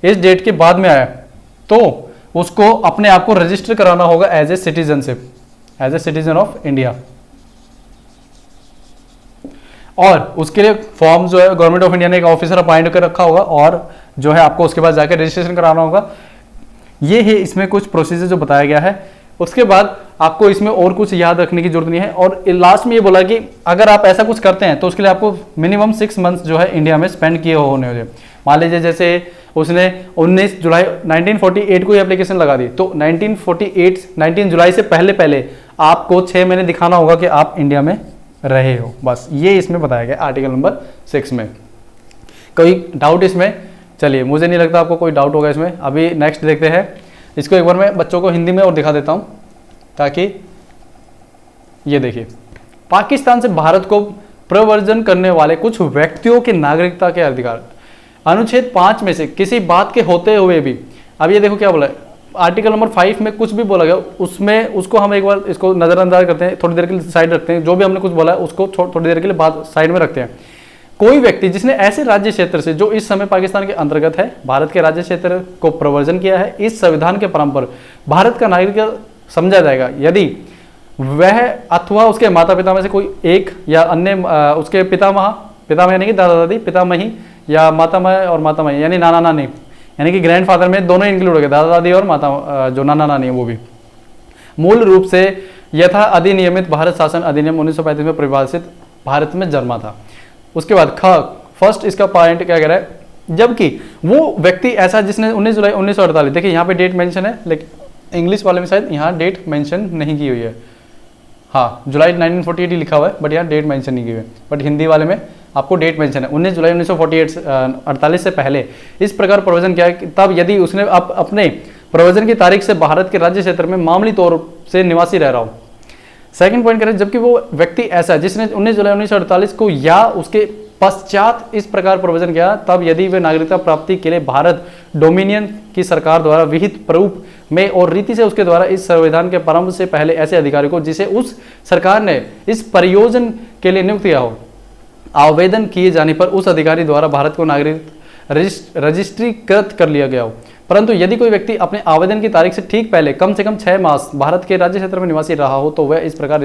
इस डेट के बाद में आया, तो उसको अपने आप को रजिस्टर कराना होगा as a citizenship, as a citizen of India, और उसके लिए फॉर्म जो है गवर्नमेंट ऑफ इंडिया ने एक ऑफिसर अपॉइंट कर रखा होगा, और जो है आपको उसके बाद जाकर रजिस्ट्रेशन कराना होगा। ये है इसमें कुछ प्रोसीजर जो बताया गया है। उसके बाद आपको इसमें और कुछ याद रखने की जरूरत नहीं है, और लास्ट में ये बोला कि अगर आप ऐसा कुछ करते हैं तो उसके लिए आपको मिनिमम 6 मंथ्स जो है इंडिया में स्पेंड किए होने होंगे। मान लीजिए जैसे उसने 19 जुलाई 1948 को एप्लीकेशन लगा दी, तो 19 जुलाई से पहले आपको 6 महीने दिखाना होगा कि आप इंडिया में रहे हो। बस ये इसमें बताया गया आर्टिकल नंबर 6 में। कोई डाउट इसमें? चलिए, मुझे नहीं लगता आपको कोई डाउट होगा इसमें। अभी नेक्स्ट देखते हैं इसको। एक बार मैं बच्चों को हिंदी में और दिखा देता हूं, ताकि ये देखिए, पाकिस्तान से भारत को प्रव्रजन करने वाले कुछ व्यक्तियों के नागरिकता के अधिकार, अनुच्छेद 5 में से किसी बात के होते हुए भी, अब ये देखो क्या बोला है, आर्टिकल नंबर 5 में कुछ भी बोला गया उसमें उसको हम एक बार इसको नजरअंदाज करते हैं, थोड़ी देर के लिए साइड रखते हैं। जो भी हमने कुछ बोला है उसको थोड़ी देर के लिए बात साइड में रखते हैं। कोई व्यक्ति जिसने ऐसे राज्य क्षेत्र से जो इस समय पाकिस्तान के अंतर्गत है, भारत के राज्य क्षेत्र को प्रवर्जन किया है, इस संविधान के परम पर भारत का नागरिक समझा जाएगा यदि वह अथवा उसके माता पिता में से कोई एक या अन्य उसके पितामह यानी कि दादा दादी, पितामही या मातामह और मातामही यानी नाना नानी, यानी कि ग्रैंडफादर में दोनों इंक्लूड हो गए, दादा दादी और माता जो नाना नानी है वो भी, मूल रूप से यथा अधिनियमित भारत शासन अधिनियम 1935 में परिभाषित भारत में जन्मा था। उसके बाद फर्स्ट इसका पॉइंट क्या कह रहा है, जबकि वो व्यक्ति ऐसा जिसने 19 जुलाई 1948, देखिए यहाँ पे डेट मेंशन है, लेकिन इंग्लिश वाले में शायद यहाँ डेट मेंशन नहीं की हुई है। हाँ, जुलाई 1948 लिखा हुआ है, बट यहाँ डेट मेंशन नहीं की हुई है, बट हिंदी वाले में आपको डेट मेंशन है 19 जुलाई 1948 से पहले इस प्रकार प्रोविजन किया है। तब यदि उसने अपने प्रोविजन की तारीख से भारत के राज्य क्षेत्र में मामूली तौर से निवासी रह रहा हो। सेकंड पॉइंट करें, जबकि वो व्यक्ति ऐसा जिसने 19 जुलाई 1948 को या उसके पश्चात इस प्रकार प्रोविजन किया, तब यदि वे नागरिकता प्राप्ति के लिए भारत डोमिनियन की सरकार द्वारा विहित प्रारूप में और रीति से उसके द्वारा इस संविधान के प्रारंभ से पहले ऐसे अधिकारी को जिसे उस सरकार ने इस प्रयोजन के लिए नियुक्त किया हो, आवेदन किए जाने पर उस अधिकारी द्वारा भारत को नागरिक रजिस्ट्रीकृत कर लिया गया हो। परंतु यदि कोई व्यक्ति अपने आवेदन की तारीख से ठीक पहले कम से कम 6 मास भारत के राज्य क्षेत्र में निवासी रहा हो तो वह इस प्रकार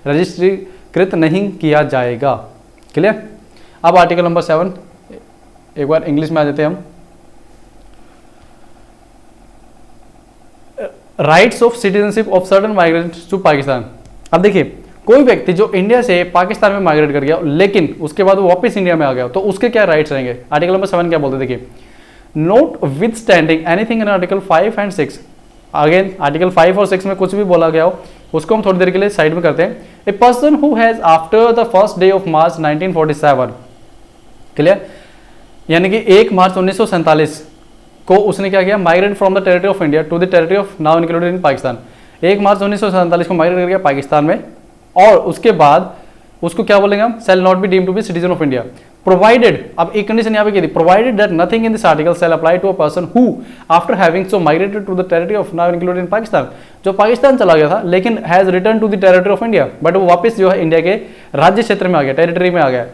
रजिस्ट्रीकृत नहीं किया जाएगा। क्लियर? अब आर्टिकल नंबर 7, एक बार इंग्लिश में आ जाते हैं हम। Rights of citizenship of certain migrants to Pakistan. अब देखिए, कोई व्यक्ति जो इंडिया से पाकिस्तान में माइग्रेट कर गया लेकिन उसके बाद वो वापस इंडिया में आ गया, तो उसके क्या राइट्स रहेंगे? आर्टिकल नंबर 7 क्या बोलते हैं, देखिए, note with standing anything in article 5 and 6। Again article 5 और 6 में कुछ भी बोला गया हो उसको हम थोड़ी देर के लिए साइड में करते हैं। A person who has after the first day of March 1947, clear, यानी कि 1 मार्च 1947 को उसने क्या किया, migrate from the territory of India to the territory of now included in Pakistan. 1 मार्च 1947 को माइग्रेट कर गया पाकिस्तान में, और उसके बाद उसको क्या बोलेंगे हम, shall not be deemed to be citizen of India provided, अब एक कंडीशन यहाँ पे की थी, provided that nothing in this article shall apply to a person who after having so migrated to the territory of now included in Pakistan, जो पाकिस्तान चला गया था लेकिन has return to the territory of India, but वो वापस जो है India के राज्य क्षेत्र में आ गया, टेरिटरी में आ गया,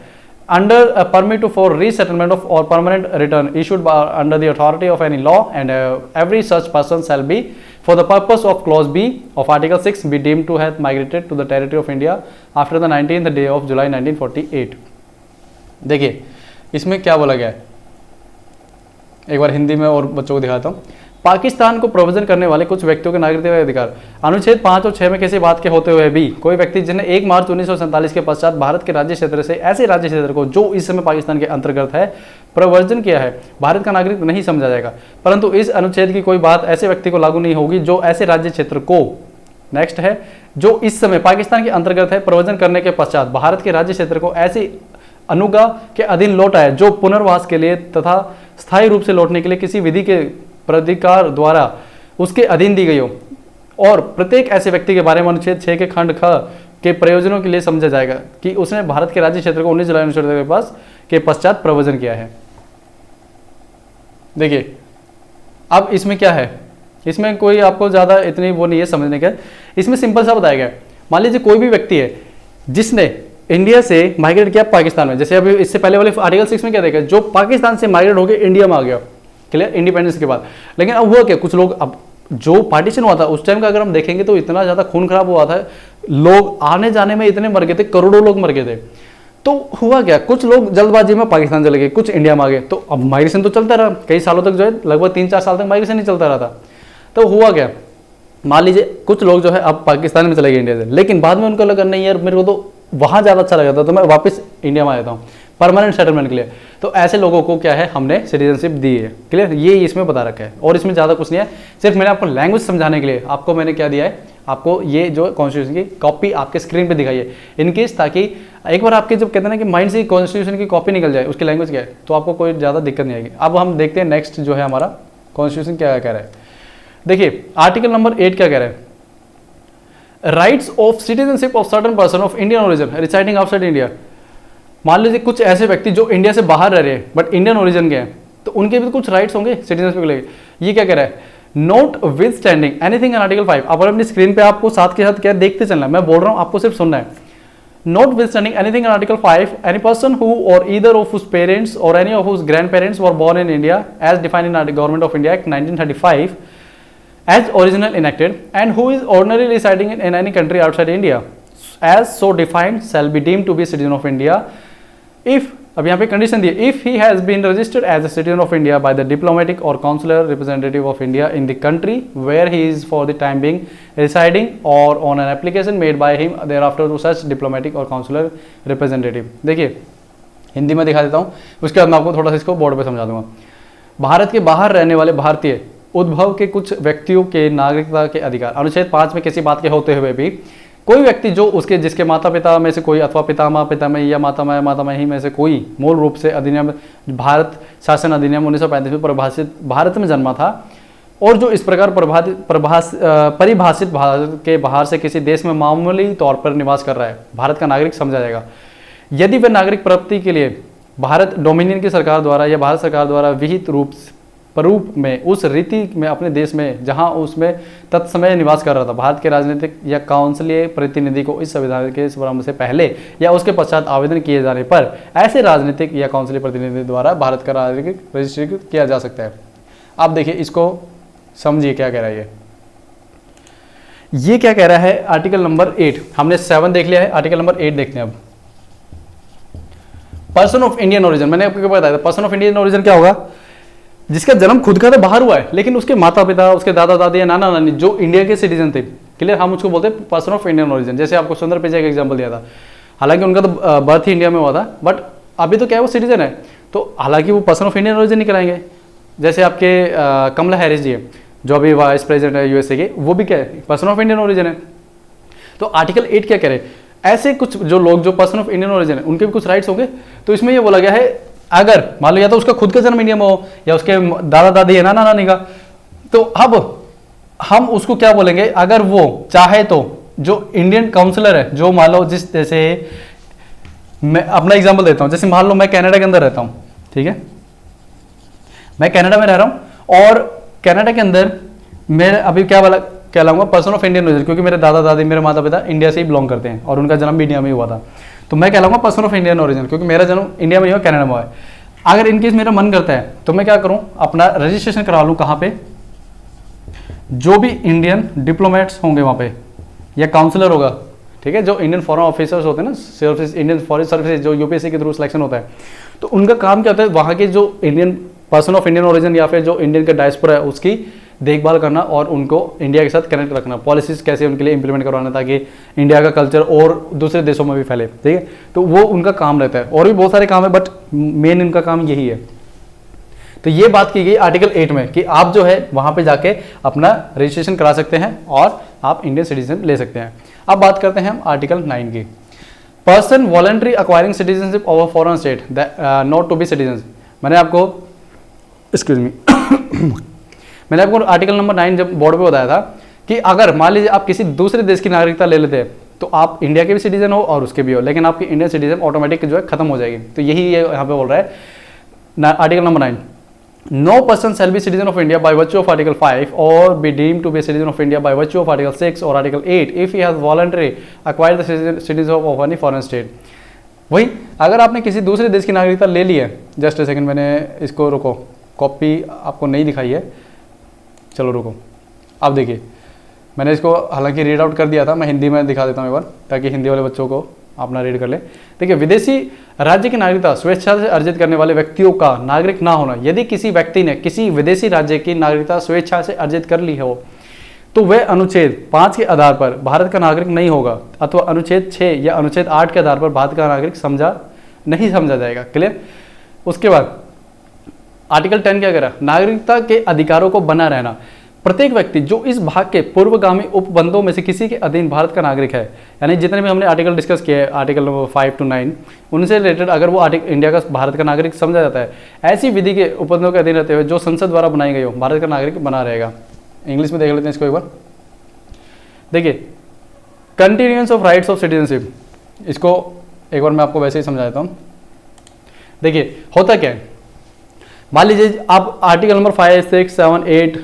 under a permit for resettlement of or permanent return issued by under the authority of any law, and every such person shall be for the purpose of clause B of article 6 be deemed to have migrated to the territory of India after the 19th day of July 1948। देखिए इसमें क्या बोला गया है, एक बार हिंदी में और बच्चों को दिखाता हूँ। पाकिस्तान को प्रोविजन करने वाले कुछ व्यक्तियों के नागरिकता के अधिकार, अनुच्छेद 5 और 6 में किसी बात के होते हुए भी कोई व्यक्ति जिन्हें 1 मार्च 1947 के पश्चात भारत के राज्य क्षेत्र से ऐसे राज्य क्षेत्र को जो इस समय पाकिस्तान के अंतर्गत है प्रवर्जन किया है, भारत का नागरिक नहीं समझा जाएगा। परंतु इस अनुच्छेद की कोई बात ऐसे व्यक्ति को लागू नहीं होगी जो ऐसे राज्य क्षेत्र को, नेक्स्ट है, जो इस समय पाकिस्तान के अंतर्गत है प्रवर्जन करने के पश्चात भारत के राज्य क्षेत्र को ऐसे अनुज्ञा के अधीन लौट आए, जो पुनर्वास के लिए तथा स्थायी रूप से लौटने के लिए किसी विधि के प्राधिकार द्वारा उसके अधीन दी गई हो, और प्रत्येक ऐसे व्यक्ति के बारे में अनुच्छेद 6 के खंड ख के प्रयोजनों के लिए समझा जाएगा कि उसने भारत के राज्य क्षेत्र को 19 जुलाई 1947 के पश्चात प्रवचन किया है। देखिए अब इसमें क्या है, इसमें कोई आपको ज़्यादा इतनी वो नहीं है समझने का, इसमें सिंपल सा बताया गया। मान लीजिए कोई भी व्यक्ति है जिसने इंडिया से माइग्रेट किया पाकिस्तान में, जैसे अभी इससे पहले वाले आर्टिकल 6 में क्या देखा, जो पाकिस्तान से माइग्रेट होकर इंडिया में आ गया, क्लियर, इंडिपेंडेंस के बाद। लेकिन अब हुआ क्या, कुछ लोग, अब जो पार्टीशन हुआ था उस टाइम का अगर हम देखेंगे तो इतना ज़्यादा खून खराब हुआ था, लोग आने जाने में इतने मर गए थे, करोड़ों लोग मर गए थे। तो हुआ क्या, कुछ लोग जल्दबाजी में पाकिस्तान चले गए, कुछ इंडिया में आ गए, तो अब माइग्रेशन तो चलता रहा कई सालों तक, जो है लगभग 3-4 साल तक माइग्रेशन ही चलता रहा था। तो हुआ क्या, मान लीजिए कुछ लोग जो है अब पाकिस्तान में चले गए इंडिया से, लेकिन बाद में उनको लगा नहीं यार मेरे को तो वहाँ ज़्यादा अच्छा लगा था, तो मैं वापस इंडिया में आ जाता हूँ परमानेंट सेटलमेंट के लिए। तो ऐसे लोगों को क्या है, हमने सिटीजनशिप दी है, क्लियर, ये इसमें बता रखा है। और इसमें ज़्यादा कुछ नहीं है, सिर्फ मैंने आपको लैंग्वेज समझाने के लिए आपको मैंने क्या दिया है, आपको ये जो कॉन्स्टिट्यूशन की कॉपी आपके स्क्रीन पे दिखाई है, इनकेस ताकि एक बार आपके जब कहते हैं ना कि माइंड से कॉन्स्टिट्यूशन की कॉपी निकल जाए, उसकी लैंग्वेज क्या है, तो आपको कोई ज़्यादा दिक्कत नहीं आएगी। अब हम देखते हैं नेक्स्ट जो है हमारा कॉन्स्टिट्यूशन क्या कह रहा है। देखिए आर्टिकल नंबर 8 क्या कह रहा है, rights of citizenship of certain person of Indian origin residing outside India. मान लीजिए कुछ ऐसे व्यक्ति जो इंडिया से बाहर रह रहे हैं बट इंडियन ओरिजिन के हैं, तो उनके भी कुछ राइट्स होंगे सिटीजनशिप के लिए। ये क्या कह रहा है, notwithstanding anything in article 5। अब अपनी स्क्रीन पे आपको साथ के साथ क्या देखते चलना है, मैं बोल रहा हूँ आपको सिर्फ सुनना है। Notwithstanding anything in article 5, any person who और ईदर ऑफ हुज पेरेंट्स और any of whose grandparents were born in India as defined in government of India act 1935 as original enacted and who is ordinarily residing in any country outside India as so defined shall be deemed to be a citizen of India if, अब यहाँ पे condition दी है, if he has been registered as a citizen of India by the diplomatic or consular representative of India in the country where he is for the time being residing or on an application made by him thereafter to such diplomatic or consular representative। देखिए हिंदी में दिखा देता हूँ, उसके बाद मैं आपको थोड़ा सा इसको बोर्ड पे समझा दूंगा। भारत के बाहर रहने वाले भारतीय उद्भव के कुछ व्यक्तियों के नागरिकता के अधिकार, अनुच्छेद 5 में किसी बात के होते हुए भी कोई व्यक्ति जो उसके जिसके माता पिता में से कोई अथवा पितामह या मातामही में से कोई मूल रूप से अधिनियम भारत शासन अधिनियम 1935 में परिभाषित भारत में जन्मा था और जो इस प्रकार परिभाषित भारत के बाहर से किसी देश में मामूली तौर पर निवास कर रहा है, भारत का नागरिक समझा जाएगा। यदि वह नागरिक प्राप्ति के लिए भारत डोमिनियन की सरकार द्वारा या भारत सरकार द्वारा विहित रूप में उस रीति में अपने देश में जहां उसमें तत्समय निवास कर रहा था, भारत के राजनीतिक या काउंसिलीय प्रतिनिधि को इस संविधान के प्रारंभ से पहले या उसके पश्चात आवेदन किए जाने पर ऐसे राजनीतिक या काउंसिलीय प्रतिनिधि द्वारा भारत का नागरिक रजिस्ट्रेट किया जा सकता है। आप देखिए इसको समझिए क्या कह रहा है ये क्या कह रहा है। आर्टिकल नंबर 8 हमने 7 देख लिया है, आर्टिकल नंबर 8 देखते हैं अब। पर्सन ऑफ इंडियन ओरिजिन, मैंने आपको बताया था पर्सन ऑफ इंडियन ओरिजिन क्या होगा, जिसका जन्म खुद का तो बाहर हुआ है लेकिन उसके माता पिता, उसके दादा दादी या नाना नानी जो इंडिया के सिटीजन थे, क्लियर, हम उसको बोलते हैं पर्सन ऑफ इंडियन ओरिजिन। जैसे आपको सुंदर पिचाई का एग्जांपल दिया था, हालांकि उनका तो बर्थ ही इंडिया में हुआ था बट अभी तो क्या है वो सिटीजन है, तो हालांकि वो पर्सन ऑफ इंडियन ओरिजिन निकलाएंगे। जैसे आपके कमला हैरिस जी है जो अभी वाइस प्रेसिडेंट है यूएसए के, वो भी क्या है पर्सन ऑफ इंडियन ओरिजिन है। तो आर्टिकल 8 क्या कह रहे हैं, ऐसे कुछ जो लोग जो पर्सन ऑफ इंडियन ओरिजिन है उनके भी कुछ राइट्स होंगे। तो इसमें ये बोला गया है अगर मान लो या तो उसका खुद का जन्म इंडिया में हो या उसके दादा दादी है नाना नानी का, तो अब हम उसको क्या बोलेंगे, अगर वो चाहे तो जो इंडियन काउंसिलर है, जो मान लो जिस जैसे मैं अपना एग्जांपल देता हूं, जैसे मान लो मैं कनाडा के अंदर रहता हूं, ठीक है, मैं कनाडा में रह रहा हूं और कनाडा के अंदर मैं अभी क्या कहलाऊंगा पर्सन ऑफ इंडियन ओरिजिन, क्योंकि मेरे दादा दादी मेरे माता पिता इंडिया से ही बिलोंग करते हैं और उनका जन्म भी इंडिया में ही हुआ था, तो मैं कहलाऊंगा पर्सन ऑफ इंडियन ओरिजिन क्योंकि मेरा जन्म इंडिया में ही हुआ, कनाडा में हुआ है। अगर इनकेस मेरा मन करता है तो मैं क्या करूं, अपना रजिस्ट्रेशन करा लूं कहां पे, जो भी इंडियन डिप्लोमेट्स होंगे वहां पे या काउंसलर होगा, ठीक है, जो इंडियन फॉरेन ऑफिसर्स होते हैं ना, सर्विस इंडियन फॉरेन सर्विसेज जो यूपीएससी के थ्रू सिलेक्शन होता है, तो उनका काम क्या होता है, वहां के जो Indian person of Indian origin या फिर जो इंडियन का डायस्पोरा है उसकी देखभाल करना और उनको इंडिया के साथ कनेक्ट रखना, पॉलिसीज कैसे उनके लिए इंप्लीमेंट करवाना ताकि इंडिया का कल्चर और दूसरे देशों में भी फैले, ठीक है, तो वो उनका काम रहता है। और भी बहुत सारे काम है बट मेन इनका काम यही है। तो ये बात की गई आर्टिकल 8 में कि आप जो है वहां पे जाके अपना रजिस्ट्रेशन करा सकते हैं और आप इंडियन सिटीजन ले सकते हैं। अब बात करते हैं हम आर्टिकल 9 की। Person voluntary acquiring citizenship of a foreign state not to be citizen. मैंने आपको एक्सक्यूज मी मैंने आपको आर्टिकल नंबर 9 जब बोर्ड पे बताया था कि अगर मान लीजिए आप किसी दूसरे देश की नागरिकता ले लेते हैं तो आप इंडिया के भी सिटीजन हो और उसके भी हो, लेकिन आपकी इंडियन सिटीजन ऑटोमेटिक जो है खत्म हो जाएगी। तो यही ये यहाँ पे बोल रहा है article number 9, no person shall be citizen of India by virtue of article 5 और be deemed to be citizen of India by virtue of article 6 और article 8 if he has voluntary acquired the citizenship of any foreign state. वही अगर आपने किसी दूसरे देश की नागरिकता ले ली है, जस्ट ए सेकंड मैंने इसको रुको, कॉपी आपको नहीं दिखाई है, चलो रुको, अब देखिए मैंने इसको हालांकि रीड आउट कर दिया था, मैं हिंदी में दिखा देता हूँ एक बार ताकि हिंदी वाले बच्चों को अपना रीड कर ले। देखिए, विदेशी राज्य की नागरिकता स्वेच्छा से अर्जित करने वाले व्यक्तियों का नागरिक ना होना। यदि किसी व्यक्ति ने किसी विदेशी राज्य की नागरिकता स्वेच्छा से अर्जित कर ली हो तो वह अनुच्छेद 5 के आधार पर भारत का नागरिक नहीं होगा अथवा अनुच्छेद 6 या अनुच्छेद 8 के आधार पर भारत का नागरिक नहीं समझा जाएगा। क्लियर। उसके बाद आर्टिकल 10 क्या कह रहा है, नागरिकता के अधिकारों को बना रहना। प्रत्येक व्यक्ति जो इस भाग के पूर्वगामी उपबंधों में से किसी के अधीन भारत का नागरिक है, यानी जितने भी हमने आर्टिकल डिस्कस किए आर्टिकल नंबर 5 to 9 उनसे रिलेटेड अगर वो इंडिया का भारत का नागरिक समझा जाता है, ऐसी विधि के उपबंधों के अधीन रहते हुए जो संसद द्वारा बनाई गई हो भारत का नागरिक बना रहेगा। इंग्लिश में देख लेते हैं इसको एक बार। देखिए, continuance of rights of citizenship, इसको एक बार मैं आपको वैसे ही समझा देता हूँ। देखिए होता क्या है, मान लीजिए आप आर्टिकल नंबर 5, 6, 7, 8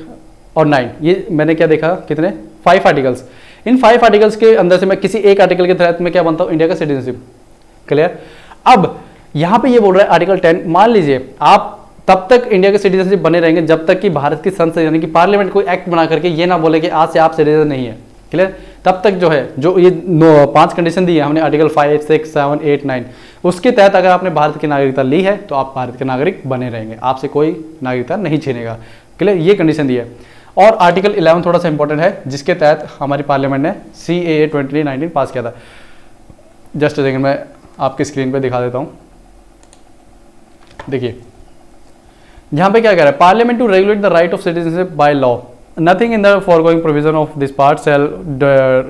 और 9, ये मैंने क्या देखा, कितने 5 आर्टिकल्स। इन 5 आर्टिकल्स के अंदर से मैं किसी एक आर्टिकल के तहत मैं क्या बनता हूँ, इंडिया का सिटीजनशिप। क्लियर। अब यहाँ पे ये बोल रहा है आर्टिकल 10, मान लीजिए आप तब तक इंडिया के सिटीजनशिप बने रहेंगे जब तक कि भारत की संसद यानी कि पार्लियामेंट कोई एक्ट बना करके ये ना बोले कि आज से आप सिटीजन नहीं है। क्लियर। तब तक जो है जो ये 5 कंडीशन दी है हमने आर्टिकल 5, 6, 7, 8, 9 उसके तहत अगर आपने भारत की नागरिकता ली है तो आप भारत के नागरिक बने रहेंगे, आपसे कोई नागरिकता नहीं छीनेगा। क्लियर, ये कंडीशन दी है। और आर्टिकल 11 थोड़ा सा इंपॉर्टेंट है जिसके तहत हमारी पार्लियामेंट ने CAA 2019 पास किया था। जस्ट सेकंड मैं आपकी स्क्रीन पे दिखा देता हूँ। देखिए यहाँ पे क्या कह रहा है, parliament to regulate the right of citizenship by law, nothing in the foregoing provision of this part shall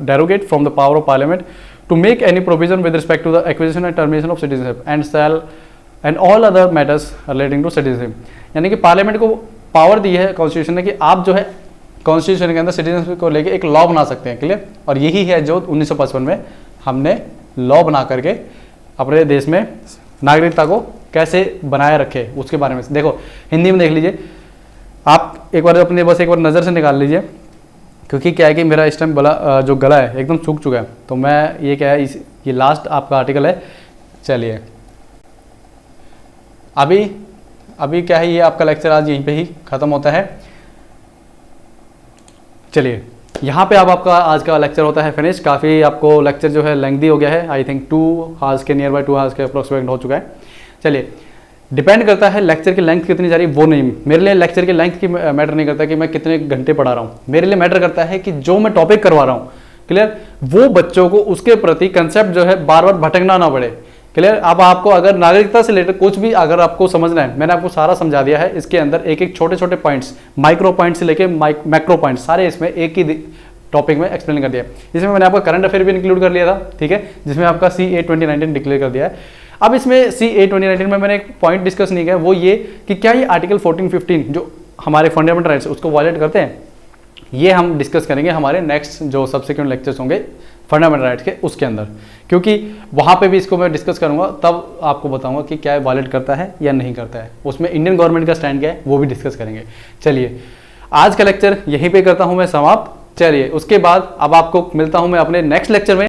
derogate from the power of parliament to make any provision with respect to the acquisition and termination of citizenship and all other matters relating to citizenship। यानी कि parliament को power दी है constitution ने कि आप जो है constitution के अंदर सिटीजनशिप को लेके एक लॉ बना सकते हैं। क्लियर। और यही है जो 1955 में हमने लॉ बना करके अपने देश में नागरिकता को कैसे बनाए रखे उसके बारे में। देखो हिंदी में देख लीजिए आप एक बार अपने बस एक बार नज़र से निकाल लीजिए, क्योंकि क्या है कि मेरा इस टाइम जो गला है एकदम सूख चुका है, तो मैं ये क्या है ये लास्ट आपका आर्टिकल है। चलिए अभी क्या है, ये आपका लेक्चर आज यहीं पे ही ख़त्म होता है। चलिए यहाँ पे अब आपका आज का लेक्चर होता है फिनिश। काफ़ी आपको लेक्चर जो है लेंथी हो गया है, आई थिंक 2 आवर्स के नियर बाय 2 आवर्स के अप्रोक्सीमेट हो चुका है। चलिए डिपेंड करता है लेक्चर की लेंथ कितनी जा रही है, वो नहीं, मेरे लिए लेक्चर की लेंथ की मैटर नहीं करता कि मैं कितने घंटे पढ़ा रहा हूँ, मेरे लिए मैटर करता है कि जो मैं टॉपिक करवा रहा हूँ, क्लियर, वो बच्चों को उसके प्रति कंसेप्ट जो है बार बार भटकना ना पड़े। क्लियर। अब आपको अगर नागरिकता से रिलेटेड कुछ भी अगर आपको समझना है, मैंने आपको सारा समझा दिया है। इसके अंदर एक एक छोटे छोटे पॉइंट्स, माइक्रो पॉइंट से लेके मैक्रो पॉइंट सारे इसमें एक ही टॉपिक में एक्सप्लेन कर दिया। इसमें मैंने आपका करंट अफेयर भी इंक्लूड कर लिया था, ठीक है, जिसमें आपका CA 2019 डिक्लेयर कर दिया है। अब इसमें CA 2019 में मैंने एक पॉइंट डिस्कस नहीं किया, वो ये कि क्या ये आर्टिकल 14, 15 जो हमारे फंडामेंटल राइट्स उसको वायलेट करते हैं, ये हम डिस्कस करेंगे हमारे नेक्स्ट जो सब्सिक्वेंट लेक्चर्स होंगे फंडामेंटल राइट्स के उसके अंदर, क्योंकि वहाँ पे भी इसको मैं डिस्कस करूँगा, तब आपको बताऊँगा कि क्या वायलेट करता है या नहीं करता है। उसमें इंडियन गवर्नमेंट का स्टैंड क्या है वो भी डिस्कस करेंगे। चलिए आज का लेक्चर यहीं पे करता हूँ मैं समाप्त। चलिए उसके बाद अब आपको मिलता हूँ मैं अपने नेक्स्ट लेक्चर में।